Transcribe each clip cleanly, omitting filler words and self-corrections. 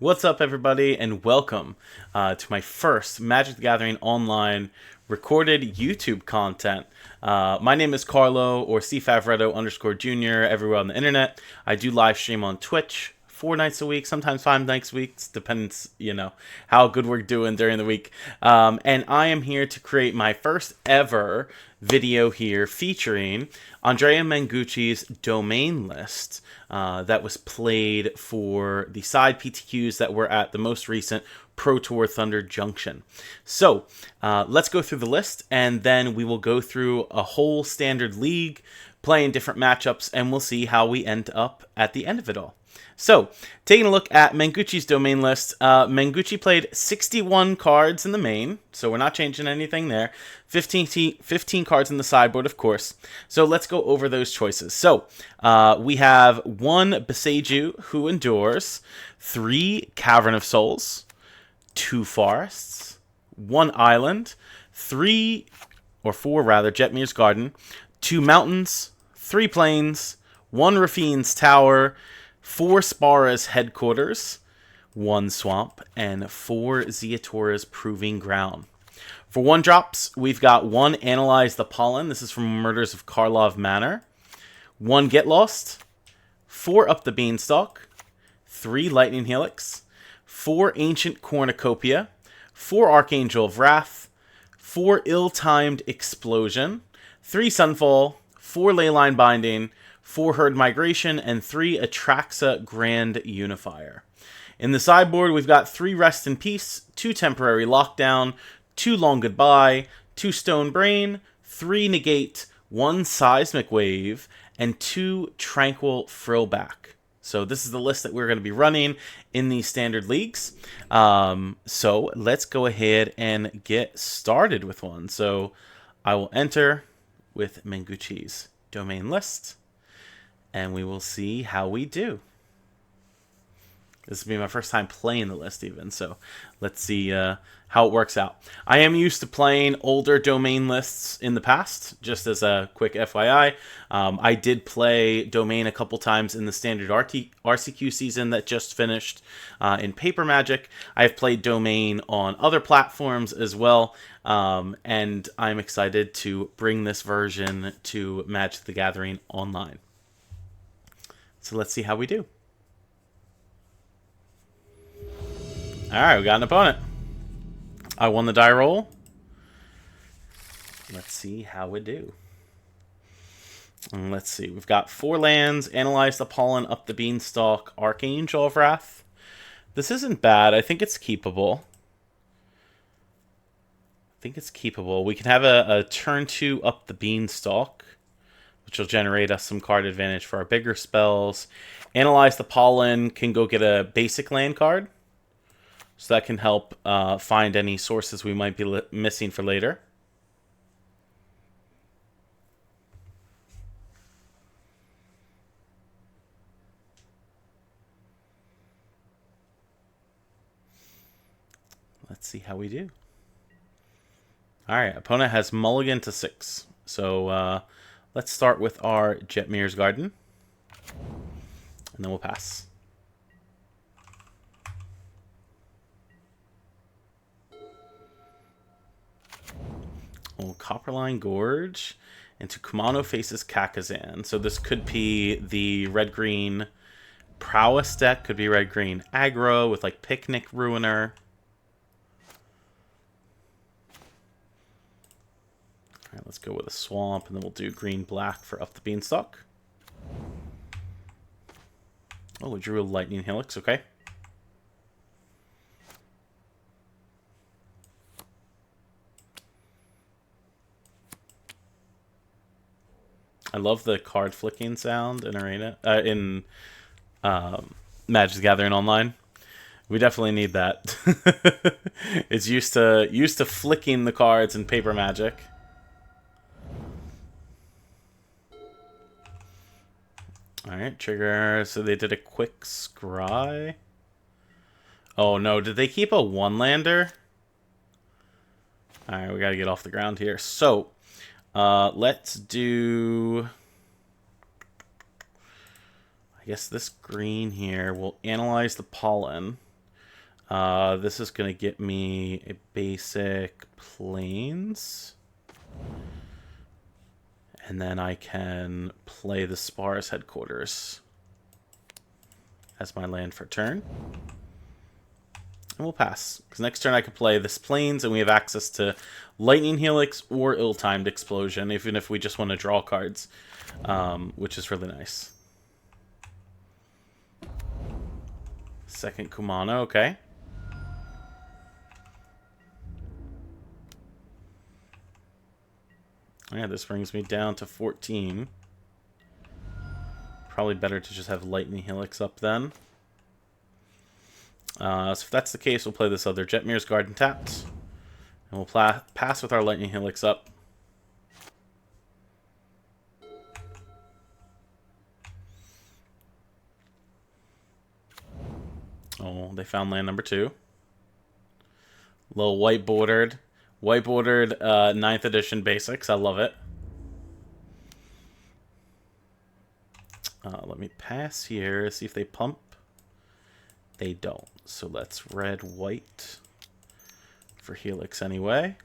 What's up, everybody, and welcome to my first Magic the Gathering online recorded YouTube content. My name is Carlo, or CFavretto underscore Junior, everywhere on the internet. I do live stream on Twitch 4 nights a week, sometimes 5 nights a week. Depends, how good we're doing during the week. And I am here to create my first ever video here featuring Andrea Mengucci's domain list that was played for the side PTQs that were at the most recent Pro Tour Thunder Junction. So let's go through the list, and then we will go through a whole standard league, playing different matchups, and we'll see how we end up at the end of it all. So, taking a look at Mengucci's domain list, Mengucci played 61 cards in the main, so we're not changing anything there. 15 cards in the sideboard, of course. So let's go over those choices. So, we have 1 Boseiju, Who Endures, 3 Cavern of Souls, 2 Forests, 1 Island, 4 Jetmir's Garden, 2 Mountains, 3 Plains, 1 Rafine's Tower, 4 Spara's Headquarters, 1 Swamp, and 4 Ziatora's Proving Ground. For 1-drops, we've got 1 Analyze the Pollen. This is from Murders of Karlov Manor. 1 Get Lost, 4 Up the Beanstalk, 3 Lightning Helix, 4 Ancient Cornucopia, 4 Archangel of Wrath, 4 Ill-Timed Explosion, 3 Sunfall, 4 Leyline Binding, 4 Herd Migration, and 3 Atraxa Grand Unifier. In the sideboard, we've got 3 Rest in Peace, 2 Temporary Lockdown, 2 Long Goodbye, 2 Stone Brain, 3 Negate, 1 Seismic Wave, and 2 Tranquil Frillback. So this is the list that we're going to be running in these standard leagues. So let's go ahead and get started with one. So I will enter with Mengucci's domain list, and we will see how we do. This will be my first time playing the list even, so let's see how it works out. I am used to playing older domain lists in the past, just as a quick FYI. I did play domain a couple times in the standard RCQ season that just finished in Paper Magic. I've played domain on other platforms as well, and I'm excited to bring this version to Magic the Gathering online. So let's see how we do. Alright, we got an opponent. I won the die roll. Let's see how we do. And let's see. We've got 4 lands. Analyze the Pollen, Up the Beanstalk, Archangel of Wrath. This isn't bad. I think it's keepable. We can have a turn 2 Up the Beanstalk, which will generate us some card advantage for our bigger spells. Analyze the Pollen can go get a basic land card, so that can help find any sources we might be missing for later. Let's see how we do. Alright, opponent has mulligan to 6. So let's start with our Jetmir's Garden, and then we'll pass. Oh, Copperline Gorge into Kumano faces Kakazan. So this could be the red-green Prowess deck, could be red-green aggro with like Picnic Ruiner. Alright, let's go with a Swamp, and then we'll do green-black for Up the Beanstalk. Oh, we drew a Lightning Helix, okay. I love the card flicking sound in Arena, Magic the Gathering Online. We definitely need that. It's used to flicking the cards in Paper Magic. Alright, trigger. So they did a quick scry. Oh no, did they keep a 1-lander? Alright, we gotta get off the ground here. So, let's do... I guess this green here will analyze the pollen. This is going to get me a basic plains. And then I can play the Spar's Headquarters as my land for turn. And we'll pass. Because next turn I can play this Plains, and we have access to Lightning Helix or Ill-Timed Explosion, even if we just want to draw cards, which is really nice. Second Kumano, okay. Yeah, this brings me down to 14. Probably better to just have Lightning Helix up then. So if that's the case, we'll play this other Jetmir's Garden tapped. And we'll pass with our Lightning Helix up. Oh, they found land number 2. Little white bordered 9th edition basics. I love it. Let me pass here, see if they pump. They don't. So let's red, white for Helix anyway.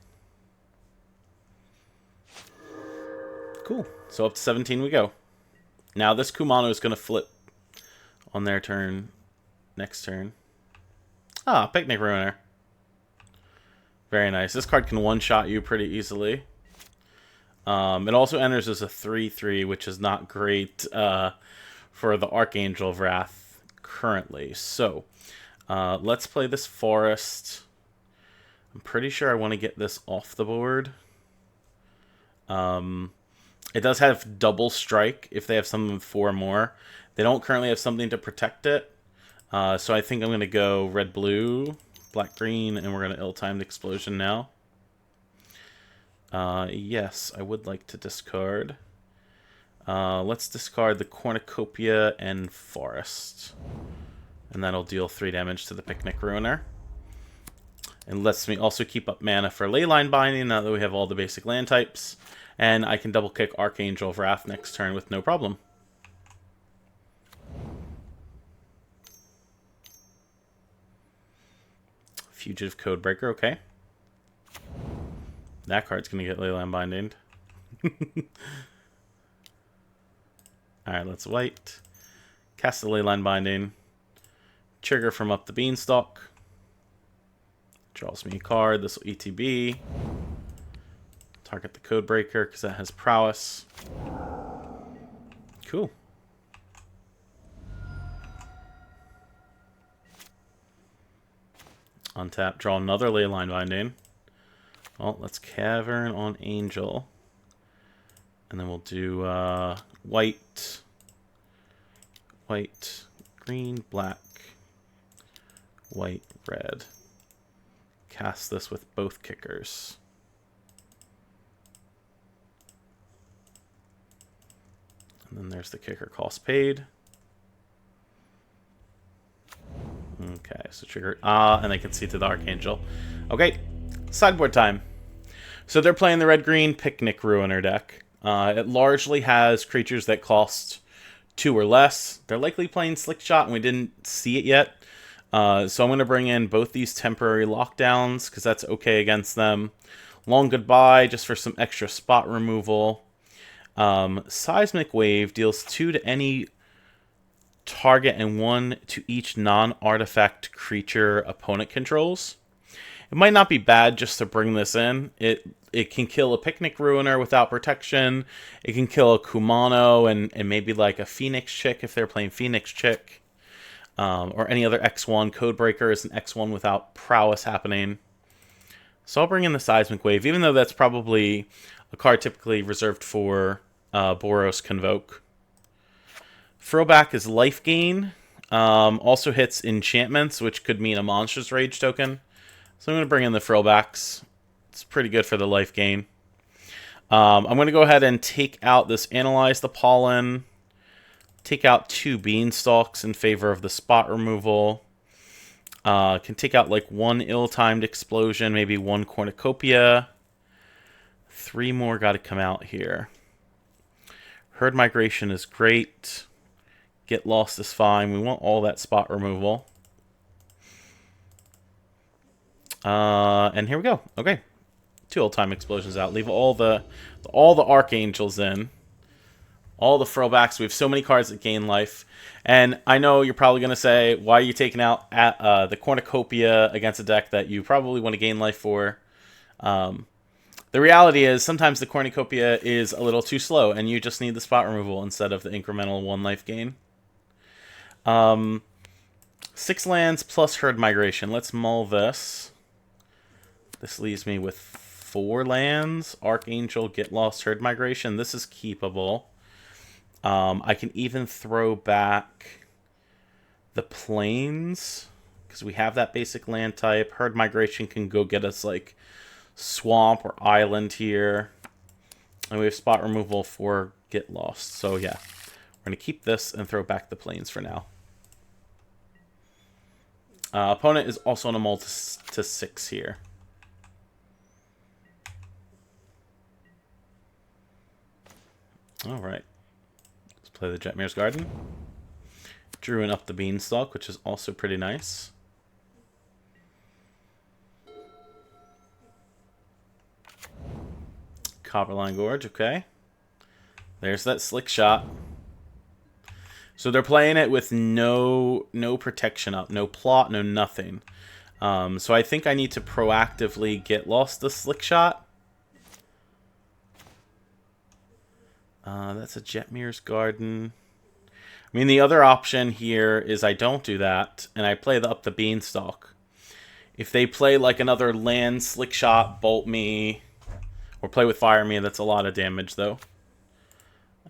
Cool. So up to 17 we go. Now this Kumano is going to flip on their turn, next turn. Ah, Picnic Ruiner. Very nice. This card can one-shot you pretty easily. It also enters as a 3/3, which is not great for the Archangel of Wrath currently. So, let's play this Forest. I'm pretty sure I want to get this off the board. It does have double strike if they have something with 4 more. They don't currently have something to protect it. So I think I'm going to go red-blue, black-green, and we're going to Ill-Timed Explosion now. Yes, I would like to discard. Let's discard the Cornucopia and Forest. And that'll deal 3 damage to the Picnic Ruiner. And lets me also keep up mana for Leyline Binding now that we have all the basic land types. And I can double-kick Archangel of Wrath next turn with no problem. Fugitive Codebreaker, okay. That card's going to get Leyline Binding. Alright, let's white. Cast the Leyline Binding. Trigger from up the Beanstalk. Draws me a card. This will ETB. Target the Codebreaker because that has prowess. Cool. Untap, draw another Leyline Binding. Well, let's Cavern on Angel. And then we'll do white, white, green, black, white, red. Cast this with both kickers. And then there's the kicker cost paid. Okay, so trigger. And I can see to the Archangel. Okay, sideboard time. So they're playing the red-green Picnic Ruiner deck. It largely has creatures that cost 2 or less. They're likely playing Slick Shot, and we didn't see it yet. So I'm going to bring in both these temporary lockdowns, because that's okay against them. Long Goodbye, just for some extra spot removal. Seismic Wave deals 2 to any target and 1 to each non-artifact creature opponent controls. It might not be bad just to bring this in. It can kill a Picnic Ruiner without protection. It can kill a Kumano and maybe like a Phoenix Chick if they're playing Phoenix Chick. Or any other X1. Codebreaker is an X1 without prowess happening. So I'll bring in the Seismic Wave, even though that's probably a card typically reserved for Boros Convoke. Throwback is Life Gain. Also hits enchantments, which could mean a Monstrous Rage token. So I'm going to bring in the throwbacks. It's pretty good for the life gain. I'm going to go ahead and take out this Analyze the Pollen. Take out 2 Beanstalks in favor of the spot removal. Can take out like 1 Ill-Timed Explosion, maybe 1 Cornucopia. 3 more got to come out here. Herd Migration is great. Get Lost is fine. We want all that spot removal. And here we go. Okay. 2 old-time explosions out. Leave all the archangels in. All the throwbacks. We have so many cards that gain life. And I know you're probably going to say, why are you taking out the cornucopia against a deck that you probably want to gain life for? The reality is sometimes the cornucopia is a little too slow, and you just need the spot removal instead of the incremental 1 life gain. 6 lands plus herd migration. Let's mull this. This leaves me with 4 lands. Archangel, Get Lost, herd migration. This is keepable. I can even throw back the plains because we have that basic land type. Herd migration can go get us like swamp or island here. And we have spot removal for Get Lost. So yeah, we're going to keep this and throw back the plains for now. Opponent is also on a mull to 6 here. Alright. Let's play the Jetmir's Garden. Drew up the Beanstalk, which is also pretty nice. Copperline Gorge, okay. There's that Slick Shot. So they're playing it with no protection up, no plot, no nothing. So I think I need to proactively get lost the Slick Shot. That's a Jetmir's Garden. I mean, the other option here is I don't do that, and I play up the Beanstalk. If they play like another land, Slick Shot, Bolt me, or play with Fire me, that's a lot of damage, though.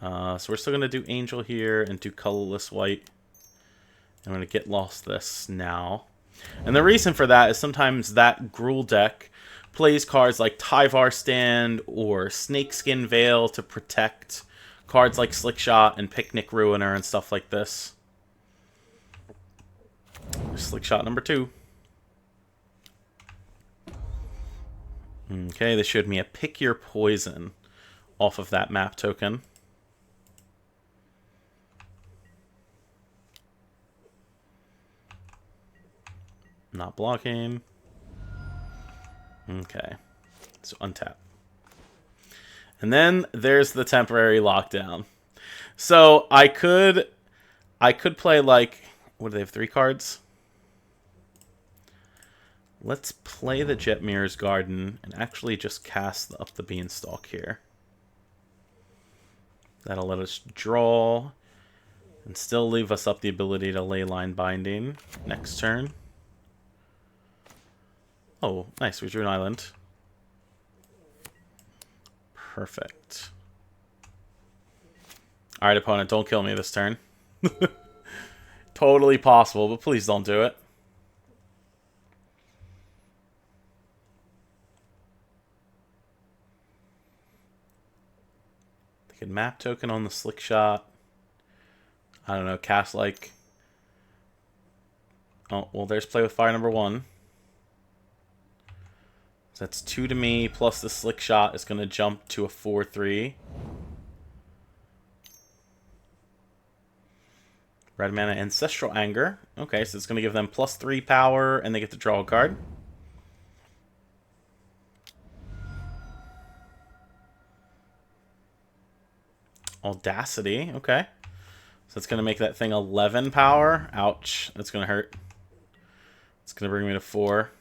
So we're still going to do Angel here and do Colorless White. I'm going to get lost this now. And the reason for that is sometimes that Gruul deck plays cards like Tyvar Stand or Snakeskin Veil to protect cards like Slick Shot and Picnic Ruiner and stuff like this. Slick Shot number 2. Okay, they showed me a Pick Your Poison off of that map token. Not blocking. Okay. So untap. And then there's the temporary lockdown. So I could play like, what do they have, 3 cards? Let's play the Jetmir's Garden and actually just cast up the Beanstalk here. That'll let us draw and still leave us up the ability to Leyline Binding next turn. Oh, nice. We drew an island. Perfect. Alright, opponent, don't kill me this turn. Totally possible, but please don't do it. They could map token on the Slick Shot. I don't know, cast like... Oh, well, there's Play with Fire number 1. So that's 2 to me, plus the Slick Shot is going to jump to a 4/3. Red mana, Ancestral Anger. Okay, so it's going to give them +3 power, and they get to draw a card. Audacity, okay. So it's going to make that thing 11 power. Ouch, that's going to hurt. It's going to bring me to 4.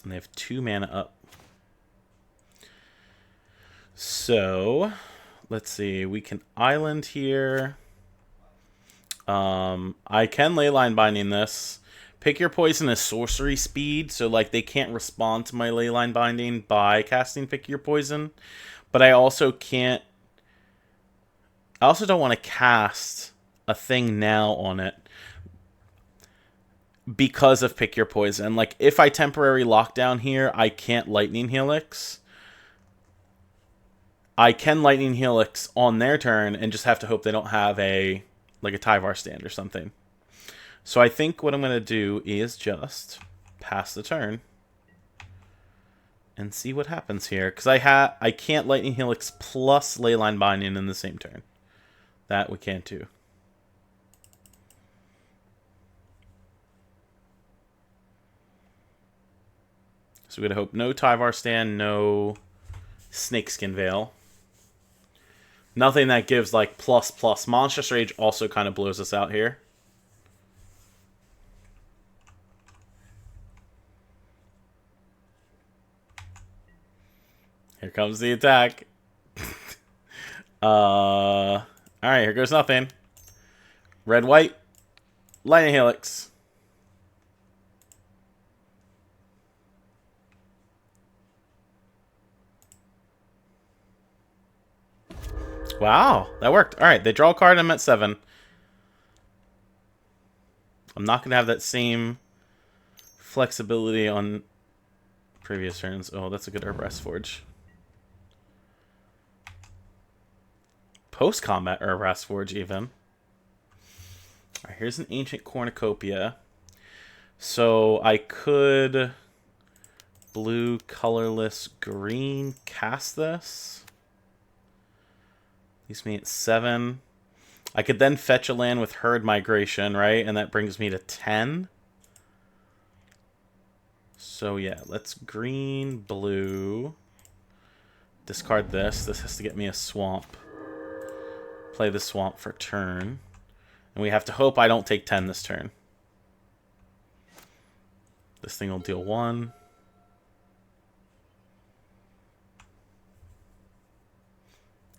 And they have 2 mana up. So, let's see. We can island here. I can Leyline Binding this. Pick Your Poison is sorcery speed, so like they can't respond to my Leyline Binding by casting Pick Your Poison. But I also can't... I also don't want to cast a thing now on it because of Pick Your Poison. Like, if I temporary lockdown here, I can't Lightning Helix. I can Lightning Helix on their turn and just have to hope they don't have a Tyvar Stand or something. So I think what I'm going to do is just pass the turn and see what happens here. Because I can't Lightning Helix plus Leyline Binding in the same turn. That we can't do. So we're going to hope no Tyvar Stand, no Snakeskin Veil. Nothing that gives, like, ++. Monstrous Rage also kind of blows us out here. Here comes the attack. Alright, here goes nothing. Red, white. Lightning Helix. Wow, that worked. Alright, they draw a card, I'm at 7. I'm not going to have that same flexibility on previous turns. Oh, that's a good Herbrest Forge. Post-combat Herbrest Forge, even. Alright, here's an Ancient Cornucopia. So I could blue, colorless, green cast this. Leaves me at 7. I could then fetch a land with Herd Migration, right? And that brings me to 10. So yeah, let's green, blue. Discard this. This has to get me a swamp. Play the swamp for turn. And we have to hope I don't take 10 this turn. This thing will deal 1.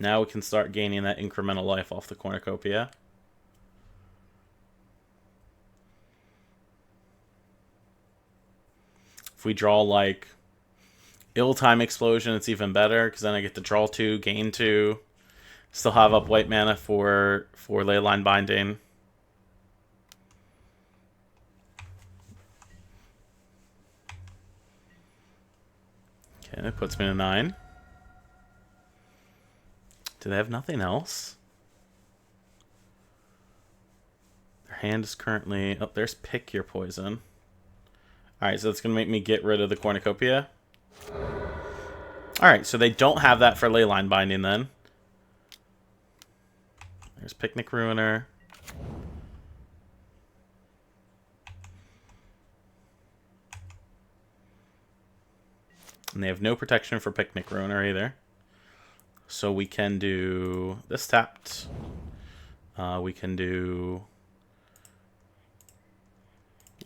Now we can start gaining that incremental life off the Cornucopia. If we draw, like, Ill-Time Explosion, it's even better, because then I get to draw 2, gain 2. Still have up white mana for Leyline Binding. Okay, that puts me to 9. Do they have nothing else? Their hand is currently... Oh, there's Pick Your Poison. Alright, so that's going to make me get rid of the Cornucopia. Alright, so they don't have that for Leyline Binding then. There's Picnic Ruiner. And they have no protection for Picnic Ruiner either. So we can do this tapped. We can do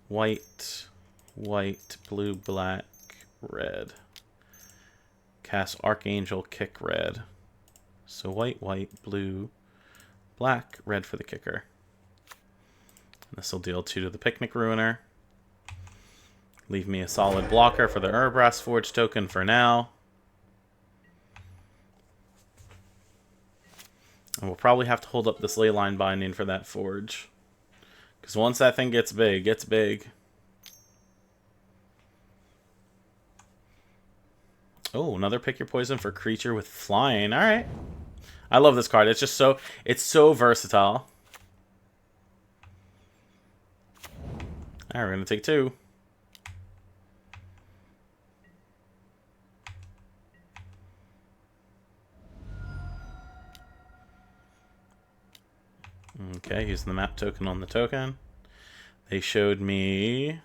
white, white, blue, black, red. Cast Archangel, kick red. So white, white, blue, black, red for the kicker. This will deal 2 to the Picnic Ruiner. Leave me a solid blocker for the Herbrest Forge token for now. And we'll probably have to hold up this Leyline Binding for that Forge. Because once that thing gets big, it's big. Oh, another Pick Your Poison for creature with flying. Alright. I love this card. It's just so... It's so versatile. Alright, we're going to take 2. Okay, using the map token on the token. They showed me...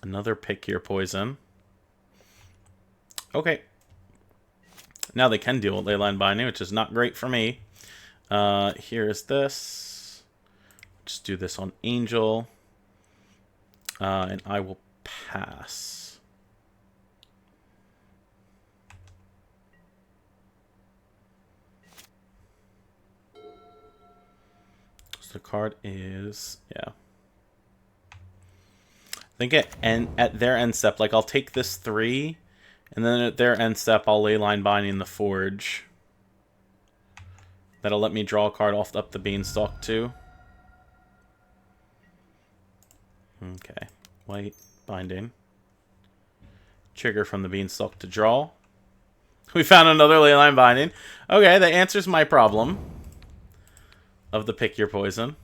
another Pick Your Poison. Okay. Now they can deal with Leyline Binding, which is not great for me. Here's this. Just do this on Angel. And I will pass. So the card is, yeah. I think at their end step, like I'll take this 3, and then at their end step I'll Leyline Binding the Forge. That'll let me draw a card off up the Beanstalk too. Okay, white Binding. Trigger from the Beanstalk to draw. We found another Leyline Binding. Okay, that answers my problem of the Pick Your Poison.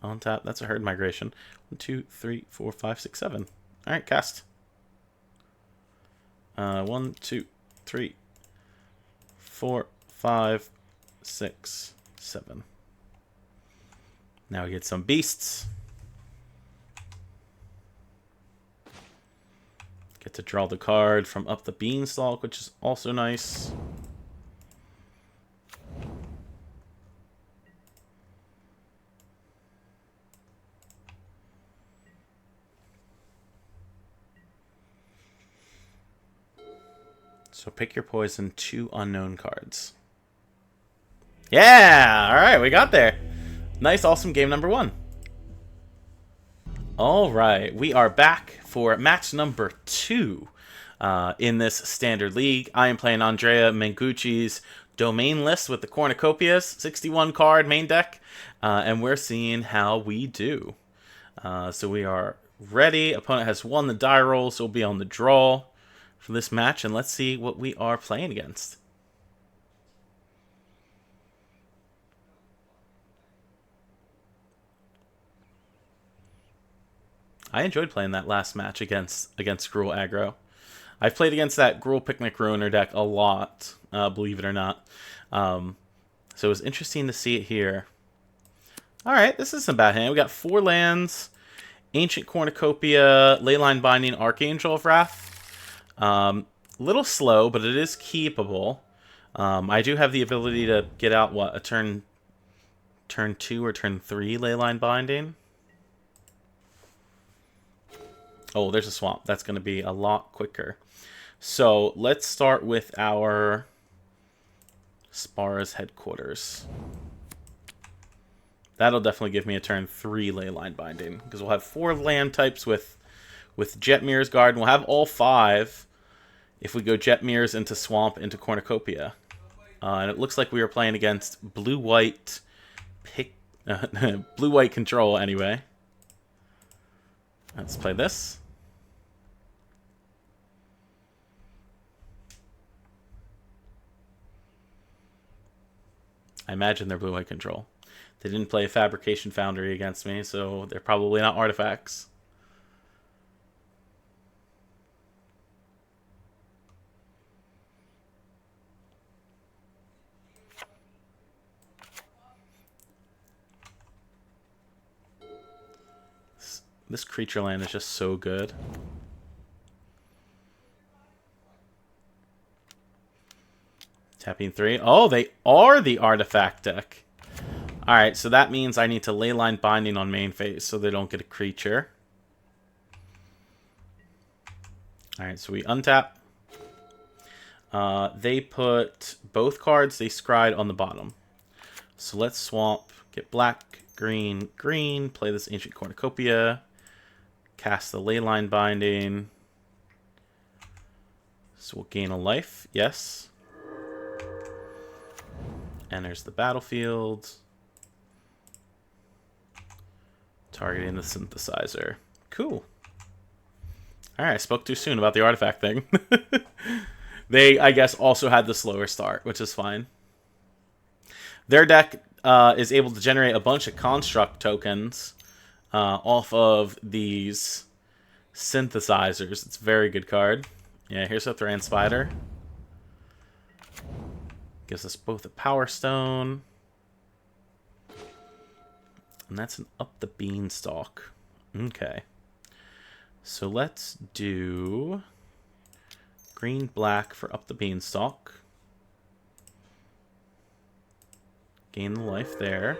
On tap. That's a herd migration. 1, 2, 3, 4, 5, 6, 7. All right, cast. 1, 2, 3, 4, 5, 6, 7. Now we get some beasts. Get to draw the card from up the beanstalk, which is also nice. So pick your poison, 2 unknown cards. Yeah! Alright, we got there. Nice, awesome game number 1. Alright, we are back for match number 2 in this standard league. I am playing Andrea Mengucci's domain list with the cornucopias, 61 card main deck, and we're seeing how we do. So we are ready. Opponent has won the die roll, so we'll be on the draw for this match, and let's see what we are playing against. I enjoyed playing that last match against Gruul aggro. I've played against that Gruul Picnic Ruiner deck a lot, believe it or not. So it was interesting to see it here. Alright, this isn't a bad hand. We got 4 lands, Ancient Cornucopia, Leyline Binding, Archangel of Wrath. Little slow, but it is keepable. I do have the ability to get out, what, a turn 2 or turn 3 Leyline Binding. Oh, there's a swamp. That's going to be a lot quicker. So let's start with our Spara's headquarters. That'll definitely give me a turn 3 Leyline Binding, because we'll have 4 land types with Jetmir's Garden. We'll have all 5 if we go Jetmir's into Swamp into Cornucopia. And it looks like we are playing against blue-white blue-white control anyway. Let's play this. I imagine they're blue-white control. They didn't play Fabrication Foundry against me, so they're probably not artifacts. This creature land is just so good. Tapping 3. Oh, they are the artifact deck. Alright, so that means I need to Leyline Binding on main phase so they don't get a creature. Alright, so we untap. They put both cards they scried on the bottom. So let's swamp, get black, green, green, play this Ancient Cornucopia, cast the Leyline Binding. So we'll gain a life, yes. Enters the battlefield. Targeting the synthesizer. Cool. Alright, I spoke too soon about the artifact thing. They, I guess, also had the slower start, which is fine. Their deck is able to generate a bunch of construct tokens off of these synthesizers. It's a very good card. Yeah, here's a Thran Spider. Gives us both a Power Stone. And that's an Up the Beanstalk. Okay. So let's do green, black for Up the Beanstalk. Gain the life there.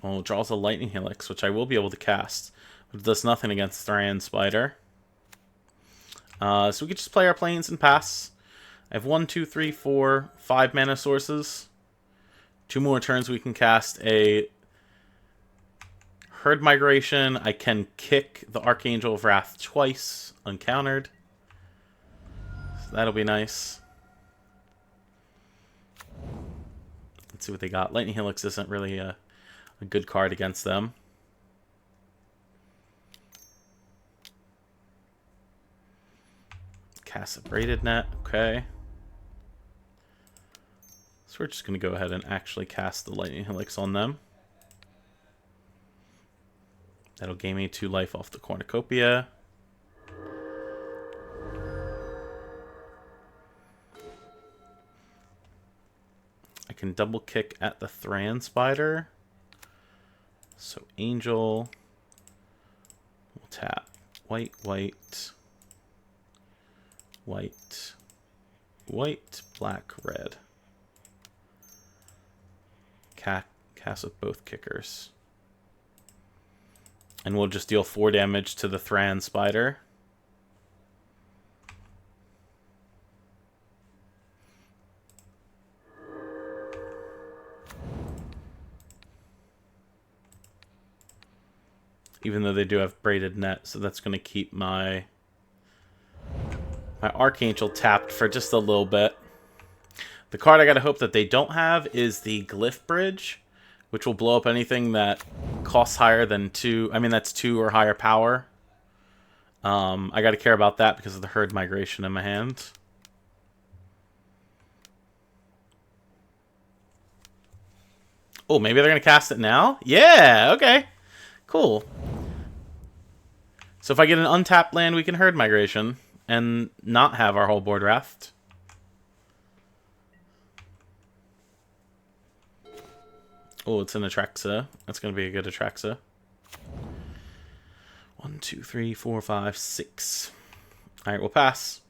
Oh, it draws a Lightning Helix, which I will be able to cast. But it does nothing against Thran Spider. So we could just play our planes and pass. I have 1, 2, 3, 4, 5 mana sources. 2 more turns we can cast a Herd Migration. I can kick the Archangel of Wrath twice, uncountered. So that'll be nice. Let's see what they got. Lightning Helix isn't really a good card against them. Cast a Braided Net. Okay. So So we're just going to go ahead and actually cast the Lightning Helix on them. That'll gain me 2 life off the Cornucopia. I can double kick at the Thran Spider. So Angel. We'll tap. White, white. White. White, black, red. Cast with both kickers. And we'll just deal 4 damage to the Thran Spider. Even though they do have Braided Net, so that's going to keep my Archangel tapped for just a little bit. The card I gotta hope that they don't have is the Glyph Bridge, which will blow up anything that costs higher than 2. I mean, that's 2 or higher power. I gotta care about that because of the Herd Migration in my hand. Oh, maybe they're gonna cast it now? Yeah, okay. Cool. So if I get an untapped land, we can Herd Migration and not have our whole board raft. Oh, it's an Atraxa. That's going to be a good Atraxa. 1, 2, 3, 4, 5, 6. Alright, we'll pass.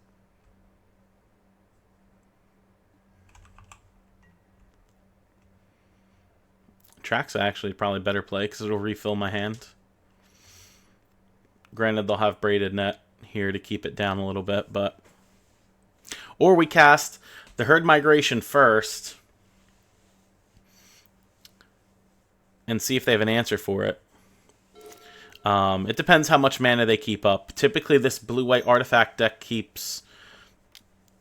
Atraxa actually probably better play because it'll refill my hand. Granted, they'll have Braided Net here to keep it down a little bit, but... Or we cast the Herd Migration first and see if they have an answer for it. It depends how much mana they keep up. Typically, this blue-white artifact deck keeps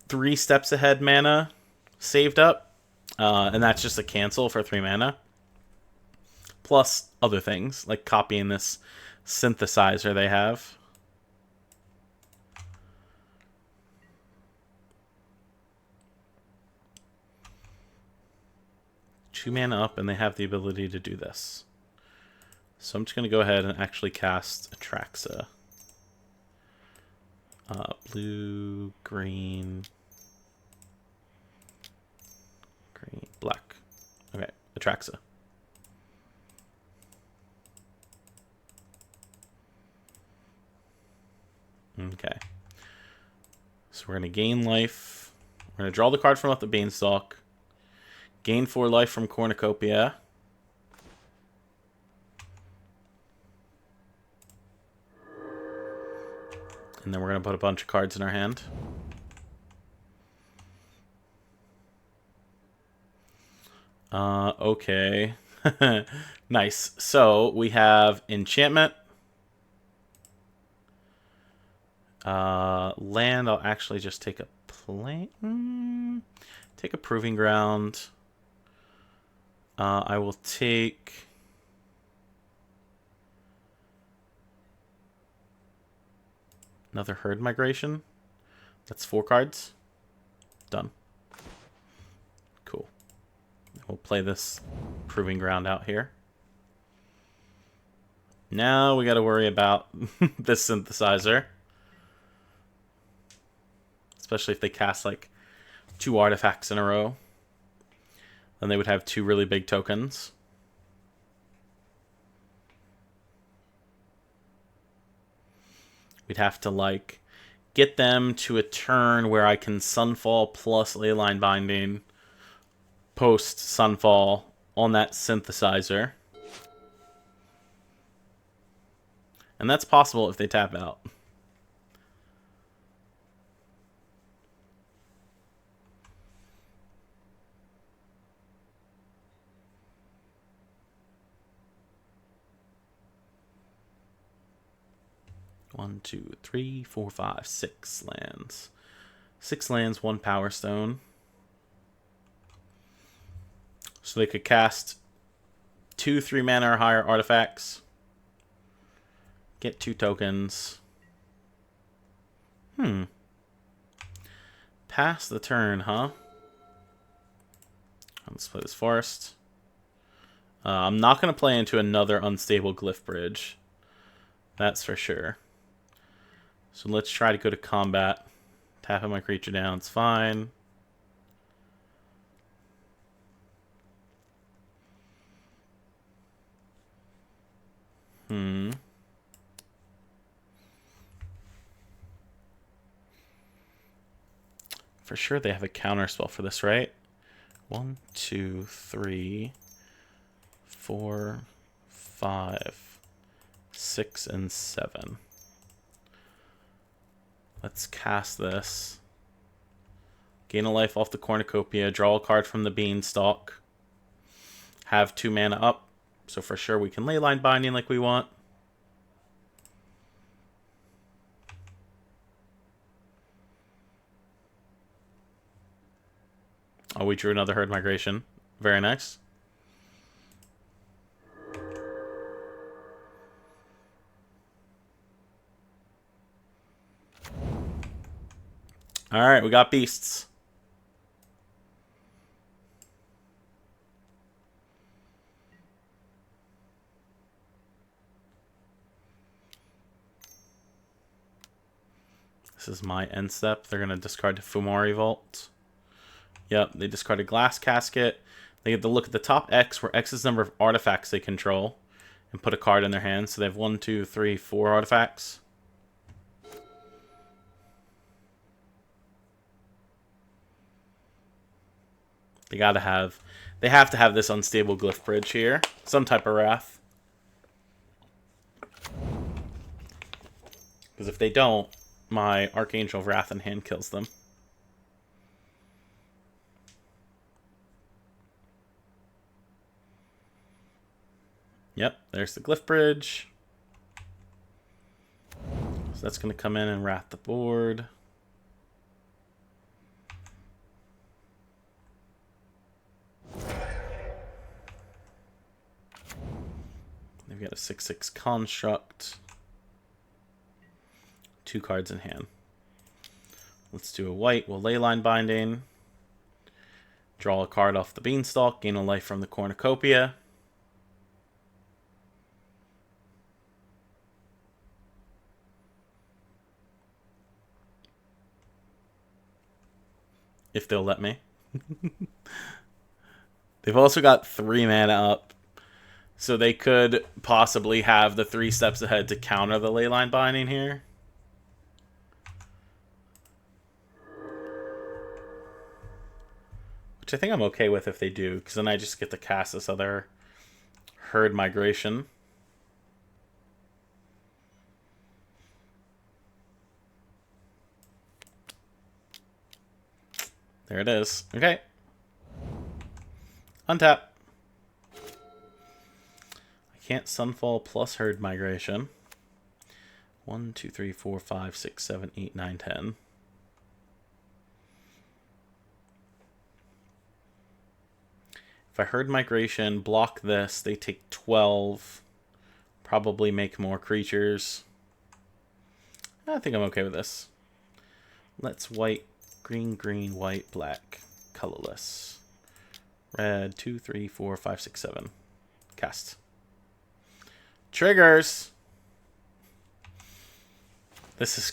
3 steps ahead mana saved up, and that's just a cancel for 3 mana. Plus other things, like copying this synthesizer they have. Two mana up, and they have the ability to do this. So I'm just going to go ahead and actually cast Atraxa. Blue, green, black. Okay, Atraxa. Okay. So we're going to gain life. We're going to draw the card from off the Beanstalk. Gain 4 life from Cornucopia. And then we're going to put a bunch of cards in our hand. Okay. Nice. So we have Enchantment. Land, I'll actually just take a plane. Take a Proving Ground. I will take... another Herd Migration. That's 4 cards. Done. Cool. We'll play this Proving Ground out here. Now we got to worry about this synthesizer. Especially if they cast like 2 artifacts in a row. Then they would have 2 really big tokens. We'd have to like get them to a turn where I can Sunfall plus Leyline Binding post Sunfall on that synthesizer. And that's possible if they tap out. One, 2, 3, 4, 5, 6 lands. 6 lands, 1 Power Stone. So they could cast 2 3 mana or higher artifacts. Get 2 tokens. Pass the turn, huh? Let's play this Forest. I'm not going to play into another unstable Glyph Bridge. That's for sure. So let's try to go to combat. Tapping my creature down, it's fine. For sure they have a counter spell for this, right? 1, 2, 3, 4, 5, 6, and 7. Let's cast this. Gain a life off the cornucopia. Draw a card from the beanstalk. Have 2 mana up. So for sure we can leyline binding like we want. Oh, we drew another Herd Migration. Very nice. Alright, we got beasts. This is my end step. They're going to discard the Fumari Vault. Yep, they discarded Glass Casket. They get to look at the top X, where X is the number of artifacts they control, and put a card in their hand. So they have 1, 2, 3, 4 artifacts. They have to have this unstable Glyph Bridge here. Some type of Wrath. Because if they don't, my Archangel of Wrath in hand kills them. Yep, there's the Glyph Bridge. So that's going to come in and wrath the board. They've got a 6/6 Construct. 2 cards in hand. Let's do a white. We'll leyline binding. Draw a card off the beanstalk. Gain a life from the cornucopia. If they'll let me. They've also got 3 mana up. So they could possibly have the 3 steps ahead to counter the leyline binding here. Which I think I'm okay with if they do, because then I just get to cast this other Herd Migration. There it is. Okay. Untap. I can't Sunfall plus Herd Migration. 1, 2, 3, 4, 5, 6, 7, 8, 9, 10. If I Herd Migration, block this, they take 12. Probably make more creatures. I think I'm okay with this. Let's white, green, green, white, black, colorless. Red, 2, 3, 4, 5, 6, 7. Cast. Triggers! This is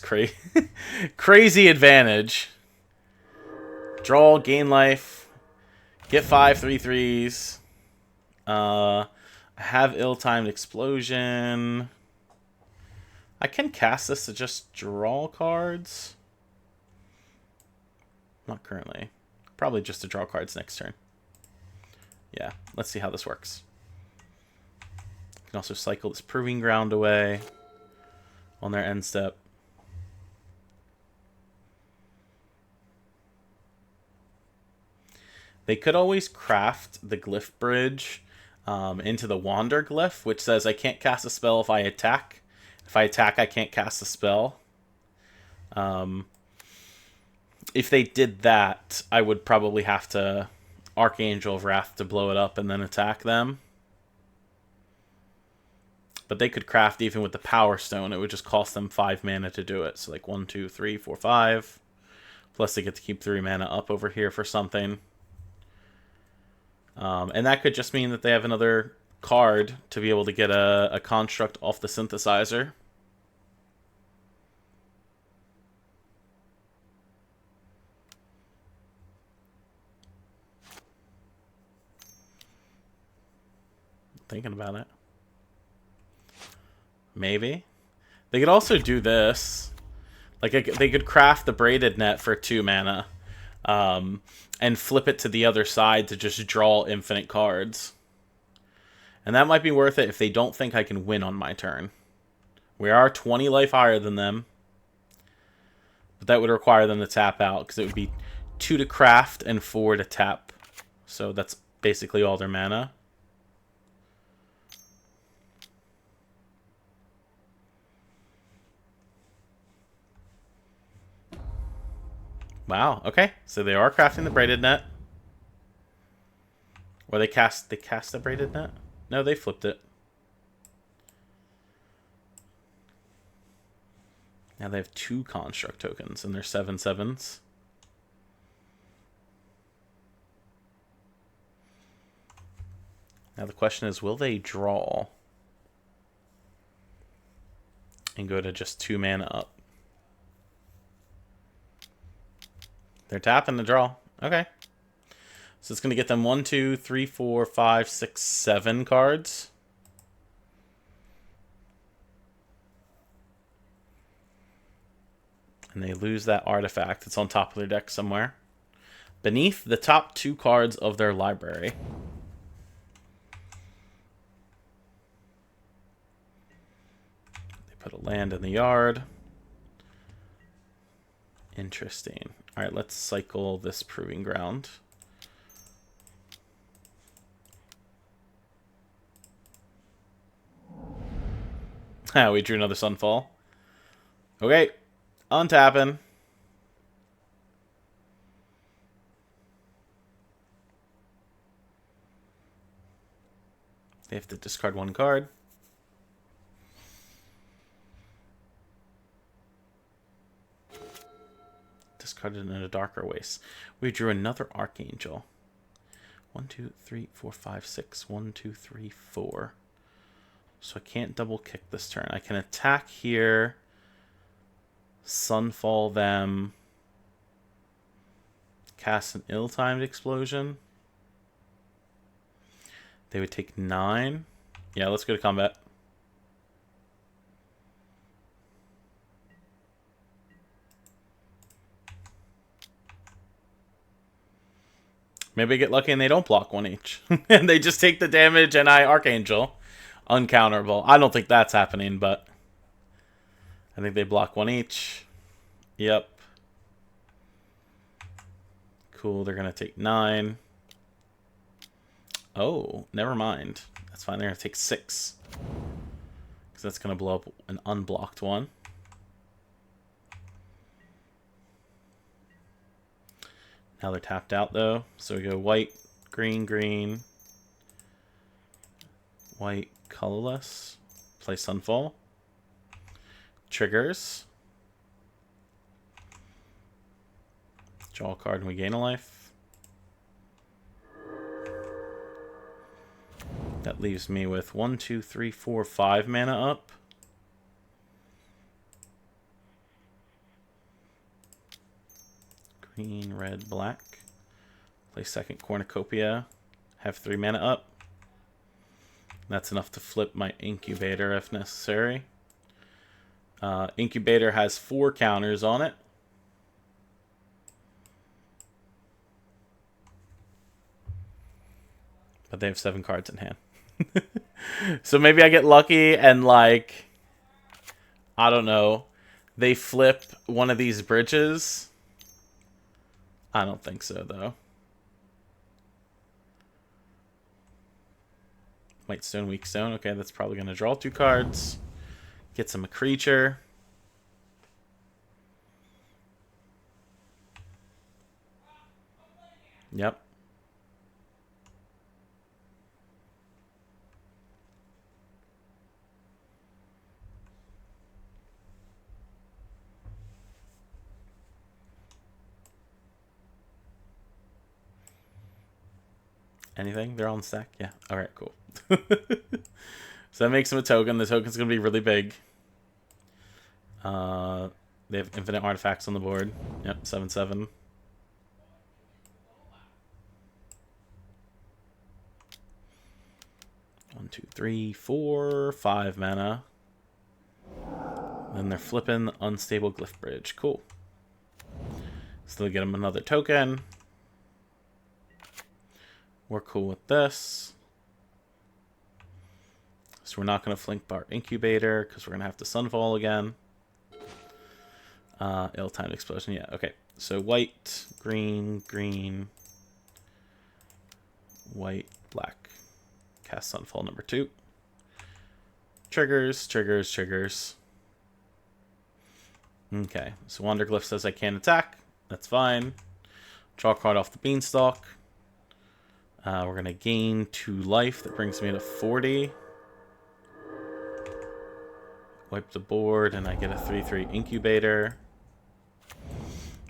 crazy advantage. Draw, gain life. Get 5 3/3s. Have ill-timed explosion. I can cast this to just draw cards. Not currently. Probably just to draw cards next turn. Yeah, let's see how this works. You can also cycle this Proving Ground away on their end step. They could always craft the Glyph Bridge into the Wander Glyph, which says I can't cast a spell if I attack. If I attack, I can't cast a spell. If they did that, I would probably have to Archangel of Wrath to blow it up and then attack them. But they could craft even with the Power Stone. It would just cost them 5 mana to do it. So like 1, 2, 3, 4, 5. Plus they get to keep 3 mana up over here for something. And that could just mean that they have another card to be able to get a construct off the synthesizer. Thinking about it. Maybe. They could also do this. Like, they could craft the braided net for 2 mana. And flip it to the other side to just draw infinite cards. And that might be worth it if they don't think I can win on my turn. We are 20 life higher than them. But that would require them to tap out, because it would be 2 to craft and 4 to tap. So that's basically all their mana. Wow, okay. So they are crafting the braided net. Or they cast the braided net? No, they flipped it. Now they have 2 construct tokens and they're 7/7s. Now the question is, will they draw and go to just 2 mana up? They're tapping the draw. Okay. So it's going to get them 1, 2, 3, 4, 5, 6, 7 cards. And they lose that artifact. It's on top of their deck somewhere. Beneath the top 2 cards of their library. They put a land in the yard. Interesting. Alright, let's cycle this Proving Ground. Ah, we drew another Sunfall. Okay. Untapping. They have to discard 1 card. Discarded in a Darker Waste. We drew another Archangel. 1, 2, 3, 4, 5, 6. 1, 2, 3, 4. So I can't double kick this turn. I can attack here. Sunfall them. Cast an ill-timed explosion. They would take 9. Yeah, let's go to combat. Maybe I get lucky and they don't block 1 each. And they just take the damage and I Archangel. Uncounterable. I don't think that's happening, but I think they block 1 each. Yep. Cool, they're going to take 9. Oh, never mind. That's fine, they're going to take 6. Because that's going to blow up an unblocked one. Now they're tapped out, though. So we go white, green, green. White, colorless. Play Sunfall. Triggers. Draw a card and we gain a life. That leaves me with 1, 2, 3, 4, 5 mana up. Green, red, black. Play second Cornucopia. Have 3 mana up. That's enough to flip my Incubator if necessary. Incubator has 4 counters on it. But they have 7 cards in hand. So maybe I get lucky and, like, I don't know, they flip one of these bridges. I don't think so, though. White stone, weak stone. Okay, that's probably going to draw 2 cards. Get some a creature. Yep. Anything? They're all in stack? Yeah. Alright, cool. So that makes them a token. The token's going to be really big. They have infinite artifacts on the board. Yep, 7/7. One, two, three, four, 5 mana. Then they're flipping Unstable Glyph Bridge. Cool. So they'll get them another token. We're cool with this. So we're not going to flink our Incubator because we're going to have to Sunfall again. Ill-timed Explosion. Yeah, okay. So white, green, green, white, black. Cast Sunfall number 2. Triggers, triggers, triggers. Okay, so Wanderglyph says I can't attack. That's fine. Draw a card off the Beanstalk. We're going to gain 2 life. That brings me to 40. Wipe the board, and I get a 3/3 Incubator.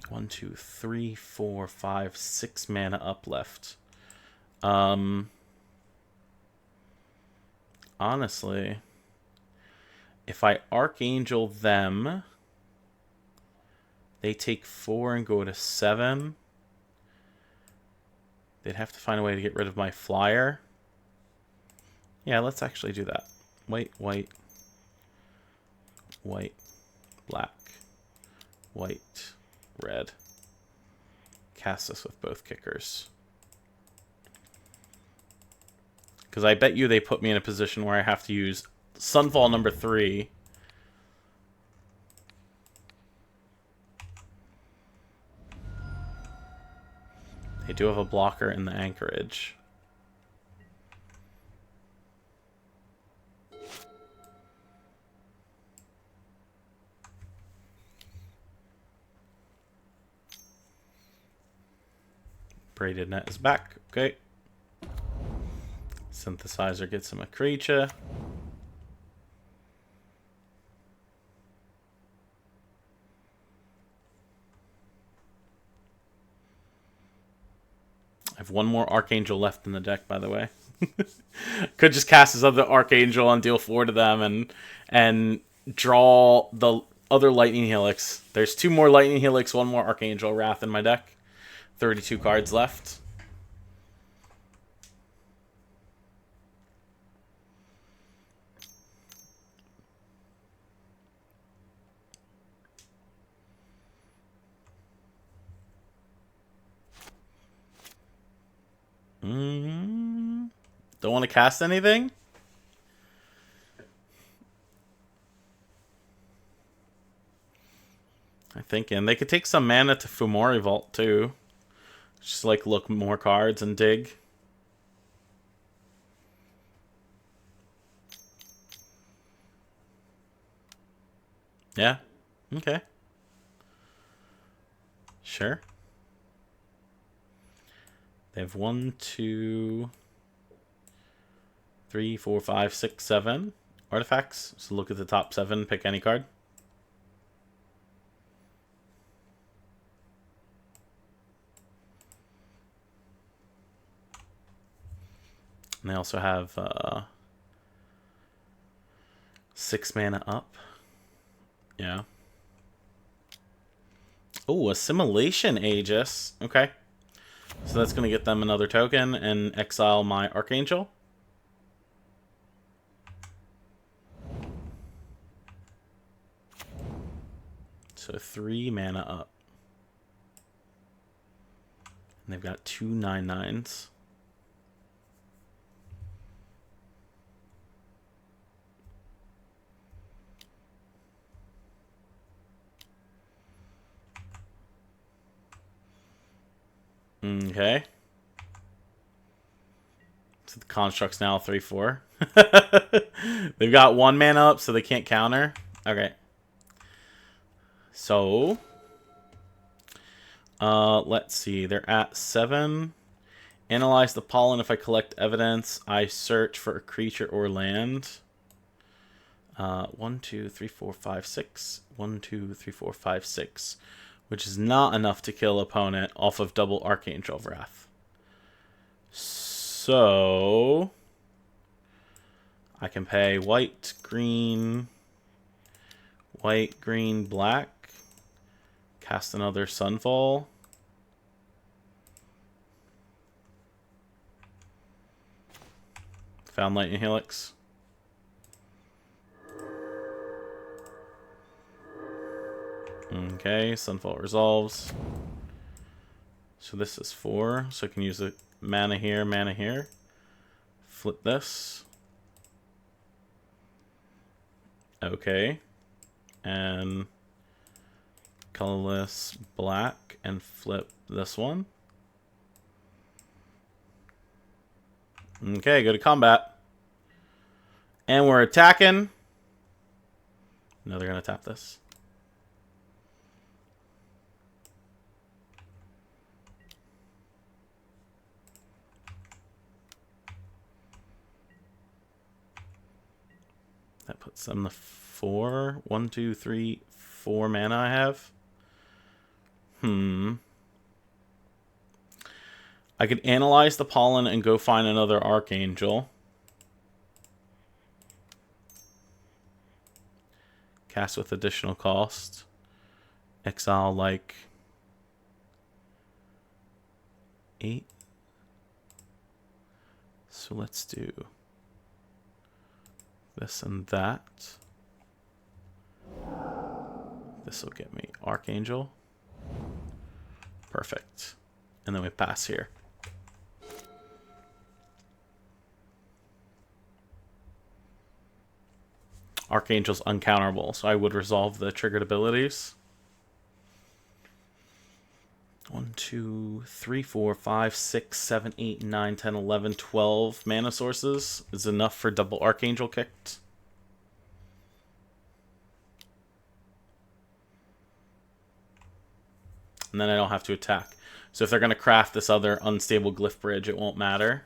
1, 2, 3, 4, 5, 6 mana up left. Honestly, if I Archangel them, they take 4 and go to 7. They'd have to find a way to get rid of my flyer. Yeah, let's actually do that. White, white, white, black, white, red. Cast this with both kickers. Because I bet you they put me in a position where I have to use Sunfall number 3. They do have a blocker in the Anchorage. Braided Net is back. Okay. Synthesizer gets him a creature. I have 1 more Archangel left in the deck, by the way. Could just cast his other Archangel and deal 4 to them and draw the other Lightning Helix. There's 2 more Lightning Helix, 1 more Archangel Wrath in my deck. 32 cards left. Don't want to cast anything? I think, and they could take some mana to Fumori Vault too. Just like look more cards and dig. Yeah. Okay. Sure. They have 1, 2, 3, 4, 5, 6, 7 artifacts. So look at the top 7, pick any card. And they also have 6 mana up. Yeah. Oh, Assimilation Aegis. Okay. So that's going to get them another token and exile my Archangel. So 3 mana up. And they've got 2 9/9s. Okay. So the construct's now 3/4. They've got 1 mana up, so they can't counter. Okay. So let's see. They're at 7. Analyze the pollen. If I collect evidence, I search for a creature or land. 1, 2, 3, 4, 5, 6. 1, 2, 3, 4, 5, 6. Which is not enough to kill opponent off of double Archangel Wrath. So I can pay white, green, black, cast another Sunfall. Found Lightning Helix. Okay, Sunfall resolves. So this is 4, so I can use a mana here. Flip this. Okay. And colorless black and flip this one. Okay, go to combat. And we're attacking. No, they're going to tap this. That puts them to 4. 1, 2, 3, 4 mana I have. I could analyze the pollen and go find another Archangel. Cast with additional cost. Exile like 8. So let's do this and that. This will get me Archangel. Perfect. And then we pass here. Archangel's uncounterable, so I would resolve the triggered abilities. 1, 2, 3, 4, 5, 6, 7, 8, 9, 10, 11, 12 mana sources is enough for double Archangel kicked. And then I don't have to attack. So if they're going to craft this other unstable glyph bridge, it won't matter.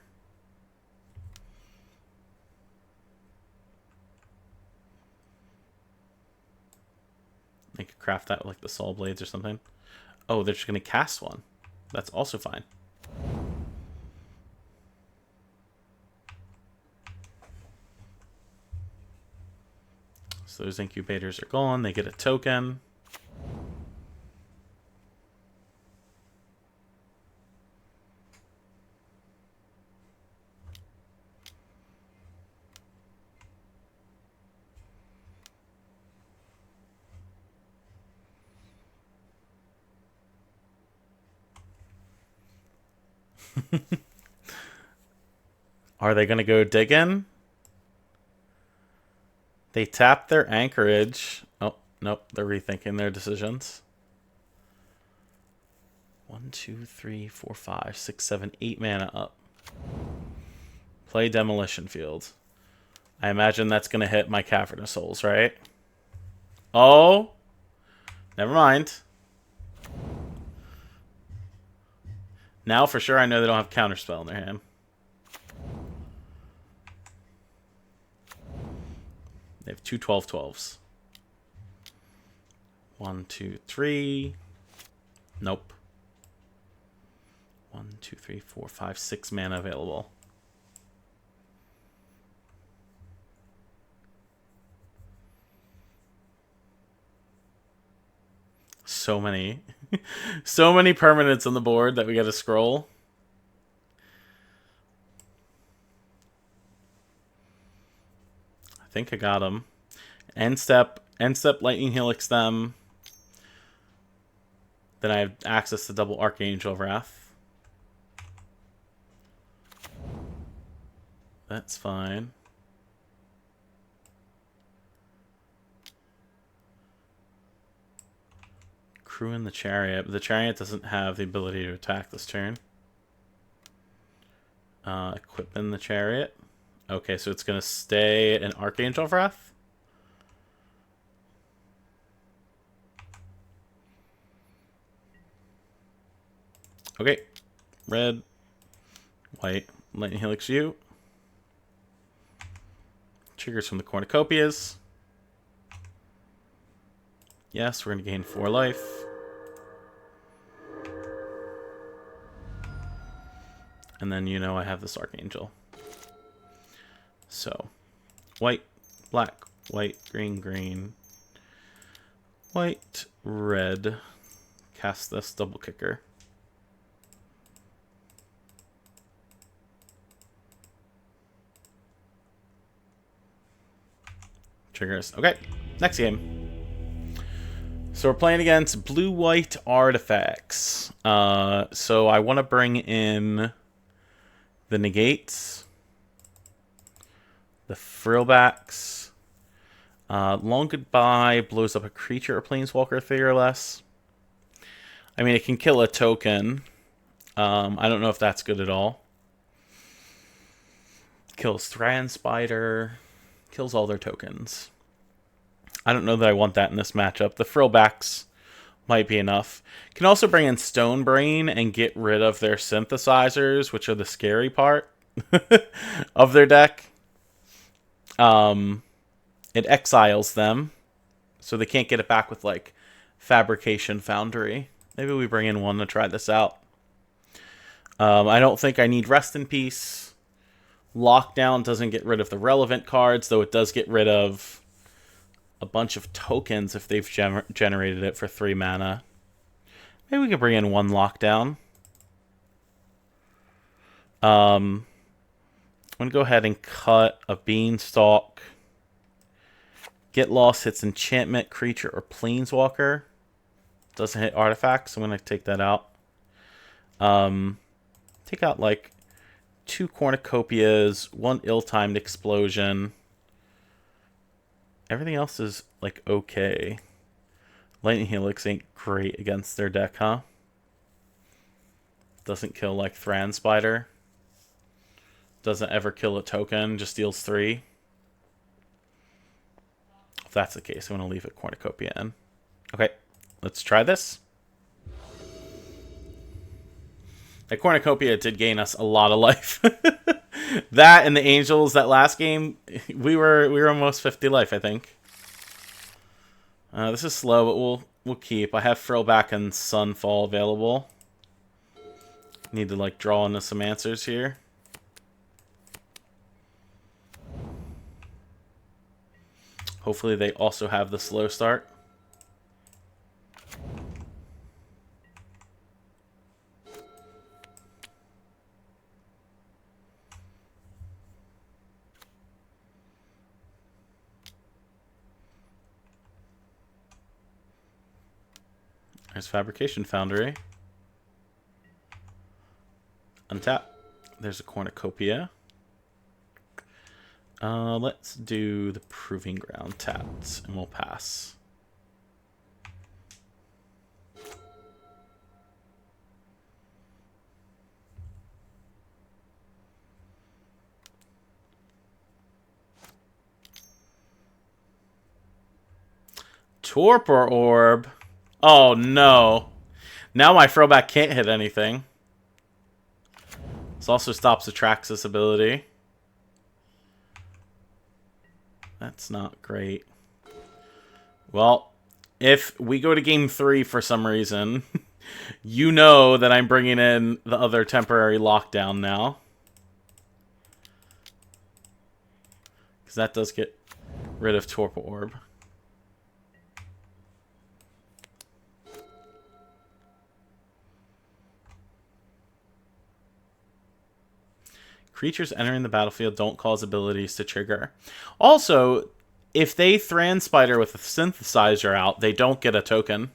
They could craft that with like the Soul Blades or something. Oh, they're just going to cast one. That's also fine. So those incubators are gone. They get a token. Are they going to go digging? They tap their anchorage. Oh, nope. They're rethinking their decisions. 1, 2, 3, 4, 5, 6, 7, 8 mana up. Play Demolition Field. I imagine that's going to hit my Cavern of Souls, right? Oh! Never mind. Now for sure I know they don't have Counterspell in their hand. They have 2 12/12s. 1, 2, 3. Nope. 1, 2, 3, 4, 5, 6 mana available. So many. So many permanents on the board that we gotta scroll. I think I got them. End step, Lightning Helix them. Then I have access to double Archangel Wrath. That's fine. Crew in the Chariot, but the Chariot doesn't have the ability to attack this turn. Equip in the Chariot. Okay, so it's going to stay an Archangel Wrath. Okay. Red. White. Lightning Helix you. Triggers from the Cornucopias. Yes, we're going to gain 4 life. And then you know I have this Archangel. So, white, black, white, green, green, white, red. Cast this double kicker. Triggers. Okay, next game. So we're playing against blue-white artifacts. So I want to bring in the negates, the frillbacks. Long Goodbye blows up a creature or planeswalker 3 or less. I mean, it can kill a token. I don't know if that's good at all. Kills Thran Spider. Kills all their tokens. I don't know that I want that in this matchup. The frillbacks might be enough. Can also bring in Stone Brain and get rid of their synthesizers, which are the scary part of their deck. It exiles them, so they can't get it back with, like, Fabrication Foundry. Maybe we bring in one to try this out. I don't think I need Rest in Peace. Lockdown doesn't get rid of the relevant cards, though it does get rid of a bunch of tokens if they've generated it for 3 mana. Maybe we could bring in one Lockdown. I'm going to go ahead and cut a Beanstalk. Get Lost hits enchantment, creature, or planeswalker. Doesn't hit artifacts, so I'm going to take that out. Take out, like, 2 cornucopias, 1 ill-timed explosion. Everything else is, like, okay. Lightning Helix ain't great against their deck, huh? Doesn't kill, like, Thran Spider. Doesn't ever kill a token, just deals 3. If that's the case, I'm going to leave a cornucopia in. Okay, let's try this. That cornucopia did gain us a lot of life. That and the Angels, that last game, we were almost 50 life, I think. This is slow, but we'll keep. I have Frillback and Sunfall available. Need to, like, draw into some answers here. Hopefully they also have the slow start. There's Fabrication Foundry. Untap. There's a cornucopia. Let's do the Proving Ground tapped, and we'll pass. Torpor Orb. Oh, no. Now my throwback can't hit anything. This also stops Atrax's ability. That's not great. Well, if we go to game 3 for some reason, you know that I'm bringing in the other temporary lockdown now. Because that does get rid of Torpor Orb. Creatures entering the battlefield don't cause abilities to trigger. Also, if they Thran Spider with a synthesizer out, they don't get a token.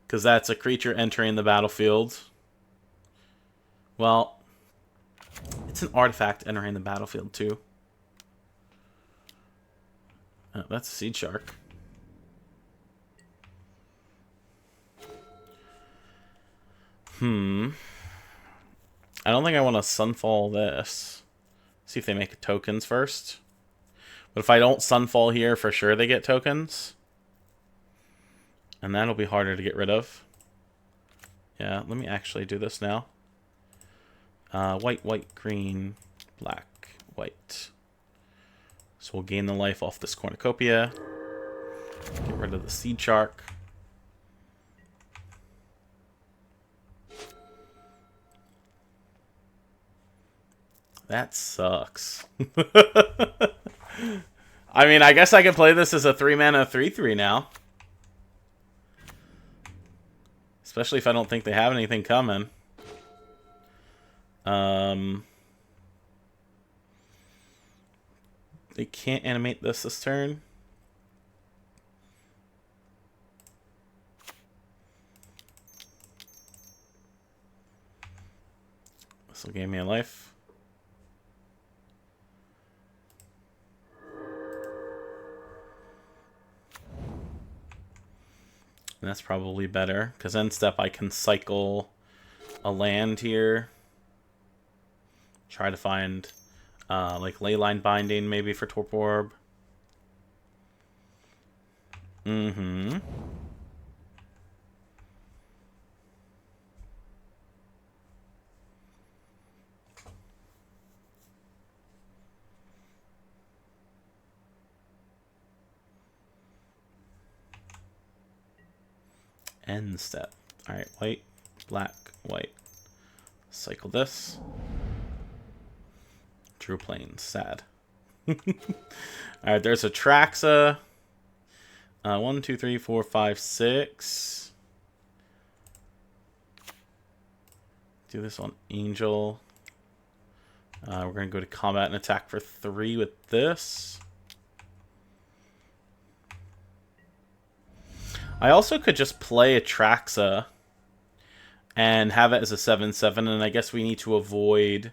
Because that's a creature entering the battlefield. Well, it's an artifact entering the battlefield too. Oh, that's a Seed Shark. I don't think I want to Sunfall this. See if they make tokens first. But if I don't Sunfall here, for sure they get tokens. And that'll be harder to get rid of. Yeah, let me actually do this now. White, white, green, black, white. So we'll gain the life off this cornucopia. Get rid of the Seed Shark. That sucks. I mean, I guess I can play this as a 3-mana 3/3 now. Especially if I don't think they have anything coming. They can't animate this turn. This will give me a life. And that's probably better, because end step I can cycle a land here. Try to find like Leyline Binding maybe for Torpor Orb. Mm-hmm. End step. Alright, white, black, white. Cycle this. Drew Plains. Sad. Alright, there's a Traxa. 1, 2, 3, 4, 5, 6. Do this on Angel. We're going to go to combat and attack for 3 with this. I also could just play a Traxa and have it as a 7/7, and I guess we need to avoid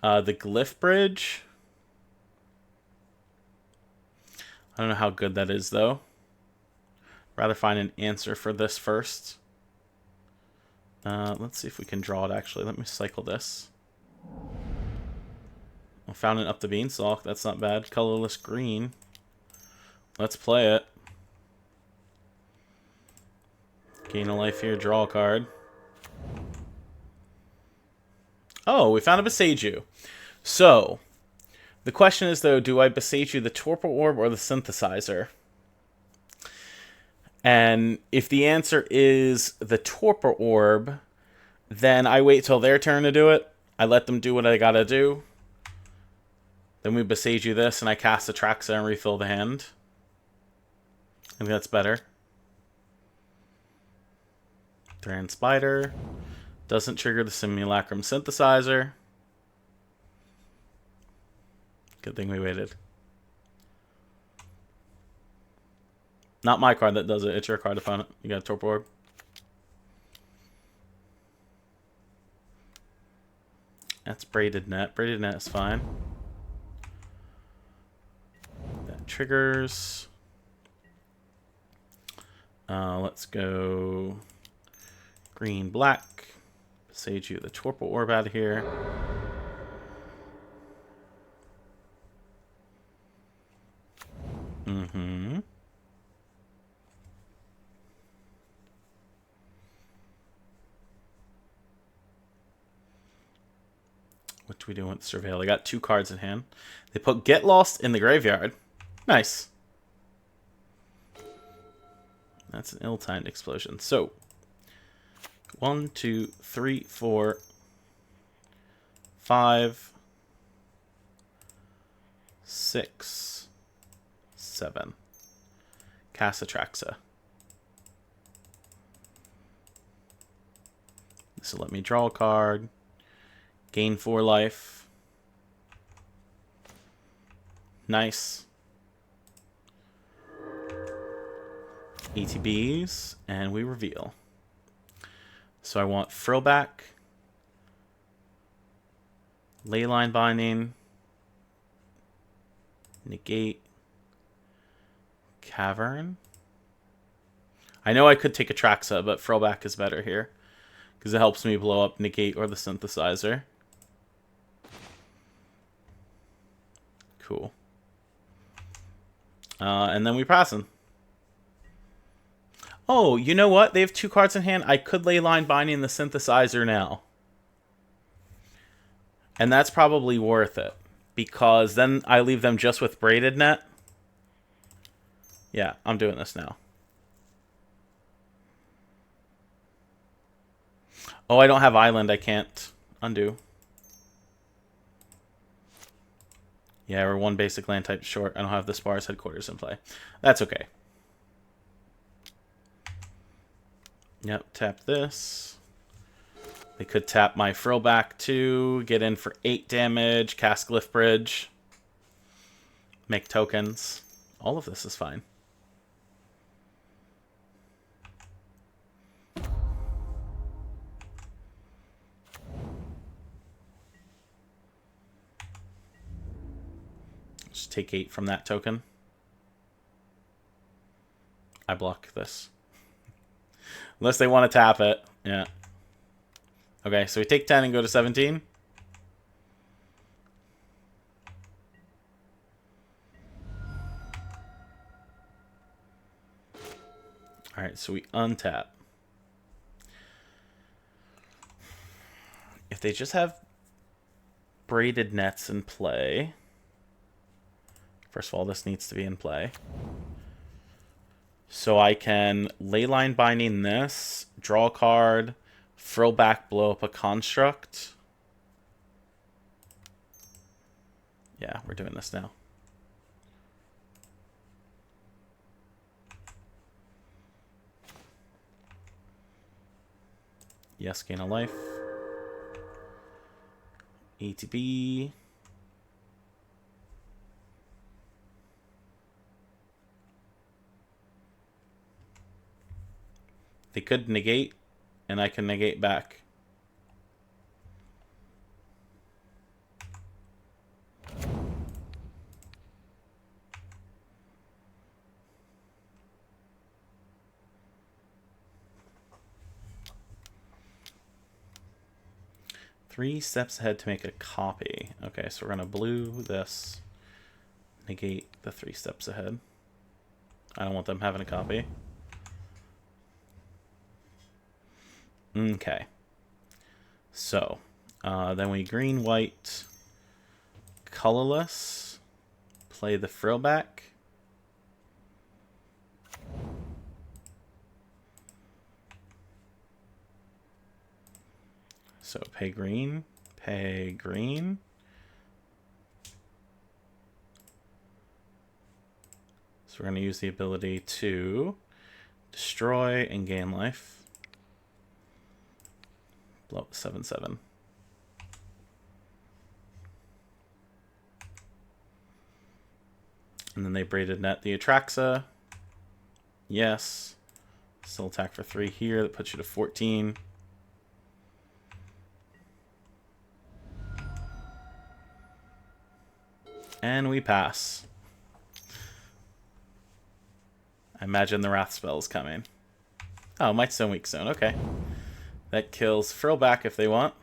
the Glyph Bridge. I don't know how good that is, though. Rather find an answer for this first. Let's see if we can draw it, actually. Let me cycle this. I found it up the beanstalk. That's not bad. Colorless green. Let's play it. Gain a life here, draw a card. Oh, we found a Boseiju. So, the question is, though, do I Boseiju the Torpor Orb or the Synthesizer? And if the answer is the Torpor Orb, then I wait till their turn to do it. I let them do what I gotta do. Then we Boseiju this, and I cast a Traxa and refill the hand. I think that's better. Thran Spider. Doesn't trigger the Simulacrum Synthesizer. Good thing we waited. Not my card that does it. It's your card, opponent. You got a Torpor Orb. That's Braided Net. Braided Net is fine. That triggers. Let's go green, black. Boseiju the Torpor Orb out of here. Mm-hmm. What do we do with Surveil? They got 2 cards in hand. They put Get Lost in the graveyard. Nice. That's an ill-timed explosion. So, 1, 2, 3, 4, 5, 6, 7. Cast Atraxa. This will let me draw a card. Gain 4 life. Nice. ETBs, and we reveal. So I want Frillback, Leyline Binding, negate, Cavern. I know I could take Atraxa, but Frillback is better here because it helps me blow up negate or the Synthesizer. Cool. And then we pass him. Oh, you know what? They have 2 cards in hand. I could Leyline Binding the Synthesizer now. And that's probably worth it. Because then I leave them just with Braided Net. Yeah, I'm doing this now. Oh, I don't have Island. I can't undo. Yeah, we're one basic land type short. I don't have the Spars Headquarters in play. That's okay. Yep, tap this. They could tap my Frillback too, get in for 8 damage, cast Glyph Bridge, make tokens. All of this is fine. Just take 8 from that token. I block this. Unless they want to tap it. Yeah. Okay, so we take 10 and go to 17. Alright, so we untap. If they just have braided nets in play... First of all, this needs to be in play. So I can Leyline Binding this, draw a card, Frillback, blow up a construct. Yeah, we're doing this now. Yes, gain a life. ETB. They could negate, and I can negate back. Three steps ahead to make a copy. Okay, so we're going to blue this. Negate the 3 steps ahead. I don't want them having a copy. Okay. So, then we green, white, colorless. Play the Frillback. So pay green, pay green. So we're going to use the ability to destroy and gain life. Blow up 7/7. And then they braided net the Atraxa. Yes. Still attack for 3 here. That puts you to 14. And we pass. I imagine the Wrath spell is coming. Oh, Might Stone Weak Zone. Okay. That kills Frillback if they want.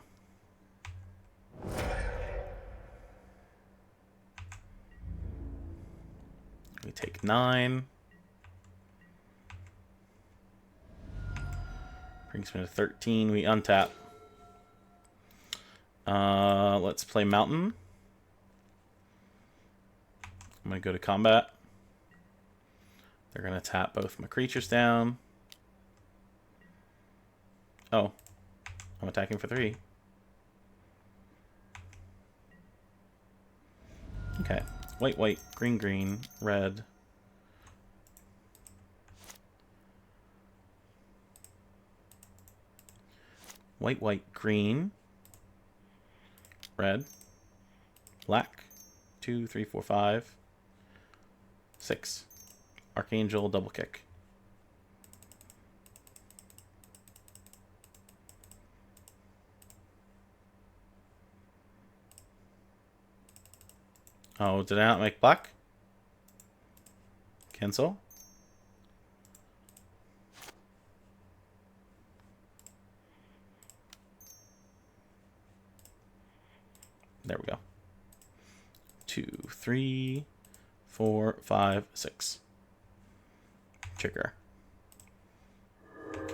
We take 9. Brings me to 13. We untap. Let's play Mountain. I'm going to go to combat. They're going to tap both my creatures down. Oh. I'm attacking for 3. Okay. White, white, green, green, red. White, white, green. Red. Black. 2, 3, 4, 5. 6. Archangel, double kick. Oh, did I not make black? Cancel. There we go. 2, 3, 4, 5, 6. Trigger.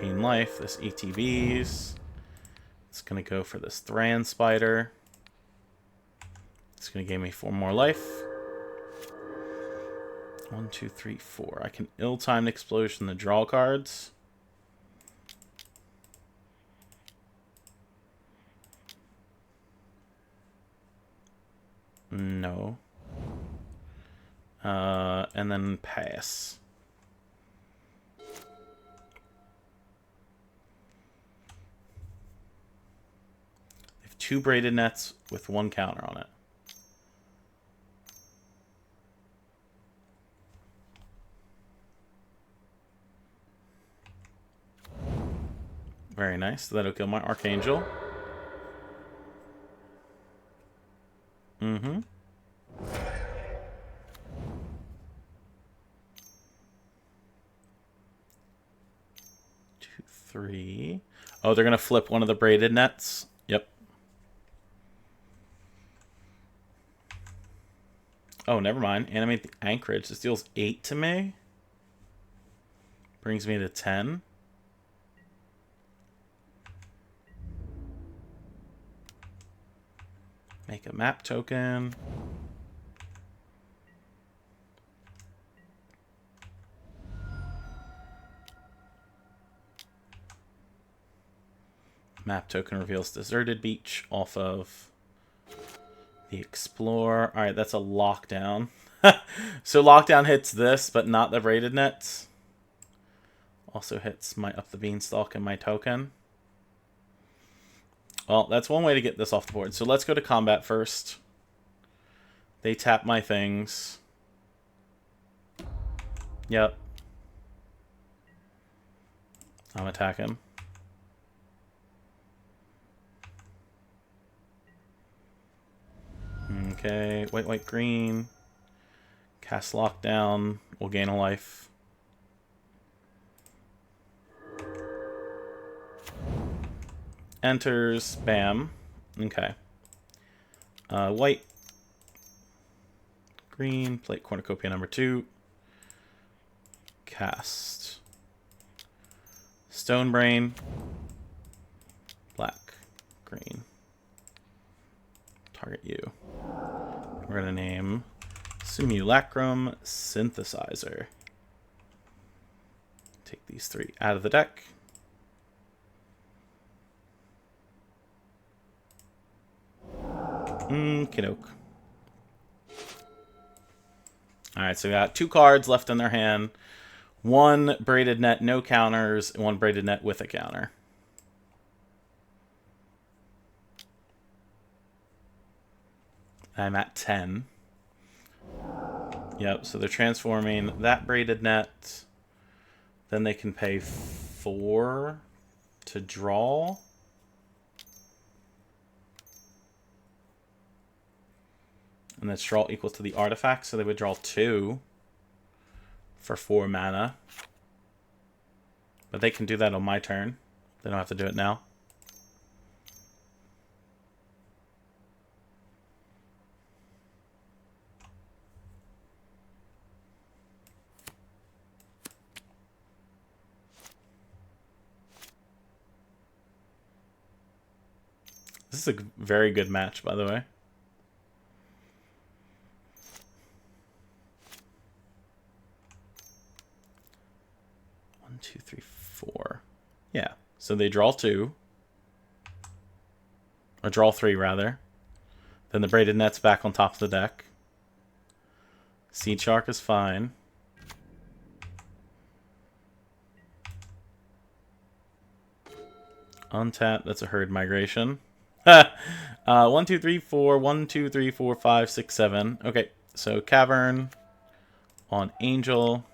Gain life. This ETBs. It's going to go for this Thran Spider. It's going to give me 4 more life. 1, 2, 3, 4. I can ill-timed explosion the draw cards. No. And then pass. They have 2 braided nets with 1 counter on it. Very nice. That'll kill my Archangel. Mm-hmm. 2, 3. Oh, they're going to flip one of the braided nets. Yep. Oh, never mind. Animate the anchorage. This deals 8 to me. Brings me to 10. Make a map token. Map token reveals deserted beach off of the Explorer. Alright, that's a lockdown. So lockdown hits this, but not the braided nets. Also hits my up the beanstalk and my token. Well, that's one way to get this off the board. So let's go to combat first. They tap my things. Yep. I'm attacking. Okay, white, white, green. Cast lockdown. We'll gain a life. Enters. Bam. Okay. White. Green. Plate cornucopia number 2. Cast. Stone Brain. Black. Green. Target you. We're going to name Simulacrum Synthesizer. Take these 3 out of the deck. Kiddoke. Alright, so we got 2 cards left in their hand. 1 braided net, no counters, and 1 braided net with a counter. I'm at 10. Yep, so they're transforming that braided net. Then they can pay 4 to draw. And that's draw equals to the artifact, so they would draw 2 for 4 mana. But they can do that on my turn. They don't have to do it now. This is a very good match, by the way. One, two, three, 4. Yeah. So they draw 2. Or draw 3, rather. Then the braided net's back on top of the deck. Seed Shark is fine. Untap, that's a herd migration. 1, 2, 3, 4. 1, 2, 3, 4, 5, 6, 7. Okay, so Cavern on Angel.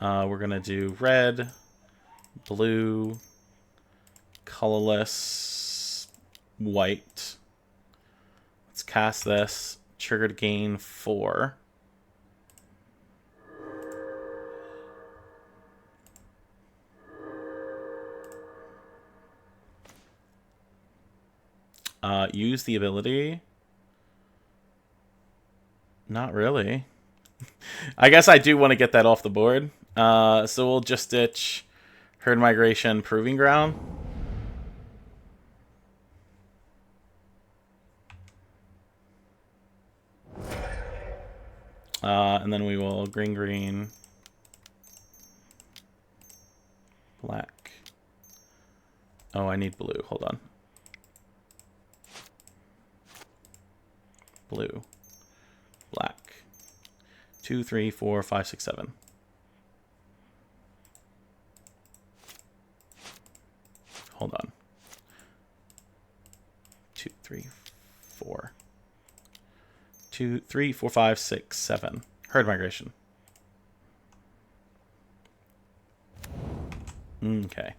We're going to do red, blue, colorless, white. Let's cast this. Trigger to gain 4. Use the ability. Not really. I guess I do want to get that off the board. So we'll just ditch Herd Migration Proving Ground. And then we will green, green, black. Oh, I need blue. Hold on. Blue, black, 2, 3, 4, 5, 6, 7. Hold on. 2, 3, 4. 2, 3, 4, 5, 6, 7. Herd migration. Okay.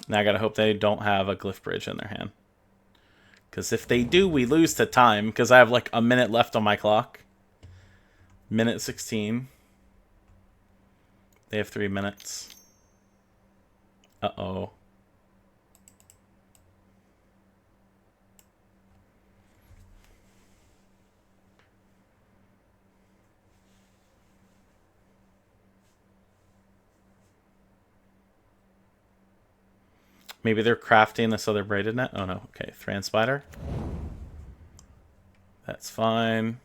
Now I gotta hope they don't have a glyph bridge in their hand. Because if they do, we lose to time. Because I have like a minute left on my clock. Minute 16. They have 3 minutes. Uh-oh. Maybe they're crafting this other braided net. Oh no. Okay, Thran Spider. That's fine.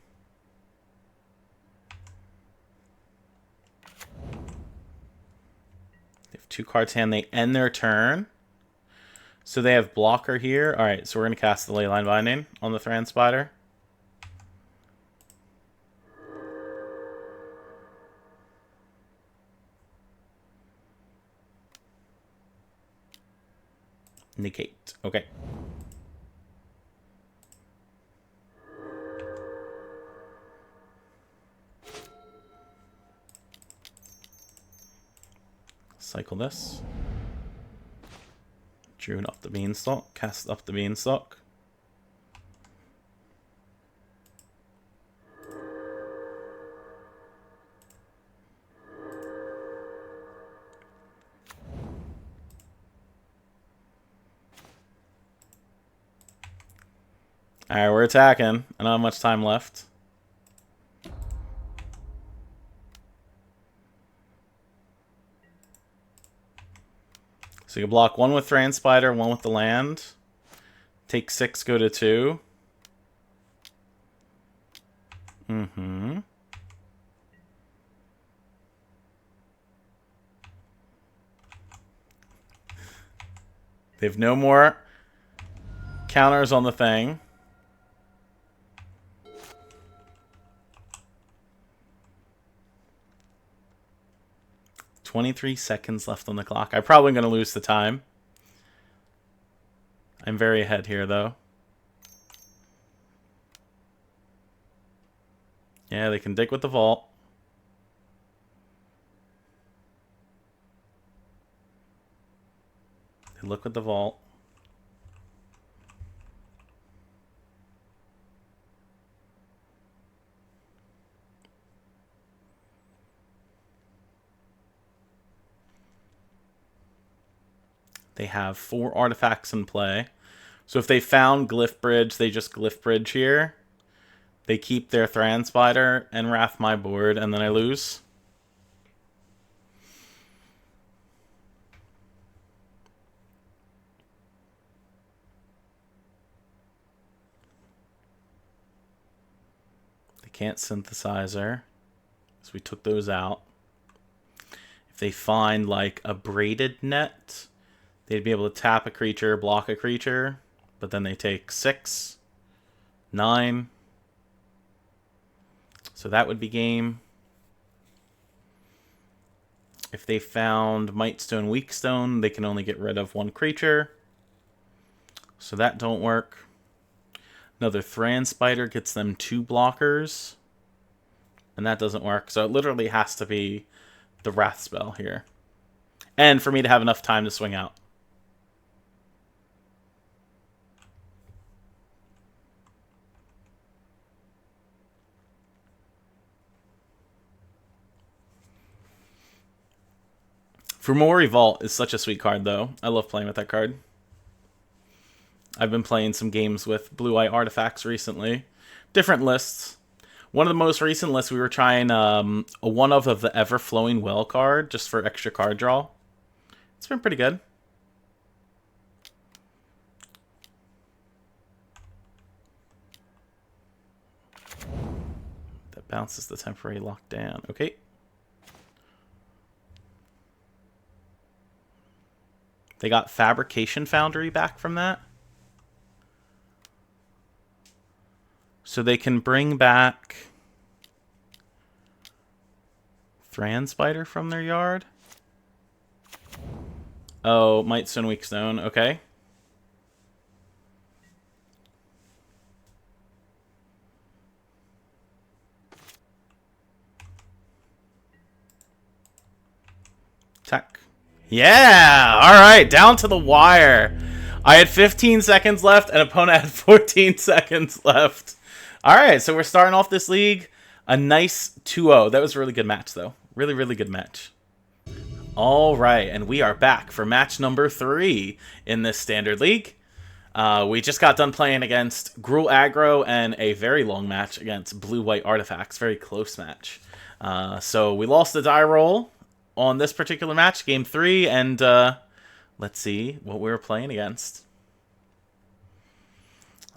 They have 2 cards hand. They end their turn. So they have blocker here. Alright, so we're going to cast the Leyline Binding on the Thran Spider. Negate. Okay. Cycle this. Drew up the Beanstalk. Cast up the Beanstalk. Alright, we're attacking. I don't have much time left. So you can block 1 with Thran Spider, 1 with the land. Take 6, go to 2. Mm-hmm. They have no more counters on the thing. "23 seconds left on the clock." I'm probably going to lose the time. I'm very ahead here, though. Yeah, they can dig with the vault. They look with the vault. They have 4 artifacts in play. So if they found Glyph Bridge, they just Glyph Bridge here. They keep their Thran Spider and Wrath my board, and then I lose. They can't Synthesizer, so we took those out. If they find like a braided net, they'd be able to tap a creature, block a creature, but then they take 6, 9. So that would be game. If they found Mightstone, Weakstone, they can only get rid of 1 creature. So that don't work. Another Thran Spider gets them 2 blockers. And that doesn't work. So it literally has to be the Wrath spell here. And for me to have enough time to swing out. Fumori Vault is such a sweet card, though. I love playing with that card. I've been playing some games with Blue-Eye Artifacts recently. Different lists. One of the most recent lists, we were trying a one-of the Ever-Flowing Well card, just for extra card draw. It's been pretty good. That bounces the temporary lockdown. Okay. They got Fabrication Foundry back from that. So they can bring back Thran Spider from their yard. Oh, Might Stone, Weak Stone. Okay. Attack. Yeah! Alright, down to the wire. I had 15 seconds left, and opponent had 14 seconds left. Alright, so we're starting off this league. A nice 2-0. That was a really good match, though. Really, really good match. Alright, and we are back for match number 3 in this Standard League. We just got done playing against Gruul Aggro and a very long match against Blue-White Artifacts. Very close match. So we lost the die roll on this particular match, game 3, and let's see what we were playing against.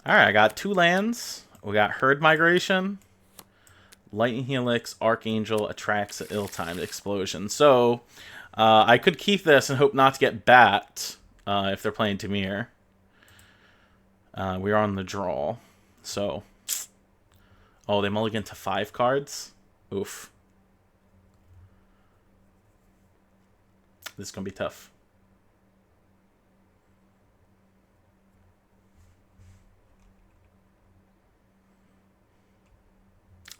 Alright, I got 2 lands. We got Herd Migration, Lightning Helix, Archangel, Atraxa, Ill-Timed Explosion. So, I could keep this and hope not to get bat if they're playing Dimir. We are on the draw. So, oh, they mulligan to 5 cards? Oof. This is going to be tough.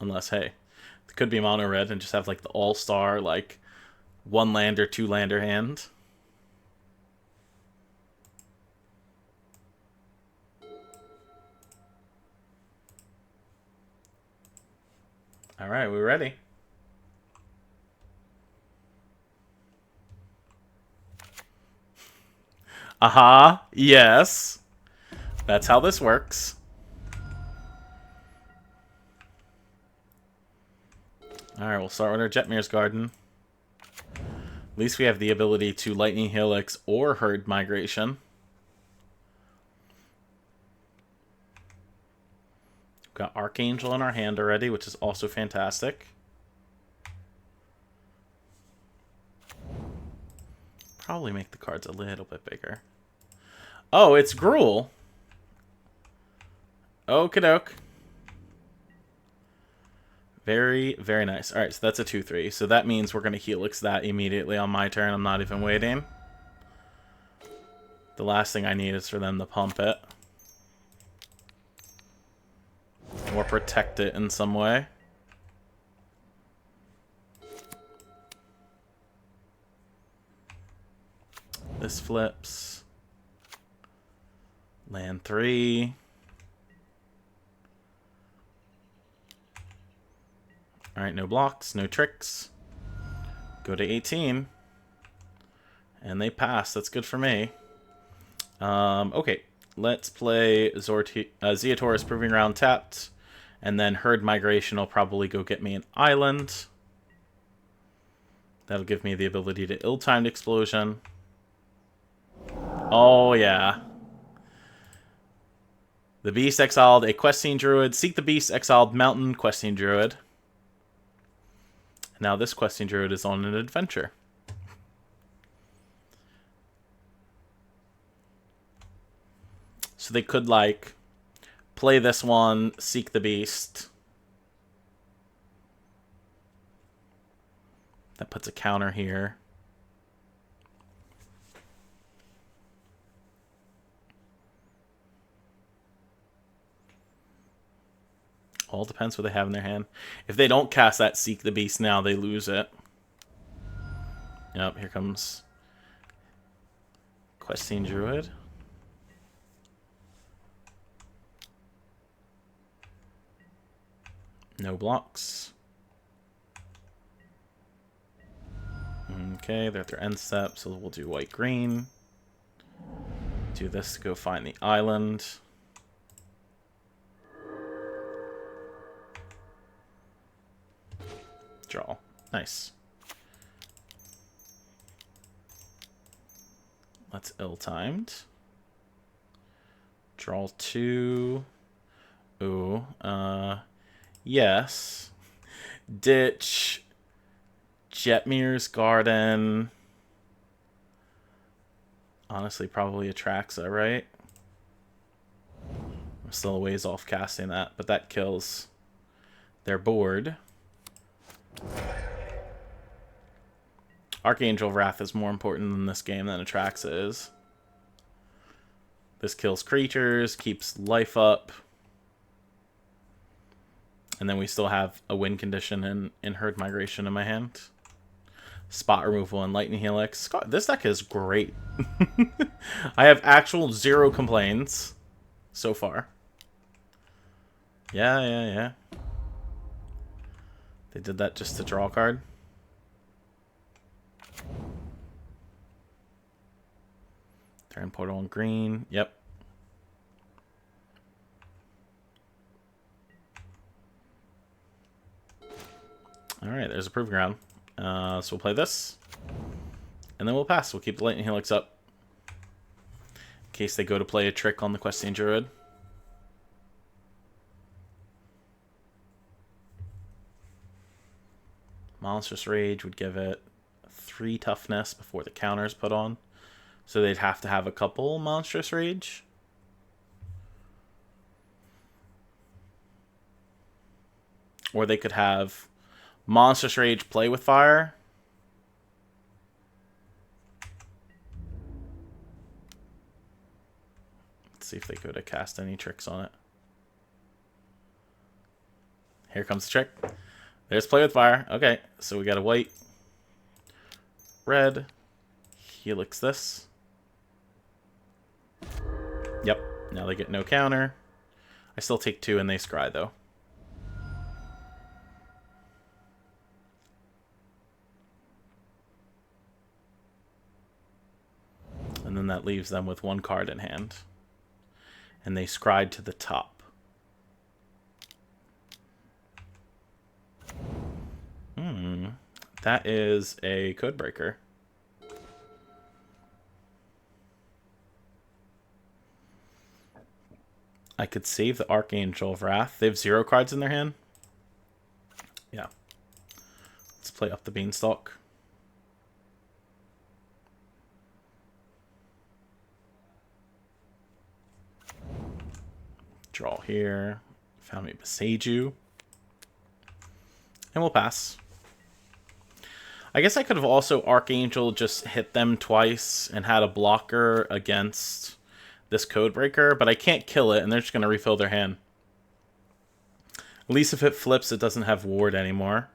Unless, hey, it could be mono red and just have like the all-star, like 1-lander, 2-lander hand. Alright, we're ready. Aha, yes. That's how this works. Alright, we'll start with our Jetmir's Garden. At least we have the ability to Lightning Helix or Herd Migration. Got Archangel in our hand already, which is also fantastic. Probably make the cards a little bit bigger. Oh, it's Gruul. Okie-doke. Very, very nice. Alright, so that's a 2-3. So that means we're going to Helix that immediately on my turn. I'm not even waiting. The last thing I need is for them to pump it. Or protect it in some way. This flips. Land 3. Alright, no blocks, no tricks. Go to 18. And they pass. That's good for me. Okay, let's play Zeotaurus Proving Ground tapped. And then Herd Migration will probably go get me an island. That'll give me the ability to Ill-Timed Explosion. Oh, yeah. The Beast exiled a Questing Druid. Seek the Beast exiled Mountain Questing Druid. Now this Questing Druid is on an adventure. So they could, like, play this one, Seek the Beast. That puts a counter here. All depends what they have in their hand. If they don't cast that Seek the Beast now, they lose it. Yep, here comes Questing Druid. No blocks. Okay, they're at their end step, so we'll do white-green. Do this to go find the island. Draw. Nice. That's ill-timed. Draw 2. Ooh. Yes. Ditch. Jetmir's Garden. Honestly, probably Atraxa, right? still a ways off casting that, but that kills their board. Archangel Wrath is more important in this game than Atraxa is. This kills creatures, keeps life up. And then we still have a win condition in Herd Migration in my hand. Spot removal and Lightning Helix. This deck is great. I have actual 0 complaints so far. Yeah. They did that just to draw a card. Turn Portal in green. Yep. Alright, there's a Proving Ground. So we'll play this. And then we'll pass. We'll keep the Lightning Helix up. In case they go to play a trick on the Questing Druid. Monstrous Rage would give it 3 toughness before the counter's put on. So they'd have to have a couple Monstrous Rage. Or they could have Monstrous Rage play with fire. Let's see if they could have cast any tricks on it. Here comes the trick. There's play with fire. Okay, so we got a white, red, Helix this. Yep, now they get no counter. I still take 2 and they scry though. And then that leaves them with 1 card in hand. And they scried to the top. That is a Codebreaker. I could save the Archangel of Wrath. They have 0 cards in their hand. Yeah. Let's play up the Beanstalk. Draw here. Found me Beseiju. And we'll pass. I guess I could have also Archangel just hit them twice and had a blocker against this Codebreaker, but I can't kill it, and they're just going to refill their hand. At least if it flips, it doesn't have Ward anymore.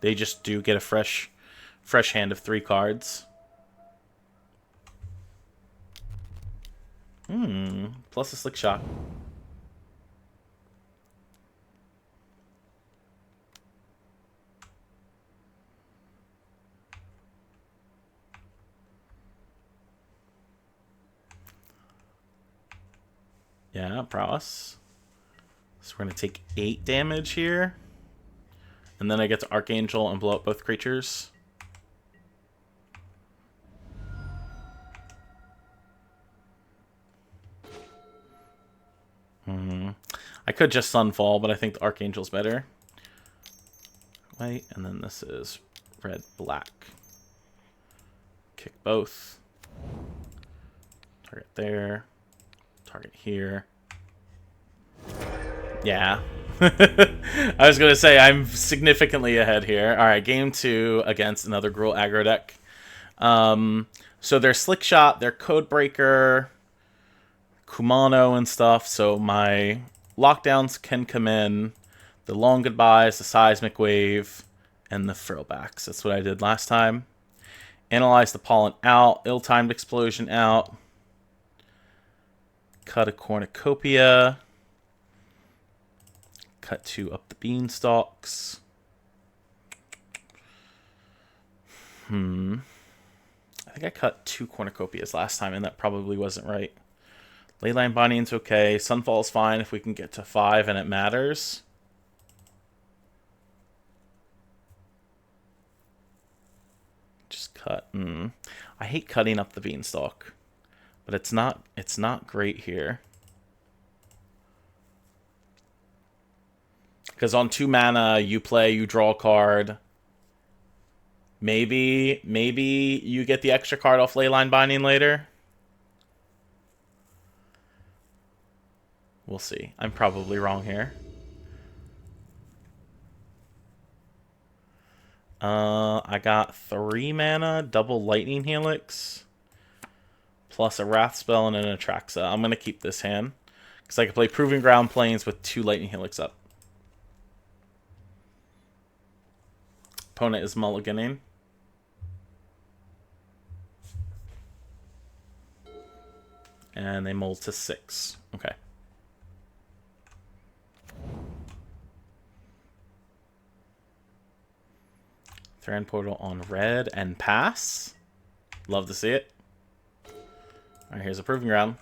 They just do get a fresh hand of 3 cards. Plus a Slick Shot. Yeah, prowess. So we're going to take 8 damage here. And then I get to Archangel and blow up both creatures. I could just Sunfall, but I think the Archangel's better. White, and then this is red, black. Kick both. Target there. Target here. Yeah. I was going to say, I'm significantly ahead here. Alright, game 2 against another Gruul aggro deck. So their Slick Shot, their Codebreaker, Kumano and stuff, so my lockdowns can come in. The Long Goodbyes, the Seismic Wave, and the Frillbacks. That's what I did last time. Analyze the Pollen out, Ill-Timed Explosion out. Cut a Cornucopia. Cut 2 up the Beanstalks. I think I cut 2 Cornucopias last time, and that probably wasn't right. Leyline Binding's okay. Sunfall's fine if we can get to 5 and it matters. Just cut. I hate cutting up the Beanstalk, but it's not great here. Because on 2 mana, you draw a card. Maybe you get the extra card off Leyline Binding later. We'll see. I'm probably wrong here. I got 3 mana, double Lightning Helix, plus a Wrath Spell and an Atraxa. I'm going to keep this hand, because I can play Proving Ground Plains with 2 Lightning Helix up. Opponent is mulliganing. And they mold to 6. Okay. Thran Portal on red and pass. Love to see it. Alright, here's a Proving Ground.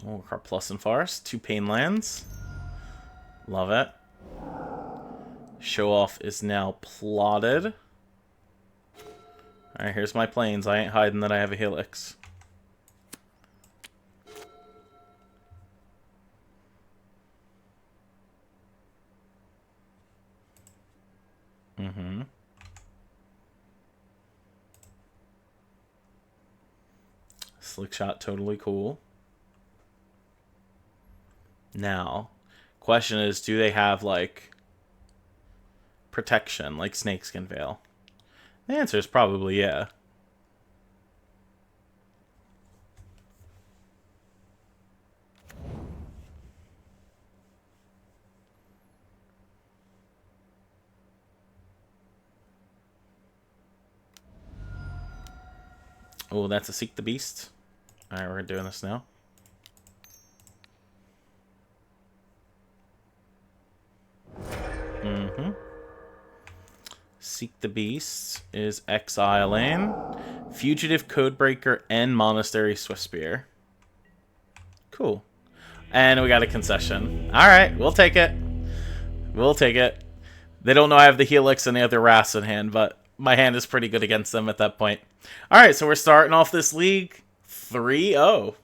Oh, Karplus and Forest. 2 Pain lands. Love it. Show off is now plotted. Alright, here's my plains. I ain't hiding that I have a Helix. Slick shot, totally cool. Now, question is, do they have, like, protection, like Snakeskin Veil? The answer is probably yeah. Oh, that's a Seek the Beast. Alright, we're doing this now. Seek the Beast is exiling Fugitive Codebreaker and Monastery Swiftspear. Cool. And we got a concession. Alright, we'll take it. We'll take it. They don't know I have the Helix and the other Wraths in hand, but my hand is pretty good against them at that point. Alright, so we're starting off this league 3-0.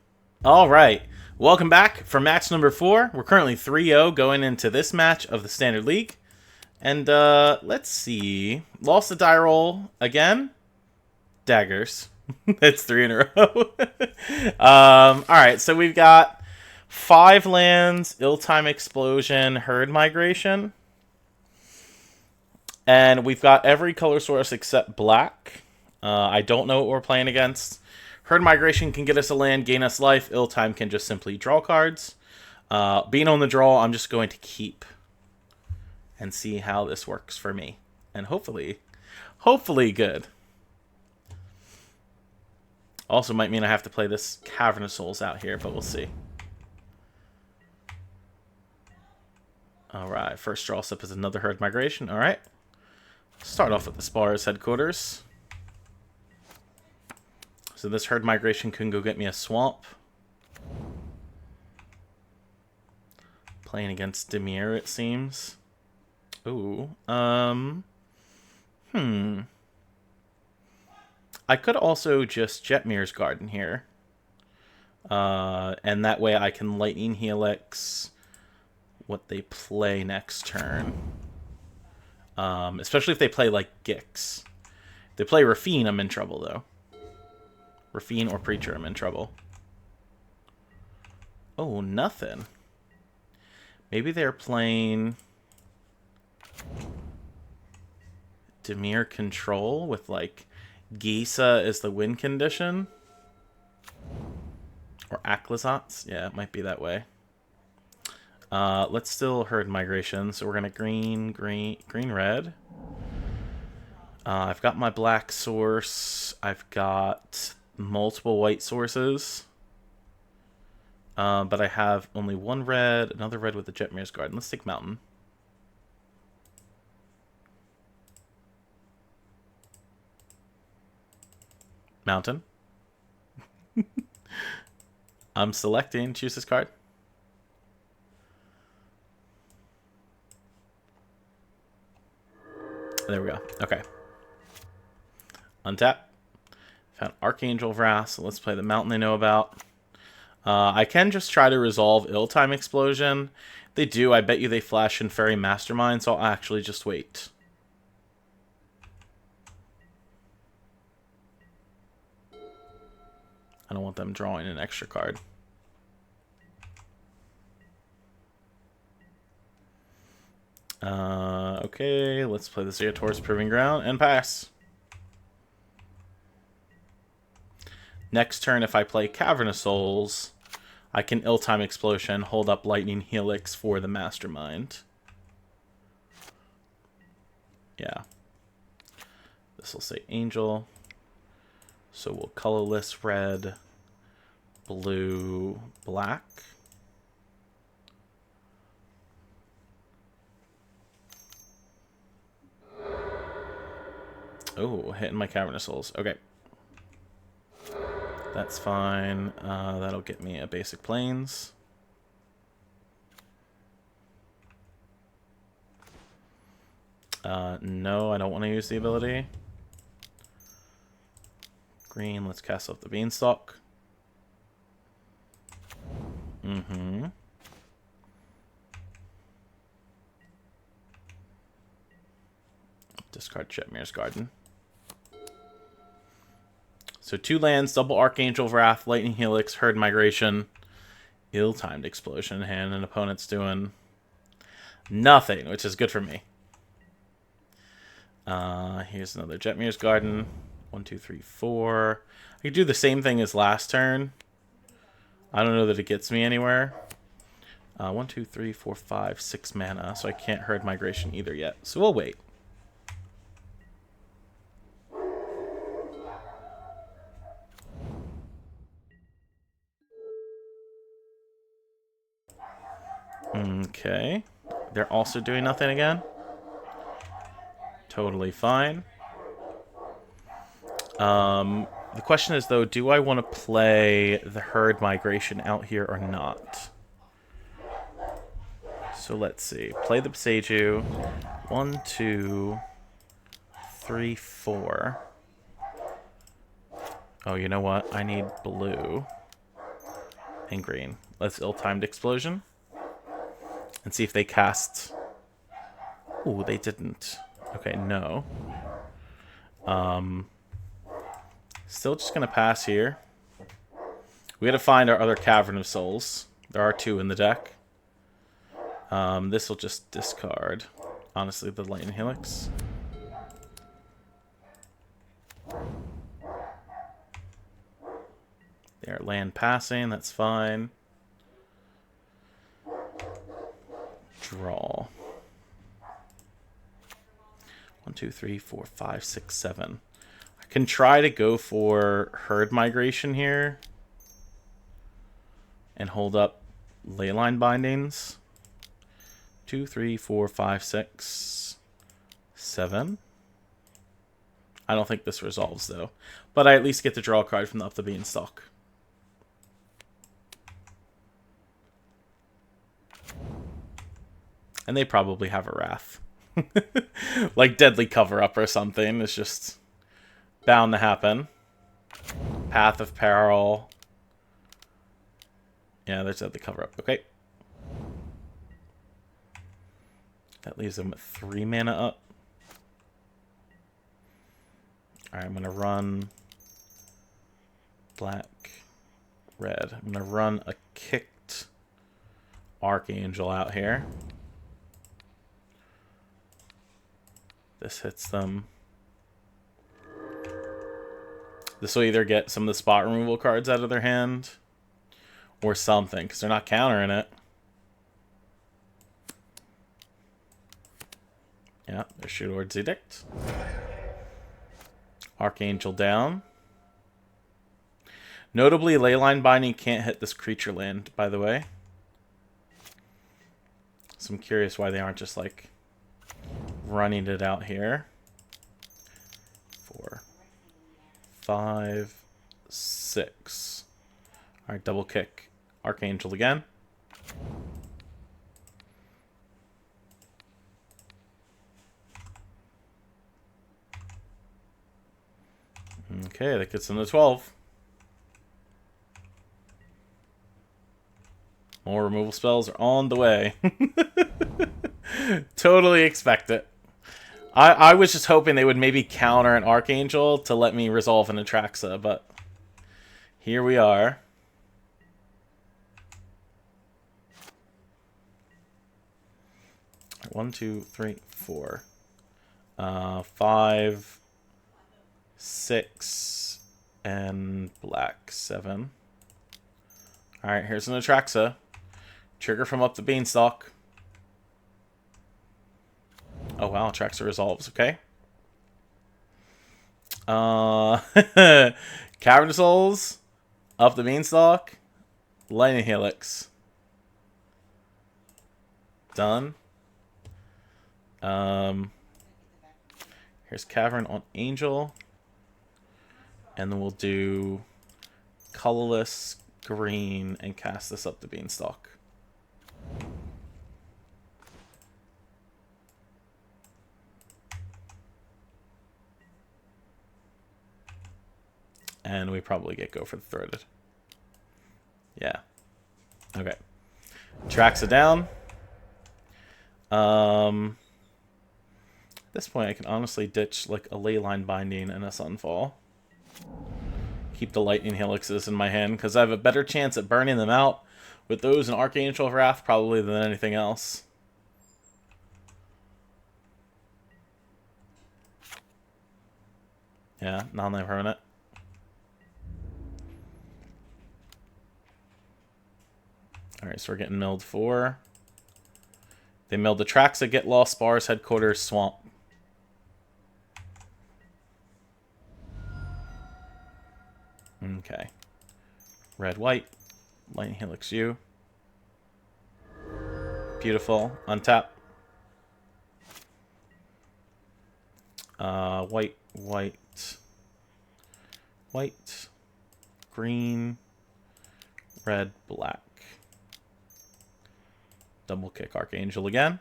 Alright, welcome back for match number 4. We're currently 3-0 going into this match of the Standard League. And let's see. Lost the die roll again. Daggers. That's 3 in a row. Alright, so we've got 5 lands, Ill-Time Explosion, Herd Migration. And we've got every color source except black. I don't know what we're playing against. Herd Migration can get us a land, gain us life. Ill-Time can just simply draw cards. Being on the draw, I'm just going to keep and see how this works for me. And hopefully good. Also might mean I have to play this Cavern of Souls out here, but we'll see. Alright, first draw step is another Herd Migration. Alright. Start off with the Spars headquarters. So this Herd Migration can go get me a swamp. Playing against Dimir, it seems. Ooh. I could also just Jetmir's Garden here. And that way I can Lightning Helix what they play next turn. Especially if they play, like, Gix. If they play Rafine, I'm in trouble, though. Rafine or Preacher, I'm in trouble. Oh, nothing. Maybe they're playing Dimir Control with, like, Gisa as the win condition. Or Aclazats. Yeah, it might be that way. Let's still Herd Migration. So we're going to green, red. I've got my black source. I've got multiple white sources. But I have only one red, another red with the Jetmir's Garden. Let's take Mountain. Mountain. I'm selecting. Choose this card. There we go. Okay. Untap. Found Archangel Wrath, so let's play the Mountain they know about. I can just try to resolve Ill-Time Explosion. If they do, I bet you they flash in Fairy Mastermind, so I'll actually just wait. I don't want them drawing an extra card. Okay, let's play the Zerator's Proving Ground and pass. Next turn, if I play Cavern of Souls, I can Ill-Time Explosion, hold up Lightning Helix for the Mastermind. Yeah. This will say Angel. So we'll colorless red, blue, black. Oh, hitting my Cavern of Souls. Okay. That's fine. That'll get me a basic Plains. No, I don't want to use the ability. Green, let's cast off the Beanstalk. Discard Chetmir's Garden. So 2 lands, double Archangel Wrath, Lightning Helix, Herd Migration, Ill-Timed Explosion in hand, and opponent's doing nothing, which is good for me. Here's another Jetmir's Garden. 1, 2, 3, 4. I could do the same thing as last turn. I don't know that it gets me anywhere. 1, 2, 3, 4, 5, 6 mana, so I can't Herd Migration either yet. So we'll wait. Okay. They're also doing nothing again. Totally fine. The question is, though, do I want to play the Herd Migration out here or not? So let's see. Play the Beseiju. 1, 2, 3, 4. Oh, you know what? I need blue and green. Let's Ill-Timed Explosion. And see if they cast... Ooh, they didn't. Okay, no. Still just gonna pass here. We gotta find our other Cavern of Souls. There are 2 in the deck. This will just discard, honestly, the Lightning Helix. They're land passing, that's fine. Draw. 1, 2, 3, 4, 5, 6, 7. I can try to go for Herd Migration here and hold up Leyline Bindings. 2, 3, 4, 5, 6, 7. I don't think this resolves, though. But I at least get to draw a card from Up the Beanstalk. And they probably have a Wrath. Like Deadly Cover-Up or something. It's just bound to happen. Path of Peril. Yeah, there's Deadly Cover-Up. Okay. That leaves them with 3 mana up. Alright, I'm going to run black, red. I'm going to run a kicked Archangel out here. This hits them. This will either get some of the spot removal cards out of their hand or something, because they're not countering it. Yeah, there's Shootlord's Edict. Archangel down. Notably, Leyline Binding can't hit this creature land, by the way. So I'm curious why they aren't just, like, running it out here. 4, 5, 6. Alright, double kick. Archangel again. Okay, that gets them to 12. More removal spells are on the way. Totally expect it. I was just hoping they would maybe counter an Archangel to let me resolve an Atraxa, but Here we are. One, two, three, four. 5, 6, and black 7. Alright, here's an Atraxa. Trigger from up the beanstalk. Oh wow, Atraxa resolves, okay. Cavern of Souls, up the beanstalk, Lightning Helix. Done. Here's Cavern on Angel. And then we'll do colorless green and cast this up the beanstalk. And we probably get go for the threaded. Yeah. Okay. Atraxa down. At this point, I can honestly ditch like a Leyline Binding and a Sunfall. Keep the Lightning Helixes in my hand because I have a better chance at burning them out with those and Archangel of Wrath probably than anything else. Yeah, non-life permanent. Alright, so we're getting milled 4. They milled the Atraxa, Get Lost, Bars, Headquarters, Swamp. Okay. Red, white. Lightning Helix U. Beautiful. Untap. White, white. White. Green. Red, black. Double kick Archangel again.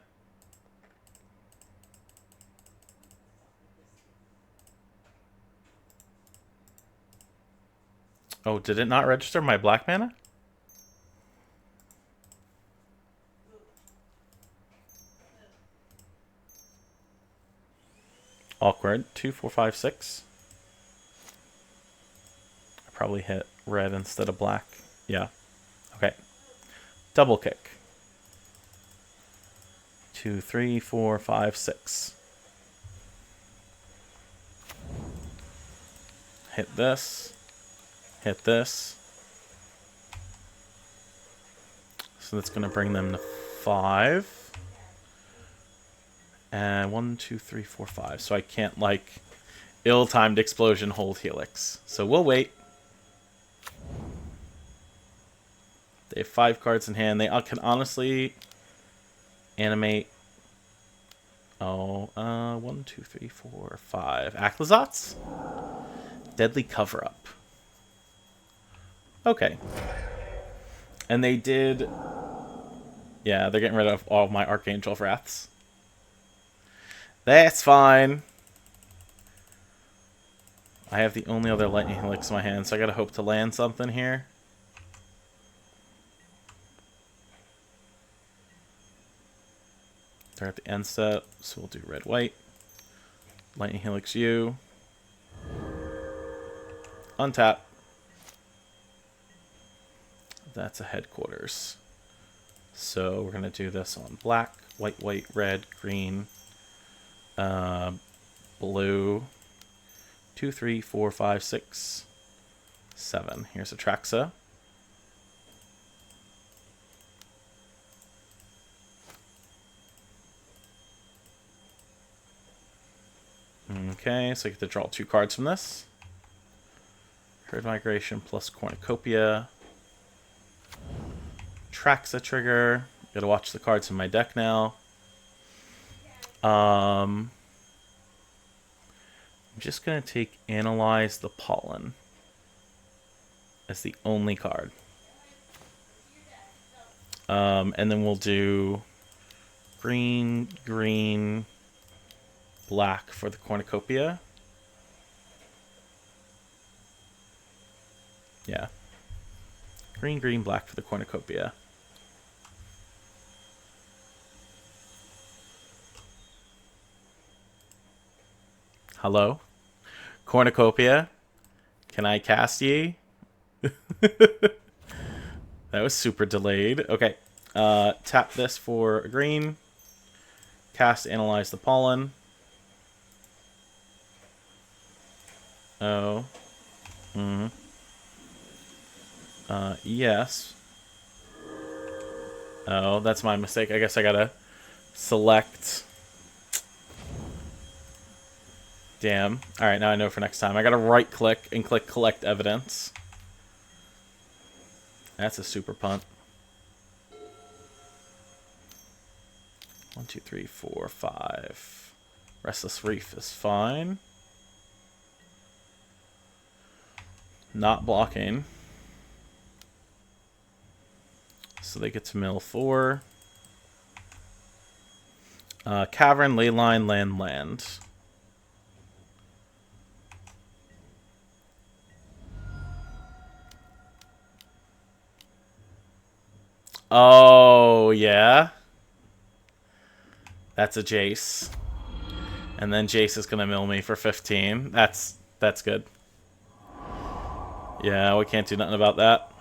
Oh, did it not register my black mana? Awkward. 2, 4, 5, 6. I probably hit red instead of black. Yeah. Okay. Double kick. 2, 3, 4, 5, 6. Hit this. Hit this. So that's going to bring them to 5. And 1, 2, 3, 4, 5. So I can't, like, ill-timed explosion hold Helix. So we'll wait. They have 5 cards in hand. They can honestly animate. Oh, 1, 2, 3, 4, 5. Aclazotz? Deadly Cover-Up. Okay. And they did. Yeah, they're getting rid of all of my Archangel of Wraths. That's fine. I have the only other Lightning Helix in my hand, so I gotta hope to land something here. They're at the end step, so we'll do red, white. Lightning Helix U. Untap. That's a Headquarters. So we're gonna do this on black, white, white, red, green, blue. 2, 3, 4, 5, 6, 7. Here's Atraxa. Okay, so I get to draw 2 cards from this. Herd Migration plus Cornucopia. Atraxa trigger. Gotta watch the cards in my deck now. I'm just gonna take Analyze the Pollen as the only card. And then we'll do green, green, black for the Cornucopia. Yeah. Green, green, black for the Cornucopia. Hello? Cornucopia? Can I cast ye? That was super delayed. Okay. Tap this for a green. Cast Analyze the Pollen. Oh. Yes. Oh, that's my mistake. I guess I gotta select. Damn. Alright, now I know for next time. I gotta right click and click Collect Evidence. That's a super punt. 1, 2, 3, 4, 5. Restless Reef is fine. Not blocking. So they get to mill 4. Cavern, Leyline, land. Oh, yeah. That's a Jace. And then Jace is going to mill me for 15. That's good. Yeah, we can't do nothing about that.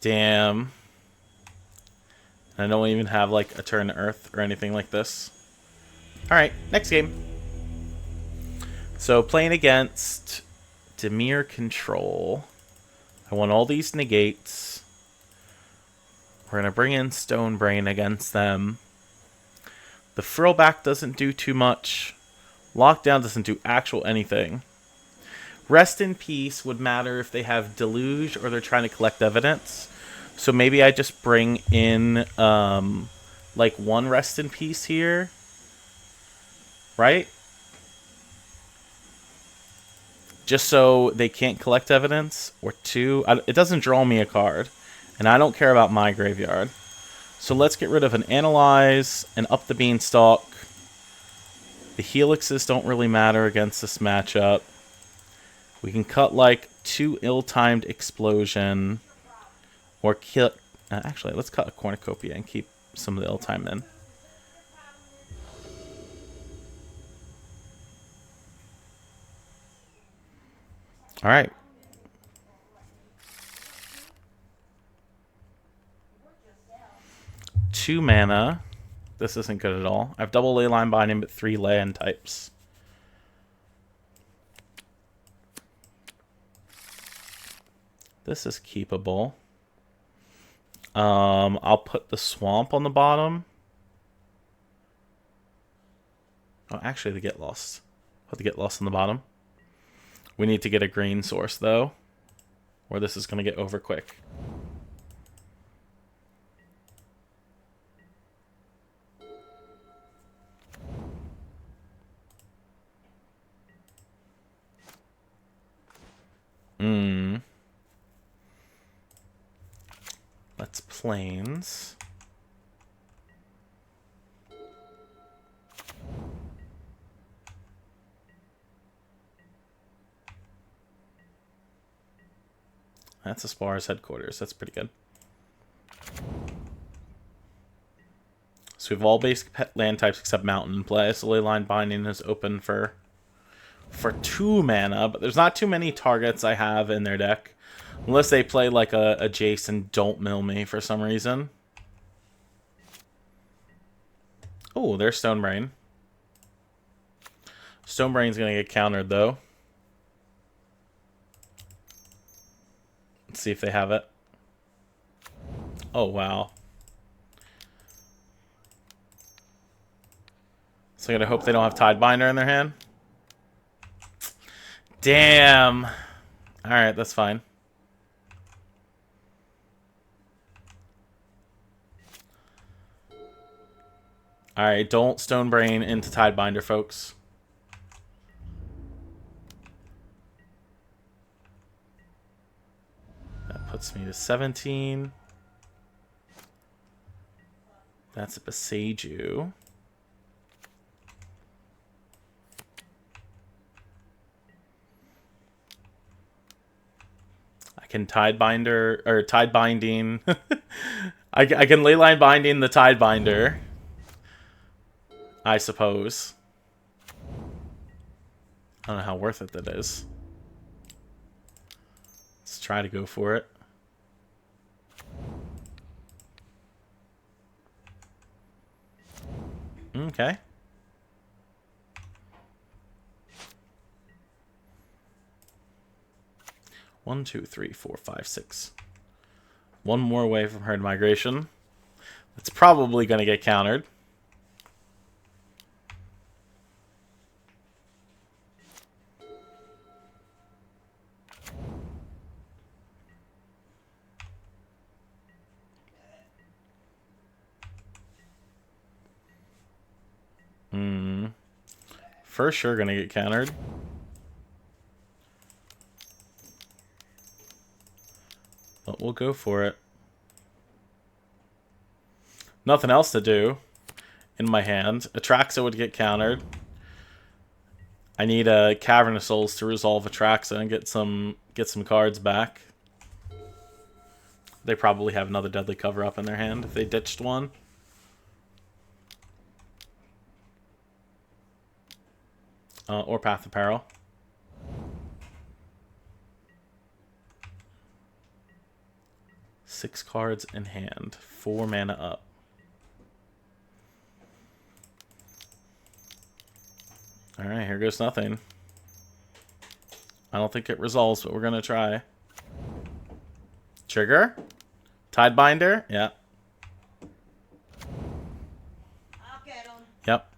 Damn. I don't even have, like, a turn to Earth or anything like this. Alright, next game. So, playing against Dimir Control. I want all these negates. We're going to bring in Stone Brain against them. The Frillback doesn't do too much. Lockdown doesn't do actual anything. Rest in Peace would matter if they have Deluge or they're trying to collect evidence. So maybe I just bring in, like, 1 Rest in Peace here. Right? Just so they can't collect evidence. Or 2. It doesn't draw me a card. And I don't care about my graveyard. So let's get rid of an Analyze and up the Beanstalk. The Helixes don't really matter against this matchup. We can cut like 2 ill-timed Explosion. Or kill... actually, let's cut a Cornucopia and keep some of the ill-time in. Alright. Two mana. This isn't good at all. I have double Leyline Binding, but 3 land types. This is keepable. I'll put the Swamp on the bottom. Oh, actually, the Get Lost. Put the Get Lost on the bottom. We need to get a green source, though, or this is going to get over quick. Let's Plains. That's Aspara's headquarters. That's pretty good. So we have all basic pet land types except mountain in play. So Leyline Binding is open for 2 mana, but there's not too many targets I have in their deck. Unless they play like a Jace and don't mill me for some reason. Oh, there's Stonebrain. Stonebrain's going to get countered, though. Let's see if they have it. Oh, wow. So I gotta hope they don't have Tidebinder in their hand. Damn. Alright, that's fine. Alright, don't Stonebrain into Tidebinder, folks. That puts me to 17. That's a Beseiju. I can Tidebinder, or Tidebinding. I can Leyline Binding the Tidebinder, I suppose. I don't know how worth it that is. try to go for it. Okay. One, two, three, four, five, six. One more away from herd migration. It's probably going to get countered. For sure going to get countered. But we'll go for it. Nothing else to do in my hand. Atraxa would get countered. I need a Cavern of Souls to resolve Atraxa and get some cards back. They probably have another Deadly Cover-Up in their hand if they ditched one. Or Path of Peril. Six cards in hand. 4 mana up. Alright, here goes nothing. I don't think it resolves, but we're going to try. Trigger? Tidebinder? Yeah. I'll get him. Yep.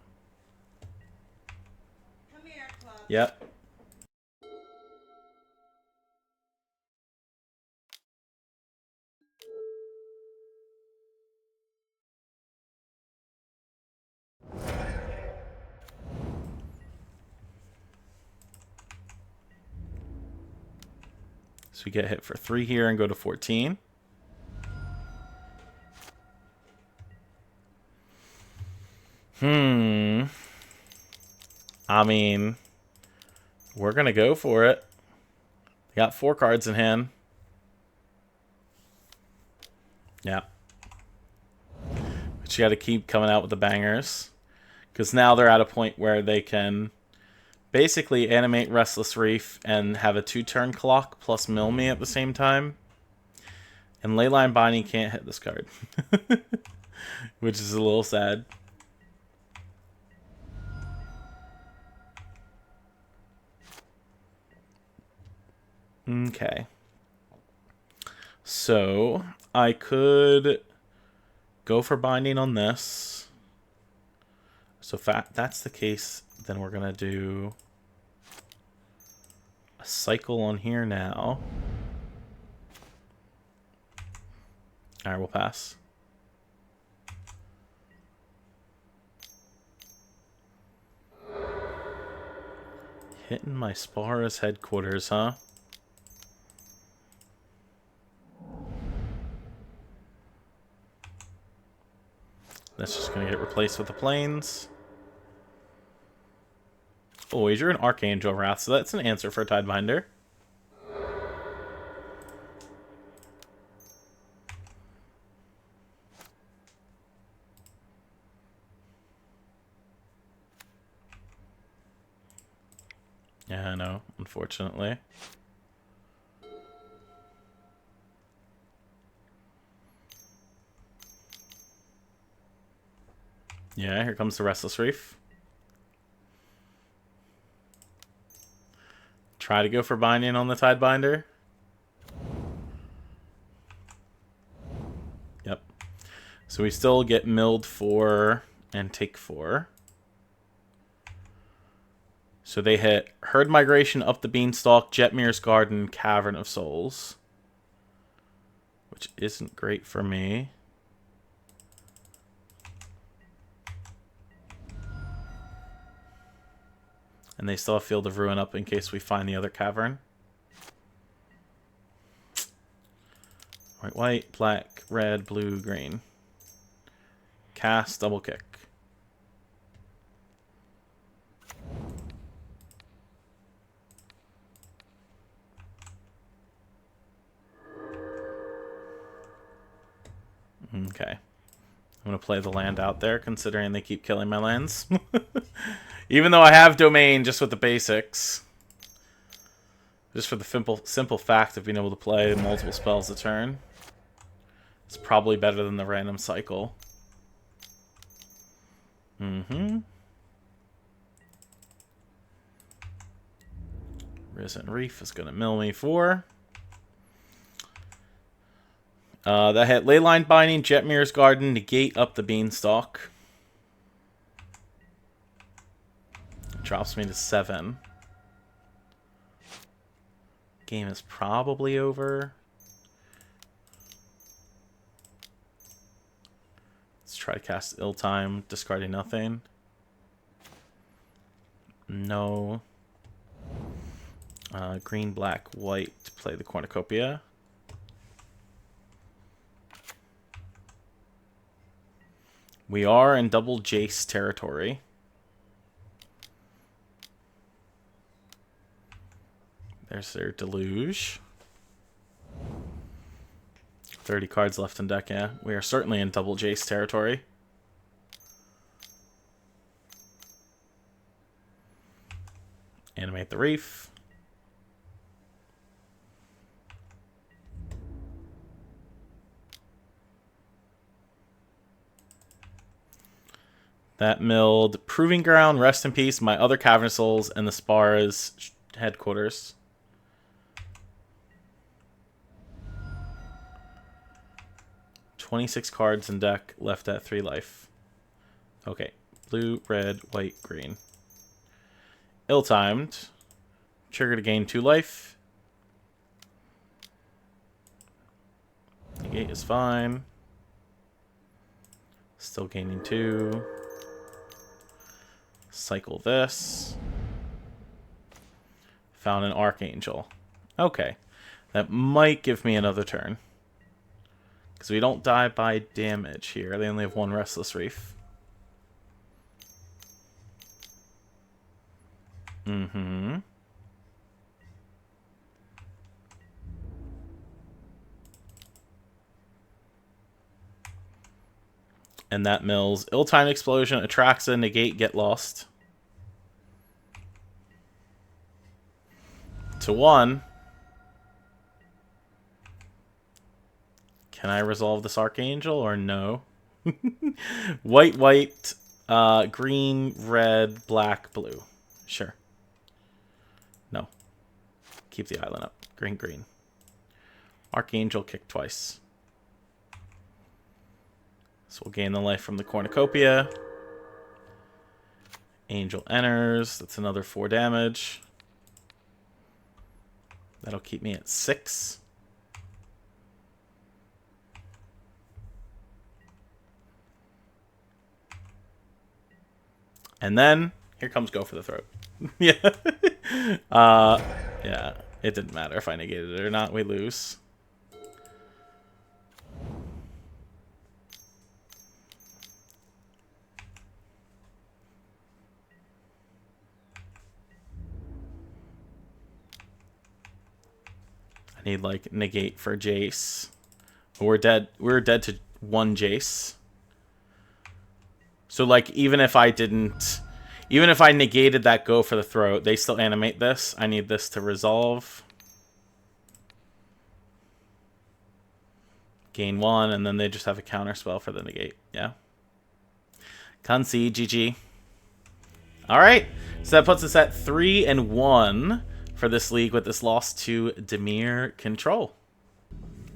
Come here, Club. Yep. So we get hit for 3 here and go to 14. I mean, we're going to go for it. We got 4 cards in hand. Yeah. But you got to keep coming out with the bangers. Because now they're at a point where they can basically animate Restless Reef and have a 2-turn clock plus mill me at the same time. And Leyline Binding can't hit this card. Which is a little sad. Okay. So, I could go for binding on this. So if that's the case, then we're going to do a cycle on here now. Alright, we'll pass. Hitting my Spara's headquarters, huh? That's just going to get replaced with the planes. Oh, you're an Archangel Wrath, so that's an answer for a Tidebinder. Yeah, I know, unfortunately. Yeah, here comes the Restless Reef. Try to go for binding on the Tidebinder. Yep. So we still get milled 4 and take 4. So they hit Herd Migration, Up the Beanstalk, Jetmir's Garden, Cavern of Souls. Which isn't great for me. And they still have Field of Ruin up in case we find the other cavern. White, white, black, red, blue, green. Cast, double kick. Okay. I'm going to play the land out there, considering they keep killing my lands. Even though I have Domain just with the basics. Just for the simple fact of being able to play multiple spells a turn. It's probably better than the random cycle. Risen Reef is going to mill me 4. That hit Leyline Binding, Jetmir's Garden, negate up the Beanstalk. Drops me to 7. Game is probably over. Let's try to cast Ill Time, discarding nothing. No. Green, black, white to play the Cornucopia. We are in double Jace territory. There's their Deluge. 30 cards left in deck, yeah. We are certainly in double Jace territory. Animate the Reef. That milled Proving Ground, Rest in Peace, my other Cavernous Souls, and the Spara's headquarters. "26 cards in deck, left at 3 life. Okay. Blue, red, white, green. Ill-timed. Trigger to gain 2 life. Negate is fine. Still gaining 2. Cycle this. Found an Archangel. Okay. That might give me another turn. Because we don't die by damage here. They only have 1 Restless Reef. And that mills Ill-Timed Explosion, Atraxa, negate, get lost. To 1. Can I resolve this Archangel or no? White, white, green, red, black, blue. Sure. No. Keep the island up. Green, green. Archangel kick twice. So we'll gain the life from the Cornucopia. Angel enters. That's another 4 damage. That'll keep me at 6. And then, here comes Go for the Throat. Yeah. Yeah. It didn't matter if I negated it or not. We lose. I need, like, negate for Jace. We're dead. We're dead to 1 Jace. So, like, even if I negated that Go for the Throat, they still animate this. I need this to resolve. Gain 1, and then they just have a counter spell for the negate. Yeah. Concede, GG. Alright, so that puts us at 3-1 for this league with this loss to Dimir Control.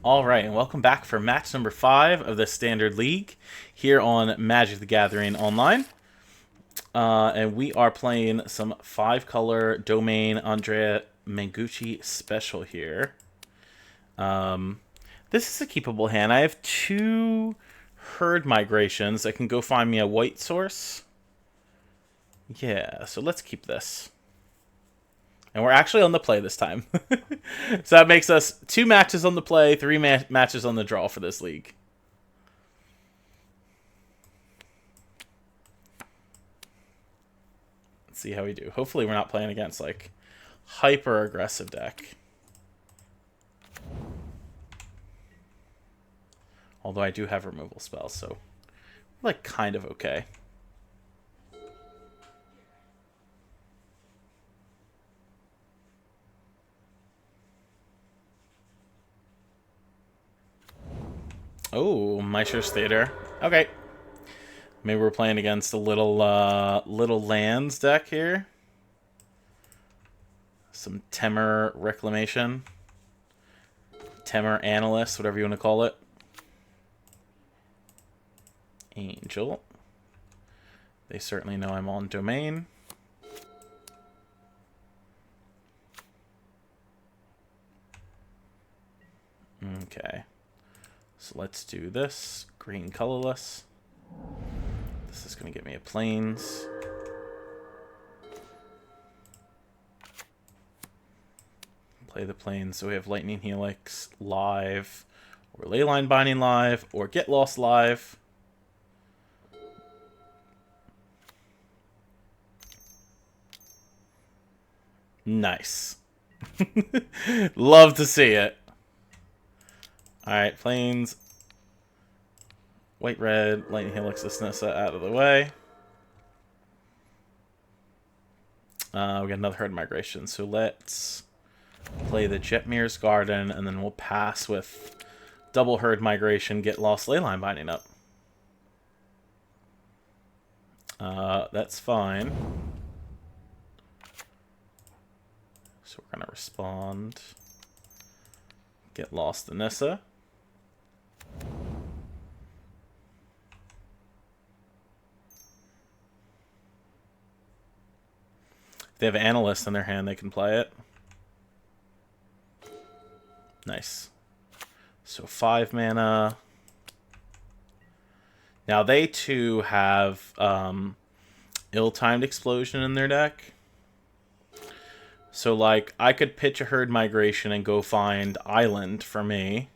Alright, and welcome back for match number 5 of the Standard League here on Magic the Gathering Online. And we are playing some 5-color Domain Andrea Mengucci special here. This is a keepable hand. I have 2 Herd Migrations. I can go find me a white source. Yeah, so let's keep this. And we're actually on the play this time. So that makes us 2 matches on the play, 3 matches on the draw for this league. Let's see how we do. Hopefully we're not playing against, like, hyper-aggressive deck. Although I do have removal spells, so we're, like, kind of okay. Oh, Maestro's Theater. Okay. Maybe we're playing against a little lands deck here. Some Temur Reclamation. Temur Analyst, whatever you want to call it. Angel. They certainly know I'm on domain. Okay. So let's do this. Green colorless. This is going to get me a plains. Play the plains. So we have Lightning Helix live, or Leyline Binding live, or Get Lost live. Nice. Love to see it. Alright, plains. White, red, Lightning Helix, this Nissa out of the way. We got another herd migration, so let's play the Jetmir's Garden, and then we'll pass with double herd migration, Get Lost Leyline Binding up. That's fine. So we're gonna respond. Get Lost Anissa. If they have an Analyst in their hand, they can play it. Nice. So 5 mana. Now they too have ill-timed explosion in their deck. So like I could pitch a herd migration and go find island for me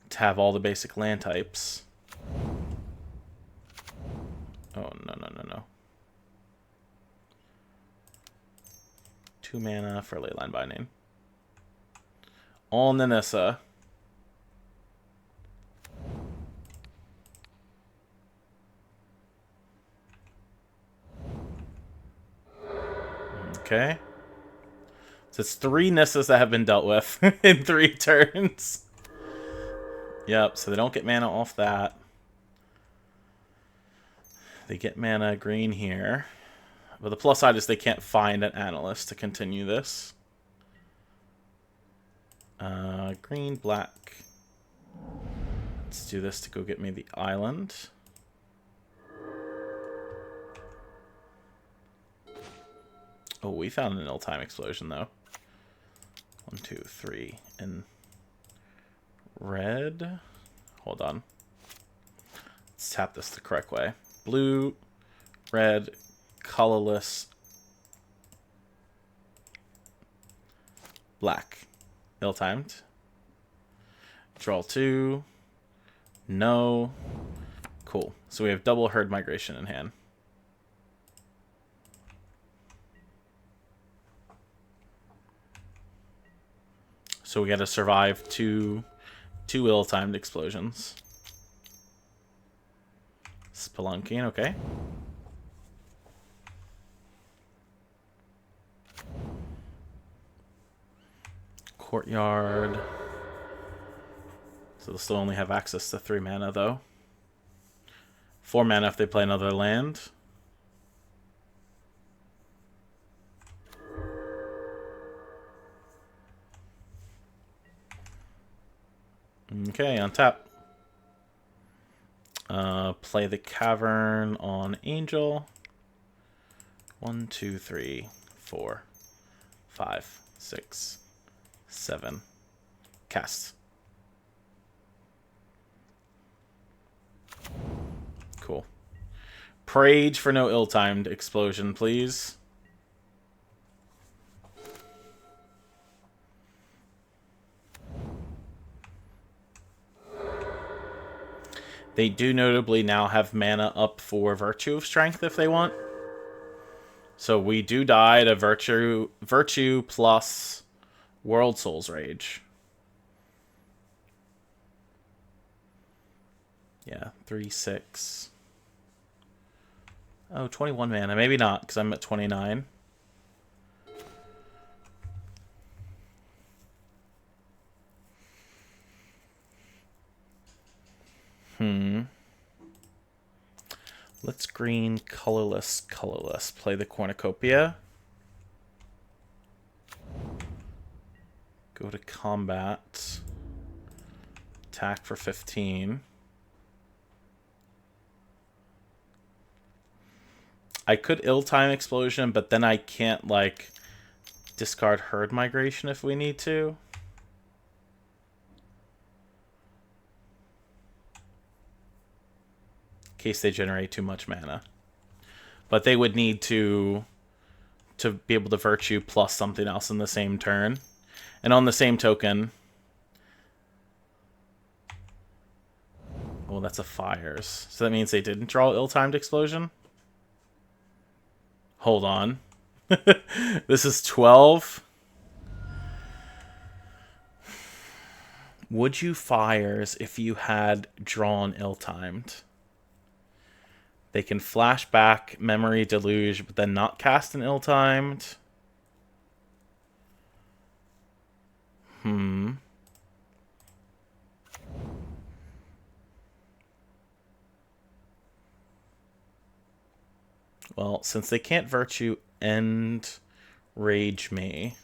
to have all the basic land types. Oh no. 2 mana for Leyline Binding. All Nanissa. Okay. So it's 3 Nissas that have been dealt with in 3 turns. Yep, so they don't get mana off that. They get mana green here. But the plus side is they can't find an Analyst to continue this. Green, black. Let's do this to go get me the island. Oh, we found an ill-time explosion, though. 1, 2, 3. And red. Hold on. Let's tap this the correct way. Blue, red, colorless, black. Ill-timed. Draw 2. No. Cool. So we have double herd migration in hand. So we gotta survive two ill-timed explosions. Spelunking, okay. Courtyard. So they'll still only have access to 3 mana, though. 4 mana if they play another land. Okay, on tap. Play the Cavern on Angel. 1, 2, 3, 4, 5, 6, 7. Cast. Cool. Prage for no ill-timed explosion, please. They do notably now have mana up for Virtue of Strength if they want. So we do die to Virtue plus World Soul's Rage. Yeah, 3, 6. Oh, 21 mana. Maybe not, because I'm at 29. Let's green, colorless, colorless. Play the cornucopia. Go to combat. Attack for 15. I could ill-time explosion, but then I can't, like, discard herd migration if we need to. In case they generate too much mana. But they would need to be able to virtue plus something else in the same turn. And on the same token... Oh, that's a fires. So that means they didn't draw ill-timed explosion? Hold on. This is 12. Would you fires if you had drawn ill-timed? They can flash back Memory Deluge, but then not cast an ill-timed. Well, since they can't virtue end rage me,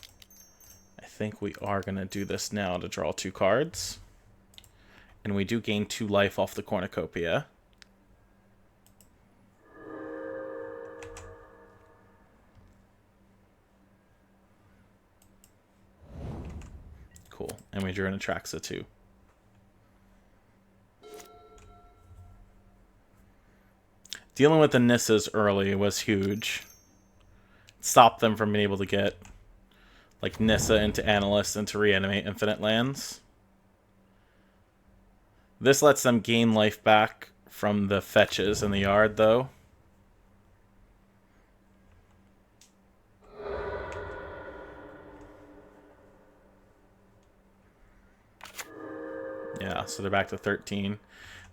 I think we are going to do this now to draw 2 cards. And we do gain 2 life off the cornucopia. Cool. And we drew an Atraxa too. Dealing with the Nissas early was huge. Stopped them from being able to get like Nissa into Analyst and to reanimate infinite lands. This lets them gain life back from the fetches in the yard, though. Yeah, so they're back to 13.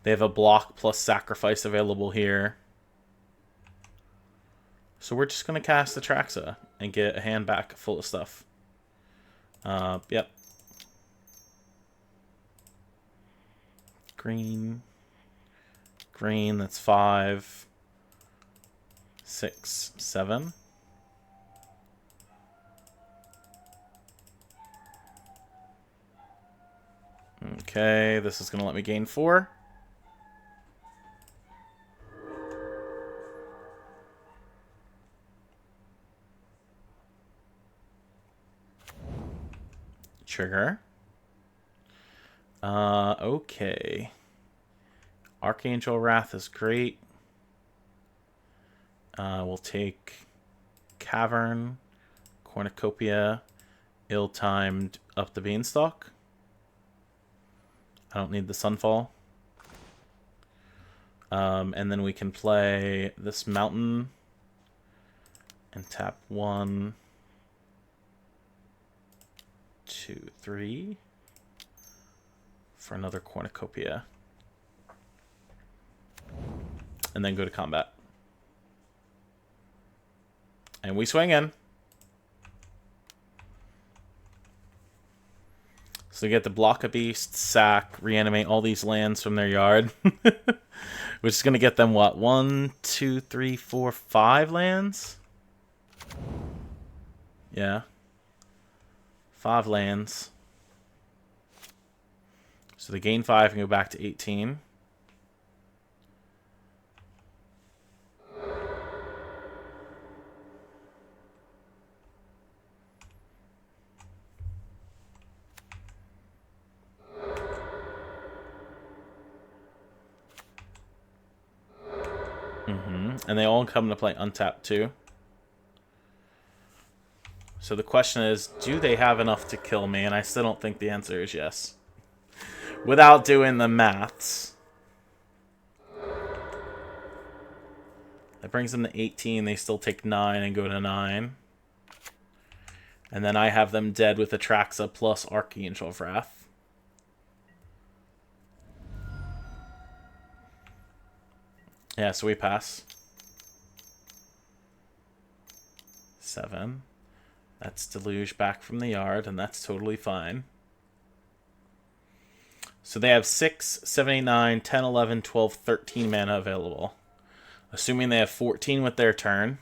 They have a block plus sacrifice available here. So we're just going to cast Atraxa and get a hand back full of stuff. Yep. Green. Green, that's 5. 6, 7. Okay, this is going to let me gain 4. Trigger. Okay. Archangel Wrath is great. We'll take Cavern, Cornucopia, Ill-Timed up the Beanstalk. I don't need the Sunfall. And then we can play this Mountain and tap 1, 2, 3 for another Cornucopia. And then go to combat. And we swing in. So we get to block a beast, sack, reanimate all these lands from their yard. Which is going to get them, what, 1, 2, 3, 4, 5 lands? Yeah. 5 lands. So they gain 5 and go back to 18. And they all come to play untapped too. So the question is, do they have enough to kill me? And I still don't think the answer is yes. Without doing the maths. That brings them to 18. They still take 9 and go to 9. And then I have them dead with Atraxa plus Archangel of Wrath. Yeah, so we pass. 7. That's Deluge back from the yard, and that's totally fine. So they have 6, 7, 8, 9, 10, 11, 12, 13 mana available. Assuming they have 14 with their turn.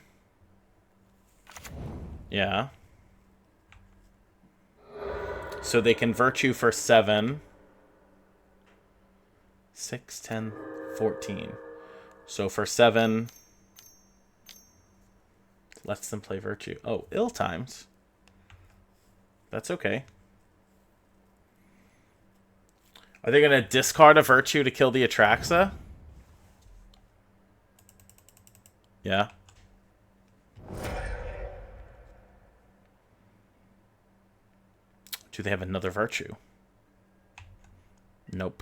Yeah. So they can Virtue for 7. 6, 10, 14. So for 7, lets them play Virtue. Oh, ill times. That's okay. Are they going to discard a Virtue to kill the Atraxa? Yeah. Do they have another Virtue? Nope.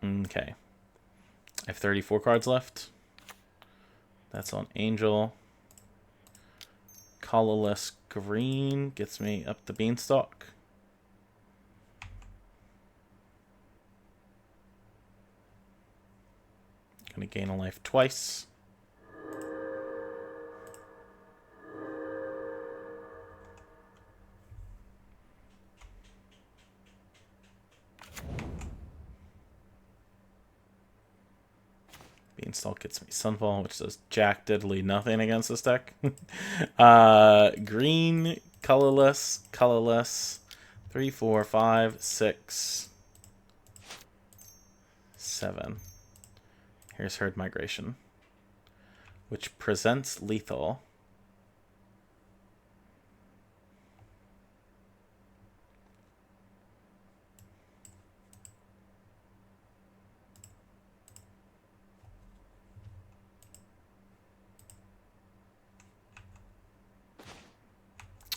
Okay. I have 34 cards left. That's on Angel. Colorless green gets me up the beanstalk. Gonna gain a life twice. Beanstalk gets me Sunfall, which does jack diddly nothing against this deck. Green, colorless, colorless. 3, 4, 5, 6, 7. Here's Herd Migration, which presents lethal.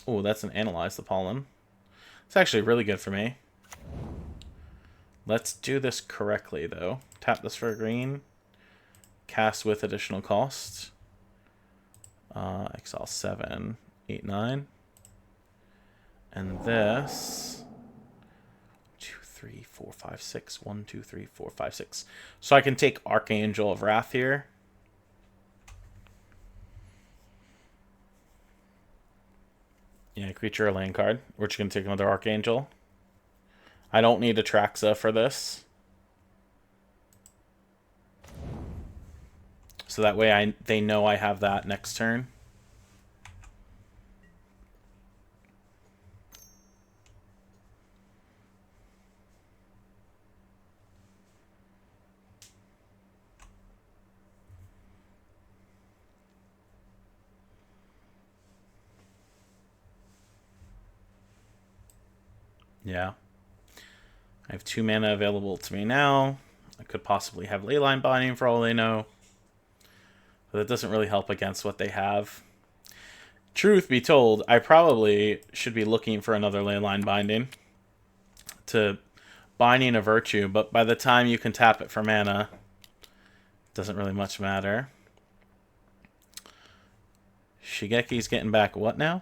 Oh, that's an Analyze the Pollen. It's actually really good for me. Let's do this correctly, though. Tap this for a green. Cast with additional cost. Exile 7, 8, 9. And this... 2, 3, 4, 5, 6. 1, 2, 3, 4, 5, 6. So I can take Archangel of Wrath here. Yeah, creature or land card. We're just going to take another Archangel. I don't need Atraxa for this. So that way they know I have that next turn. Yeah. I have 2 mana available to me now. I could possibly have Leyline Binding for all they know. But that doesn't really help against what they have. Truth be told, I probably should be looking for another Leyline Binding to Binding a Virtue, but by the time you can tap it for mana, it doesn't really much matter. Shigeki's getting back what now?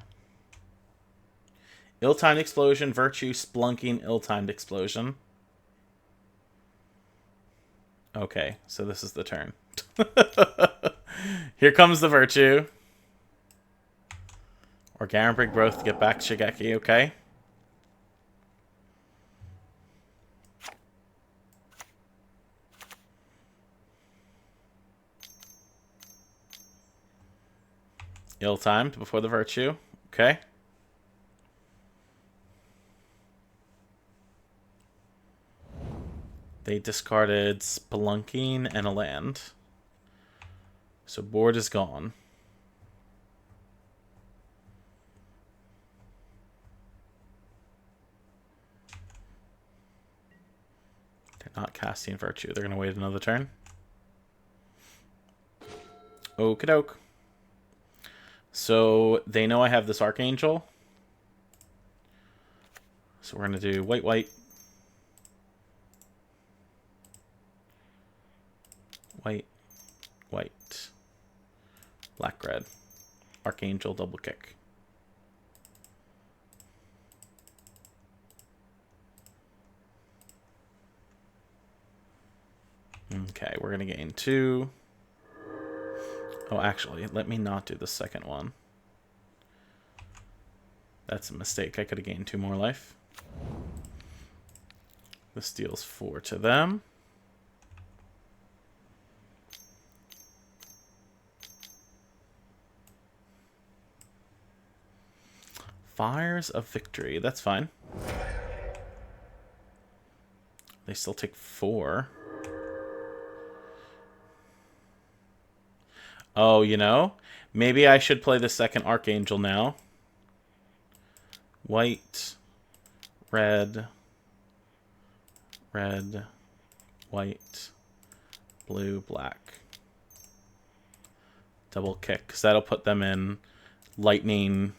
Ill-timed Explosion, Virtue, Splunking, Ill-timed Explosion. Okay, so this is the turn. Here comes the Virtue. Organic Growth to get back Shigeki, okay? Ill-timed before the Virtue, okay? They discarded Spelunking and a land. So board is gone. They're not casting Virtue. They're going to wait another turn. Okie doke. So they know I have this Archangel. So we're going to do white, white. White, white, black, red, Archangel, double kick. Okay, we're going to gain 2. Oh, actually, let me not do the second one. That's a mistake. I could have gained 2 more life. This deals 4 to them. Fires of Victory. That's fine. They still take 4. Oh, you know, maybe I should play the second Archangel now. White, red, red, white, blue, black. Double kick, because that'll put them in lightning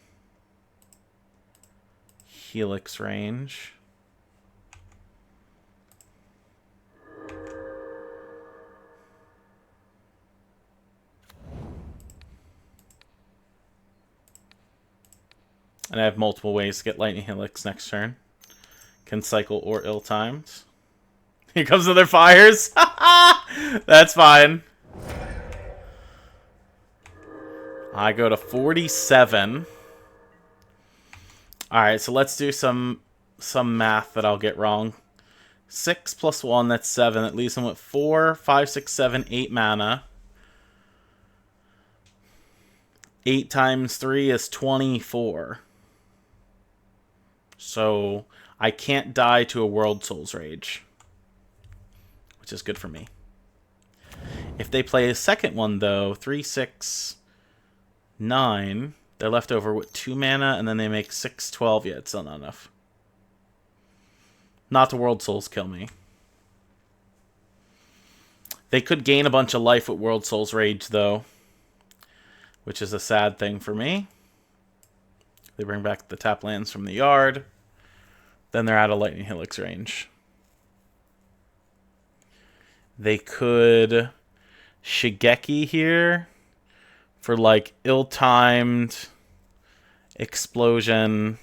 helix range. And I have multiple ways to get lightning helix next turn. Can cycle or ill-timed. Here comes another fires. That's fine. I go to 47. Alright, so let's do some math that I'll get wrong. 6 plus 1, that's 7. That leaves him with 4, 5, 6, 7, 8 mana. 8 times 3 is 24. So I can't die to a World Souls Rage, which is good for me. If they play a second one, though, 3, 6, 9, they're left over with 2 mana, and then they make 6, 12. Yeah, it's still not enough. Not to World Souls kill me. They could gain a bunch of life with World Souls Rage, though, which is a sad thing for me. They bring back the tap lands from the yard. Then they're out of Lightning Helix range. They could Shigeki here for like ill-timed explosion.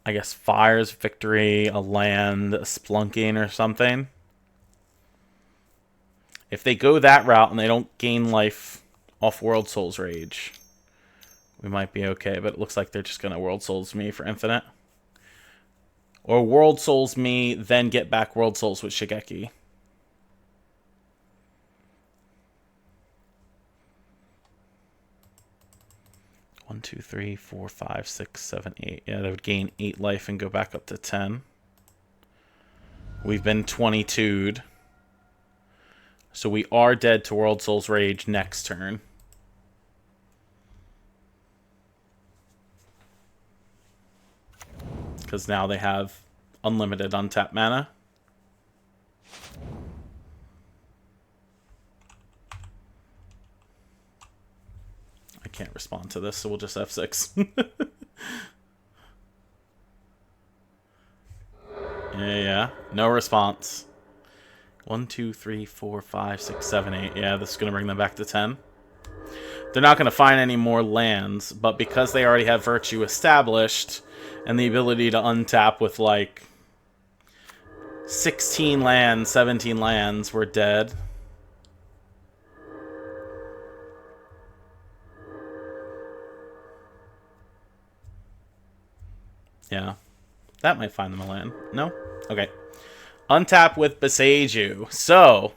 I guess Fire's Victory, a land, a Splunking or something. If they go that route and they don't gain life off World Souls Rage, we might be okay, but it looks like they're just going to World Souls me for infinite. Or World Souls me, then get back World Souls with Shigeki. One, 2, 3, 4, 5, 6, 7, 8. Yeah, they would gain 8 life and go back up to 10. We've been 22'd. So we are dead to World Souls Rage next turn. Because now they have unlimited untapped mana. I can't respond to this, so we'll just F6. Yeah. No response. 1, 2, 3, 4, 5, 6, 7, 8. Yeah, this is going to bring them back to 10. They're not going to find any more lands, but because they already have Virtue established and the ability to untap with like 16 lands, 17 lands, we're dead. Yeah. That might find them a land. No? Okay. Untap with Beseiju. So,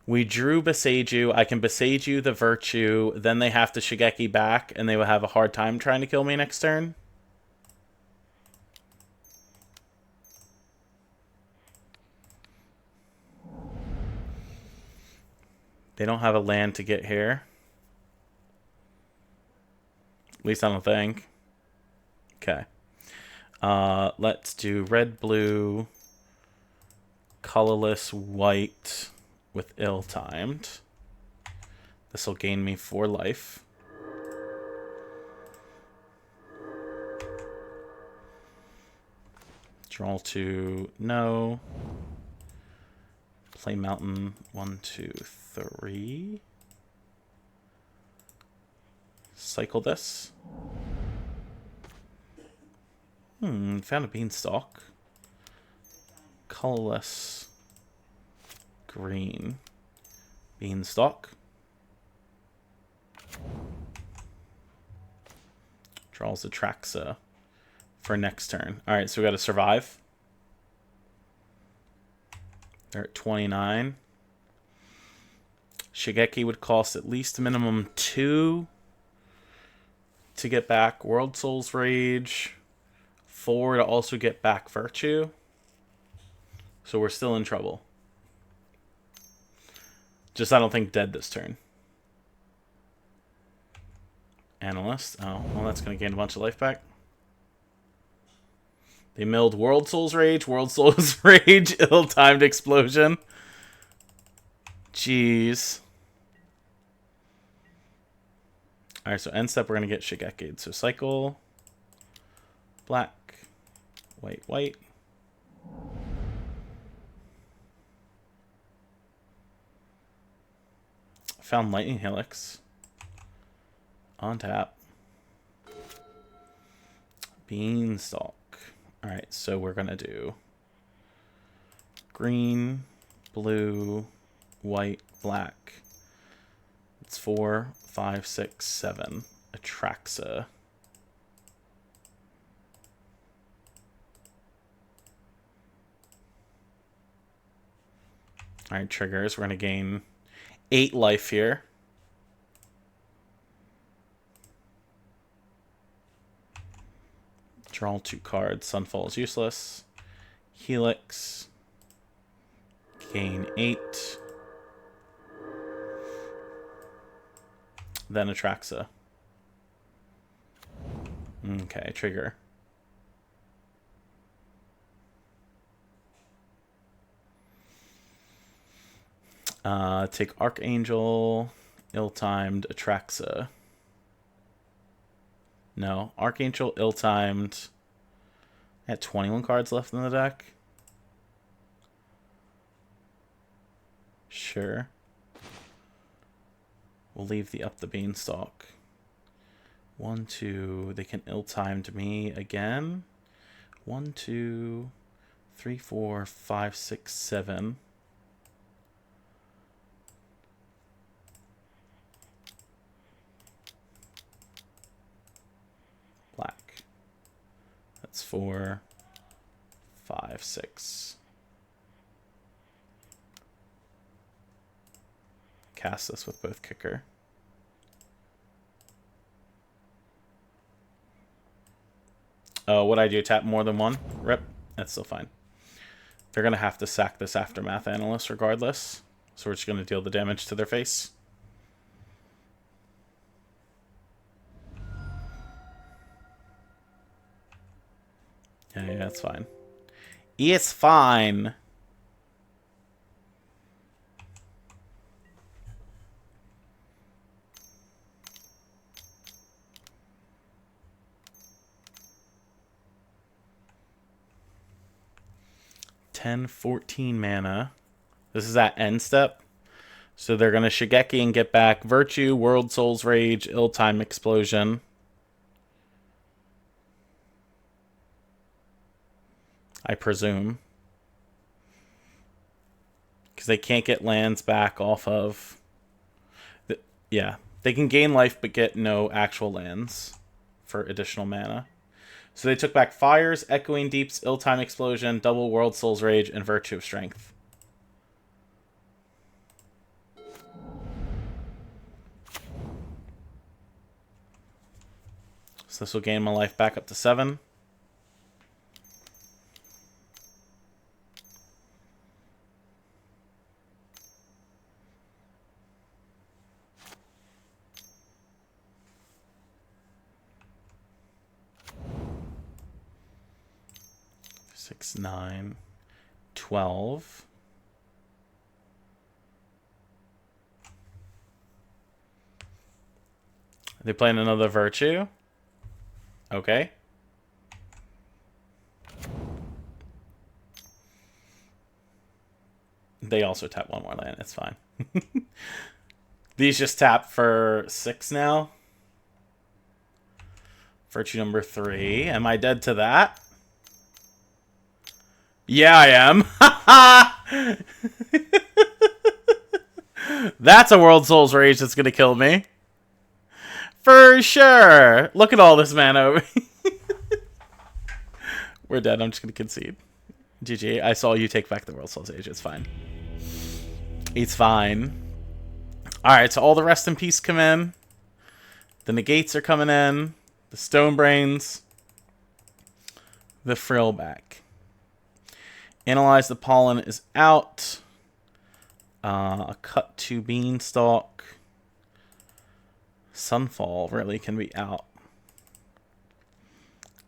we drew Beseiju. I can Beseiju the Virtue. Then they have to Shigeki back, and they will have a hard time trying to kill me next turn. They don't have a land to get here. At least I don't think. Okay. Let's do red, blue, colorless, white with ill-timed. This will gain me 4 life. Draw 2, no. Play mountain, 1, 2, 3. Cycle this. Found a beanstalk. Colorless. Green. Beanstalk. Draws Atraxa for next turn. Alright, so we got to survive. They're at 29. Shigeki would cost at least a minimum 2 to get back World Soul's Rage. 4 to also get back Virtue. So we're still in trouble. Just I don't think dead this turn. Analyst. Oh, well that's going to gain a bunch of life back. They milled World Soul's Rage, Ill-Timed Explosion. Jeez. Alright, so end step we're going to get Shigeki. So cycle. Black. White, white. Found Lightning Helix. On tap. Beanstalk. Alright, so we're going to do green, blue, white, black. It's 4, 5, 6, 7. Atraxa. Alright, triggers. We're going to gain 8 life here. Draw 2 cards. Sunfall is useless. Helix. Gain 8. Then Atraxa. Okay, trigger. Take Archangel, Ill-Timed, Atraxa. No, Archangel, Ill-Timed. I had 21 cards left in the deck. Sure. We'll leave the Up the Beanstalk. 1, 2. They can Ill-Timed me again. 1, 2, 3, 4, 5, 6, 7. Black. That's 4, 5, 6. Cast this with both kicker. Oh, what I do? Tap more than one? Rip. That's still fine. They're going to have to sack this Aftermath Analyst regardless. So we're just going to deal the damage to their face. Yeah, that's fine. It's fine. $10, 14 mana. This is at end step. So they're going to Shigeki and get back Virtue, World Soul's Rage, Ill-Time Explosion. I presume. Because they can't get lands back off of... Yeah, they can gain life but get no actual lands for additional mana. So they took back Fires, Echoing Deeps, Ill-Time Explosion, Double World Soul's Rage, and Virtue of Strength. So this will gain my life back up to 7. Six, 9, 12. Are they playing another Virtue? Okay. They also tap one more land. It's fine. These just tap for 6 now. Virtue number 3. Am I dead to that? Yeah, I am. That's a World Soul's Rage that's going to kill me. For sure. Look at all this mana over. We're dead. I'm just going to concede. GG. I saw you take back the World Soul Sage. It's fine. It's fine. Alright, so all the Rest in Peace come in. The Negates are coming in. The Stone Brains. The Frill back. Analyze the Pollen is out. A Cut to Beanstalk. Sunfall really can be out.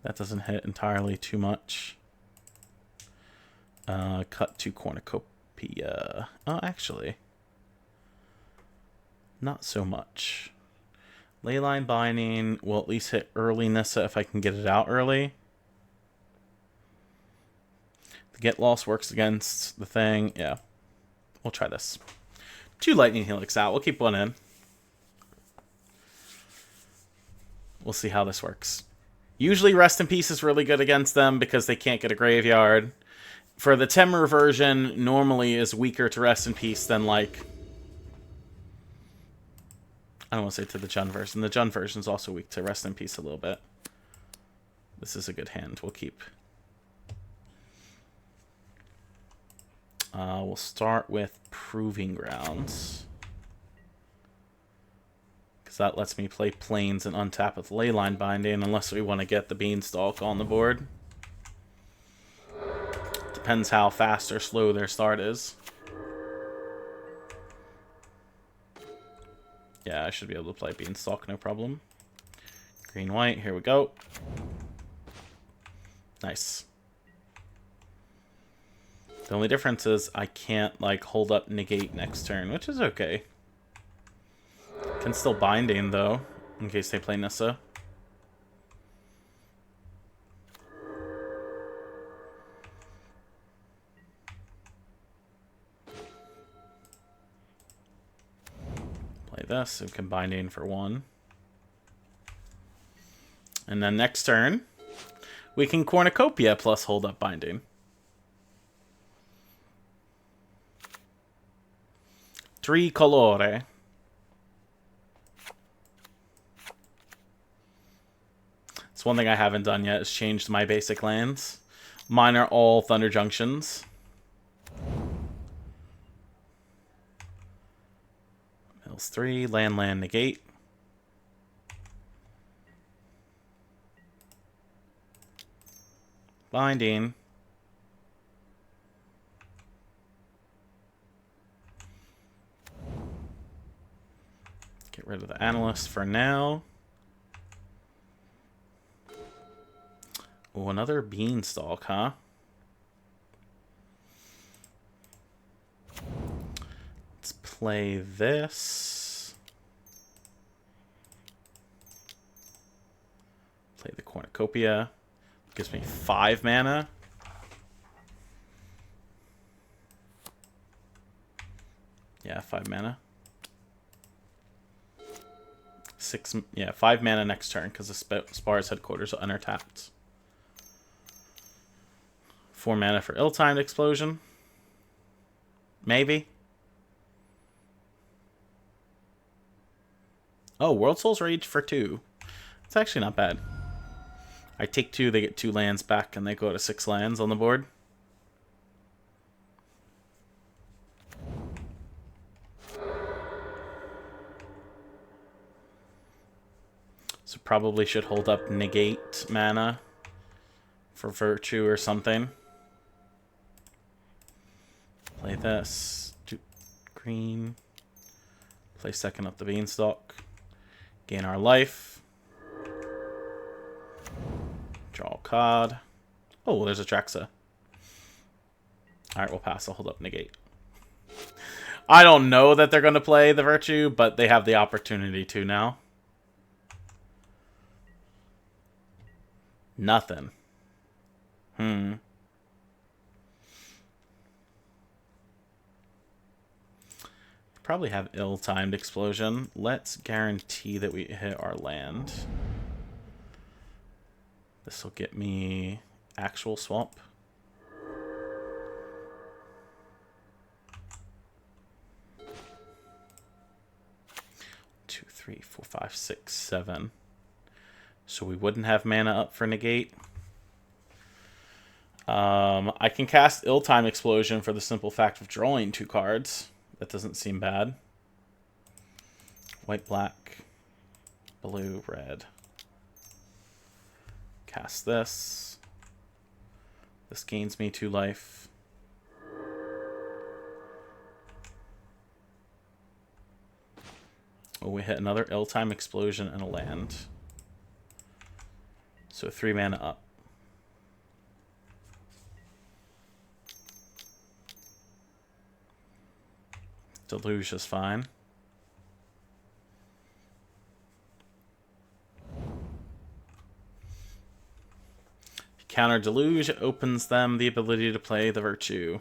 That doesn't hit entirely too much. Cut to Cornucopia. Oh, actually. Not so much. Leyline Binding will at least hit early Nissa if I can get it out early. The Get Lost works against the thing. Yeah. We'll try this. 2 Lightning Helix out. We'll keep 1 in. We'll see how this works. Usually Rest in Peace is really good against them because they can't get a graveyard. For the Temur version, normally is weaker to Rest in Peace than, like... I don't want to say to the Jund version. The Jund version is also weak to Rest in Peace a little bit. This is a good hand. We'll keep. We'll start with Proving Grounds. Because that lets me play Plains and untap with Leyline Binding, unless we want to get the Beanstalk on the board. Depends how fast or slow their start is. Yeah, I should be able to play Beanstalk, no problem. Green-white, here we go. Nice. The only difference is I can't, like, hold up Negate next turn, which is okay. Can still Binding, though, in case they play Nissa. Play this, so we can Binding for 1. And then next turn, we can Cornucopia plus hold up Binding. Tricolore. It's one thing I haven't done yet is changed my basic lands. Mine are all Thunder Junctions. Mills 3, land, negate. Binding. Get rid of the Analyst for now. Oh, another Beanstalk, huh? Let's play this. Play the Cornucopia. Gives me 5 mana. Yeah, 5 mana. 6, yeah, 5 mana next turn because the Spar's headquarters are untapped. 4 mana for ill-timed explosion. Maybe. Oh, World Soul's Rage for 2. It's actually not bad. I take 2, they get 2 lands back, and they go to 6 lands on the board. So probably should hold up Negate mana for Virtue or something. Play this. Green. Play second up the Beanstalk. Gain our life. Draw a card. Oh, there's a Traxa. Alright, we'll pass. I'll hold up Negate. I don't know that they're going to play the Virtue, but they have the opportunity to now. Nothing. Probably have ill-timed explosion. Let's guarantee that we hit our land. This will get me actual swamp. Two, 3, 4, 5, 6, 7. So we wouldn't have mana up for negate. I can cast Ill-Time Explosion for the simple fact of drawing 2 cards. That doesn't seem bad. White, black, blue, red. Cast this. This gains me 2 life. Oh, we hit another Ill-Time Explosion and a land. So 3 mana up. Deluge is fine. Counter Deluge opens them the ability to play the Virtue.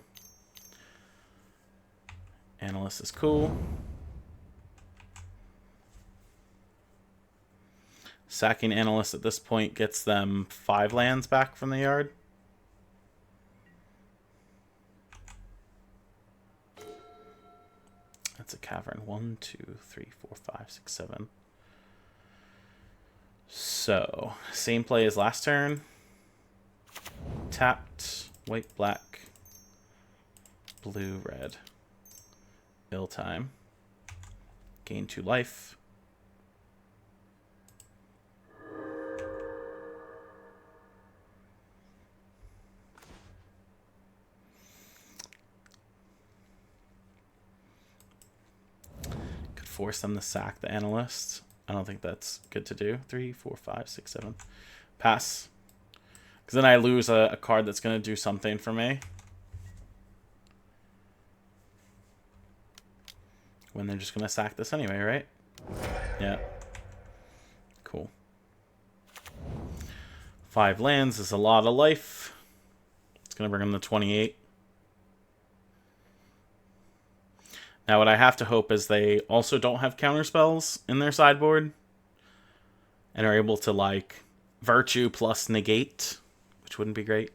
Analyst is cool. Sacking Analyst at this point gets them 5 lands back from the yard. That's a cavern. 1, 2, 3, 4, 5, 6, 7. So, same play as last turn. Tapped, white, black, blue, red. Ill-Time. Gain 2 life. Force them to sack the Analyst. I don't think that's good to do. 3, 4, 5, 6, 7. Pass. Because then I lose a card that's going to do something for me. When they're just going to sack this anyway, right? Yeah. Cool. 5 lands is a lot of life. It's going to bring them to 28. Now, what I have to hope is they also don't have counterspells in their sideboard and are able to, like, Virtue plus negate, which wouldn't be great.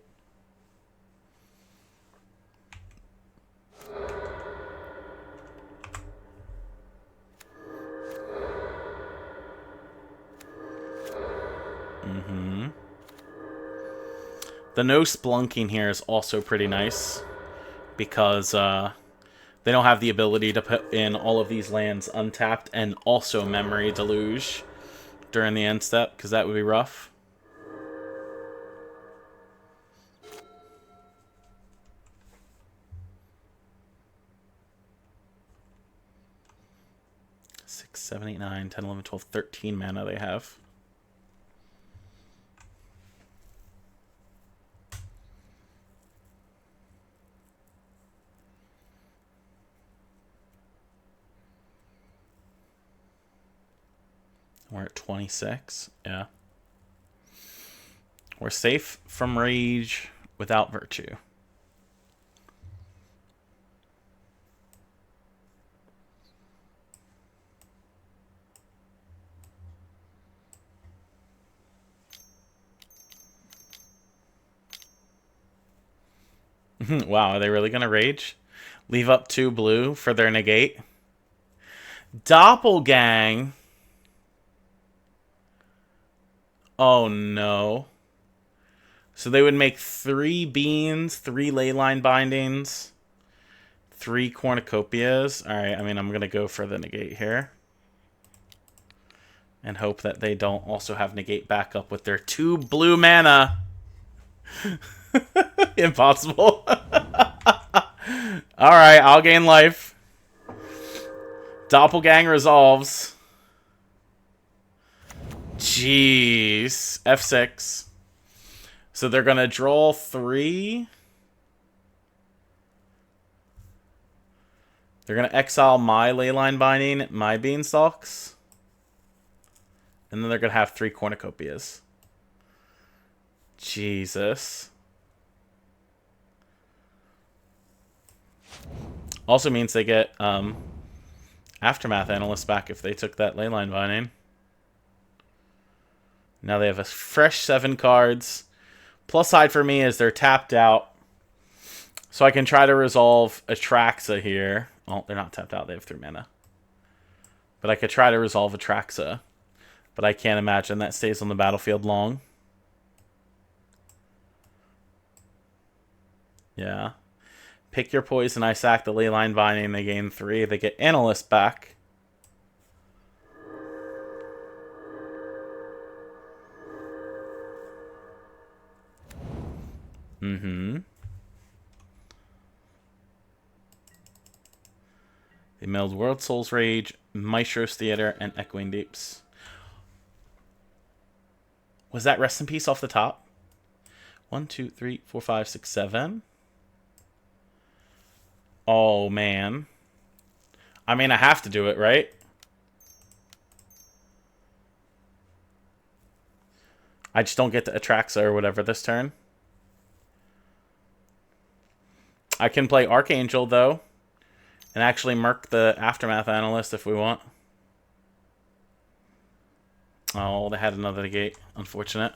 The no splunking here is also pretty nice because they don't have the ability to put in all of these lands untapped and also Memory Deluge during the end step, because that would be rough. Six, 7, 8, 9, 10, 11, 12, 13 mana they have. We're at 26. Yeah. We're safe from Rage without Virtue. Wow, are they really going to Rage? Leave up 2 blue for their negate? Doppelgang. Oh, no. So they would make 3 beans, 3 leyline bindings, 3 cornucopias. Alright, I mean, I'm going to go for the negate here. And hope that they don't also have negate back up with their 2 blue mana. Impossible. Alright, I'll gain life. Doppelgang resolves. Jeez. F6. So they're going to draw 3. They're going to exile my Leyline Binding, my Beanstalks. And then they're going to have 3 cornucopias. Jesus. Also means they get Aftermath Analyst back if they took that Leyline Binding. Now they have a fresh 7 cards. Plus side for me is they're tapped out. So I can try to resolve Atraxa here. Well, they're not tapped out. They have 3 mana. But I could try to resolve Atraxa. But I can't imagine that stays on the battlefield long. Yeah. Pick your poison. I sack the Leyline Binding. They gain 3. They get Analyst back. Mm-hmm. They milled World Soul's Rage, Maestro's Theater, and Echoing Deeps. Was that Rest in Peace off the top? 1, 2, 3, 4, 5, 6, 7. Oh, man. I mean, I have to do it, right? I just don't get to Atraxa or whatever this turn. I can play Archangel, though, and actually murk the Aftermath Analyst if we want. Oh, they had another negate. Unfortunate.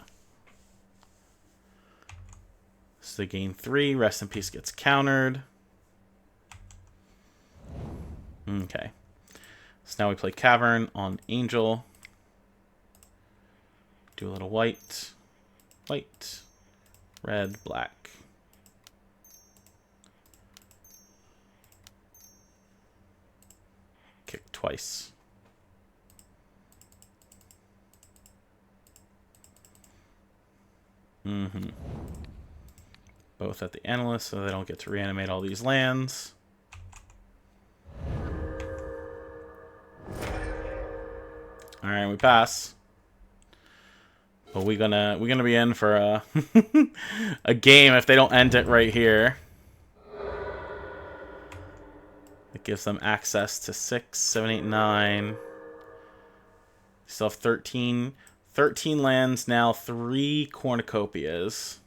So they gain 3. Rest in Peace gets countered. Okay. So now we play Cavern on Angel. Do a little white. White. Red. Black. Kick twice. Mm-hmm. Both at the Analyst, so they don't get to reanimate all these lands. Alright, we pass. But we're gonna be in for a a game if they don't end it right here. It gives them access to 6, 7, 8, 9. Still have 13 lands now, 3 cornucopias.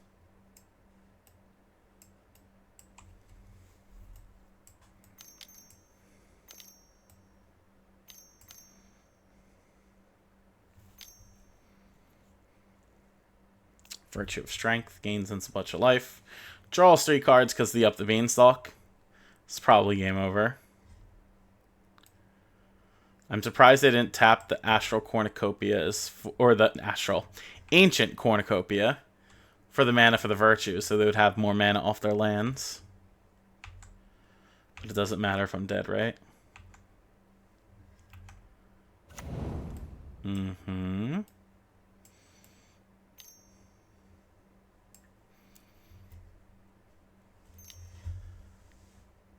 Virtue of Strength, gains in a bunch of life. Draws 3 cards because the Up the Beanstalk. It's probably game over. I'm surprised they didn't tap the Astral Cornucopias, or the Astral Ancient Cornucopia, for the mana for the Virtue, so they would have more mana off their lands. But it doesn't matter if I'm dead, right? Mm-hmm.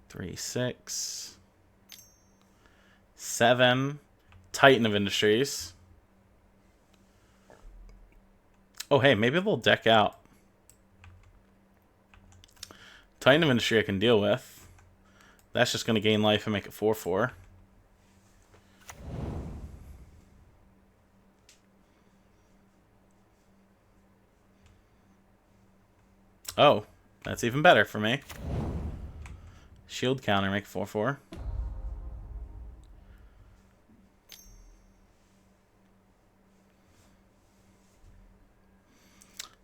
Three, 6, 7. Titan of Industries. Oh, hey, maybe they'll deck out. Titan of Industry I can deal with. That's just going to gain life and make it 4/4. Oh, that's even better for me. Shield counter, make 4/4.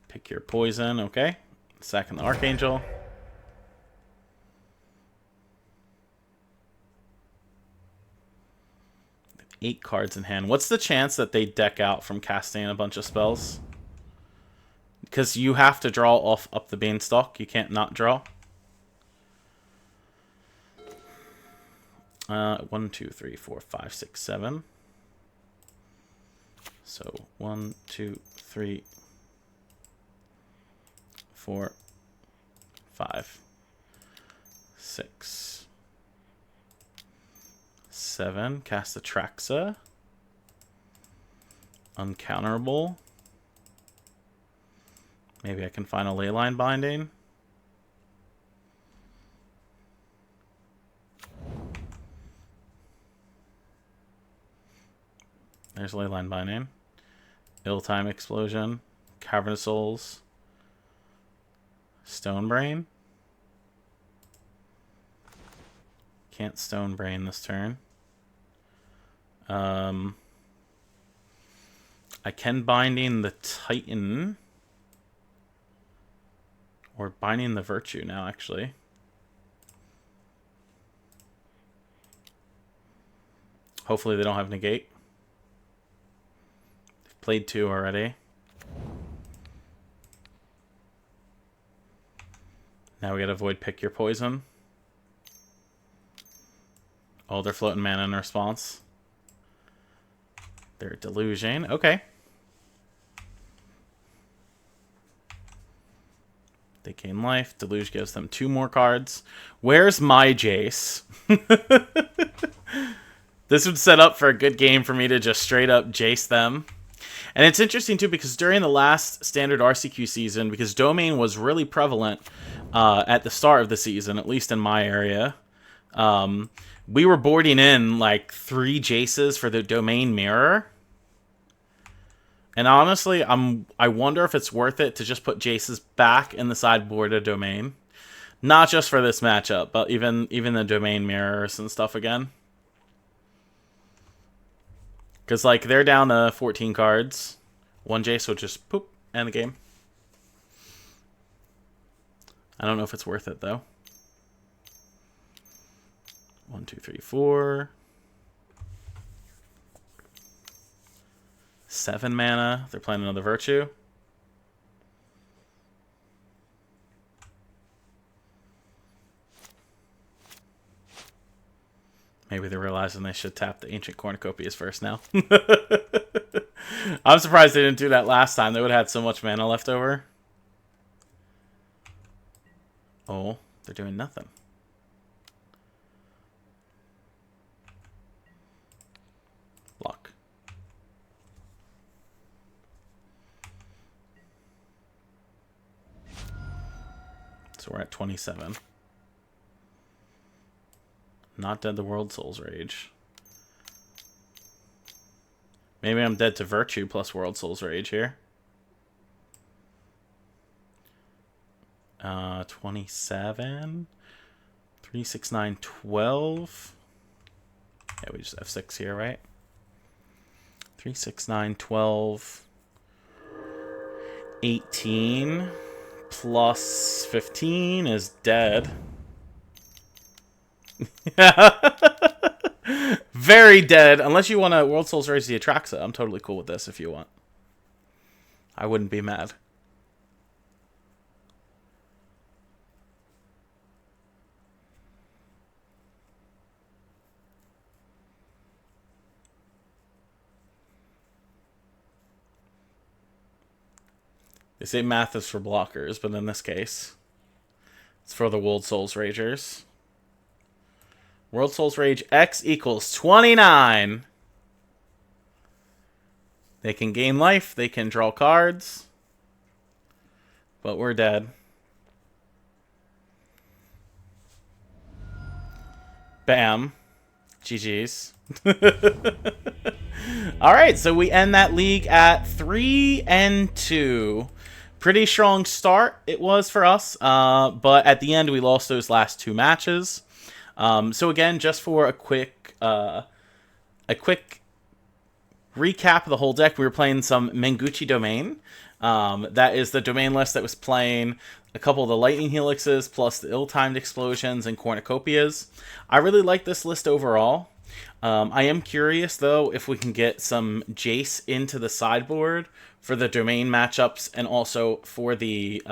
Pick your poison, okay. Second the Archangel. Eight cards in hand. What's the chance that they deck out from casting a bunch of spells? Because you have to draw off Up the Beanstalk. You can't not draw. 1, 2, 3, 4, 5, 6, 7. So 1, 2, 3, 4, 5, 6, 7. Cast Atraxa. Uncounterable. Maybe I can find a Leyline Binding. There's Leyline Binding. Ill-Time Explosion. Cavern of Souls. Stone Brain. Can't Stone Brain this turn. I can Binding the Titan. Or Binding the Virtue now, actually. Hopefully they don't have negate. They've played 2 already. Now we gotta avoid pick your poison. Oh, they're floating mana in response. They're delusion. Okay. They gain life. Deluge gives them 2 more cards. Where's my Jace? This would set up for a good game for me to just straight up Jace them. And it's interesting, too, because during the last standard RCQ season, because Domain was really prevalent at the start of the season, at least in my area, we were boarding in like 3 Jaces for the Domain Mirror. And honestly, I wonder if it's worth it to just put Jaces back in the sideboard of Domain. Not just for this matchup, but even the Domain Mirrors and stuff again. Because, like, they're down to 14 cards. 1 Jace will just, poop, end the game. I don't know if it's worth it, though. 1, 2, 3, 4. 7 mana. They're playing another Virtue. Maybe they're realizing they should tap the Ancient Cornucopias first now. I'm surprised they didn't do that last time. They would have had so much mana left over. Oh, they're doing nothing. Luck. So we're at 27. Not dead to World Soul's Rage. Maybe I'm dead to Virtue plus World Soul's Rage here. 27. 3, 6, 9, 12. Yeah, we just F6 here, right? 3, 6, 9, 12. 18. Plus 15 is dead. Very dead. Unless you want to World Soul's Rage the Atraxa. I'm totally cool with this if you want. I wouldn't be mad. They say math is for blockers, but in this case, it's for the World Soul's Ragers. World Soul's Rage X equals 29. They can gain life. They can draw cards. But we're dead. Bam. GG's. Alright, so we end that league at 3-2. Pretty strong start it was for us. But at the end, we lost those last 2 matches. So again, just for a quick recap of the whole deck, we were playing some Menguchi Domain. That is the domain list that was playing a couple of the Lightning Helixes, plus the Ill-Timed Explosions and Cornucopias. I really like this list overall. I am curious, though, if we can get some Jace into the sideboard for the domain matchups and also for the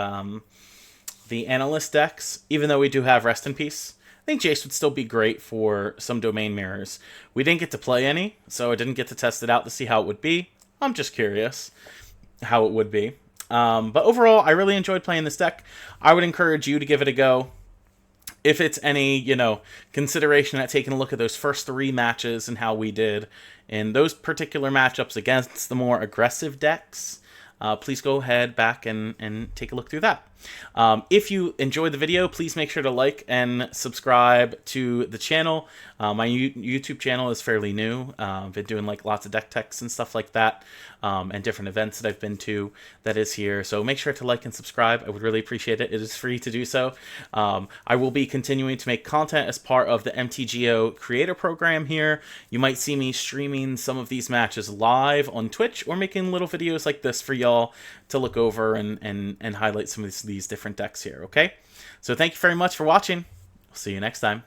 Analyst decks, even though we do have Rest in Peace. I think Jace would still be great for some domain mirrors. We didn't get to play any, so I didn't get to test it out to see how it would be. I'm just curious how it would be. But overall, I really enjoyed playing this deck. I would encourage you to give it a go. If it's any, consideration at taking a look at those first 3 matches and how we did in those particular matchups against the more aggressive decks, please go ahead back and take a look through that. If you enjoyed the video, please make sure to like and subscribe to the channel. My YouTube channel is fairly new. I've been doing lots of deck techs and stuff like that, and different events that I've been to that is here. So make sure to like and subscribe. I would really appreciate it. It is free to do so. I will be continuing to make content as part of the MTGO creator program here. You might see me streaming some of these matches live on Twitch or making little videos like this for y'all to look over and highlight some of these different decks here, okay? So thank you very much for watching. I'll see you next time.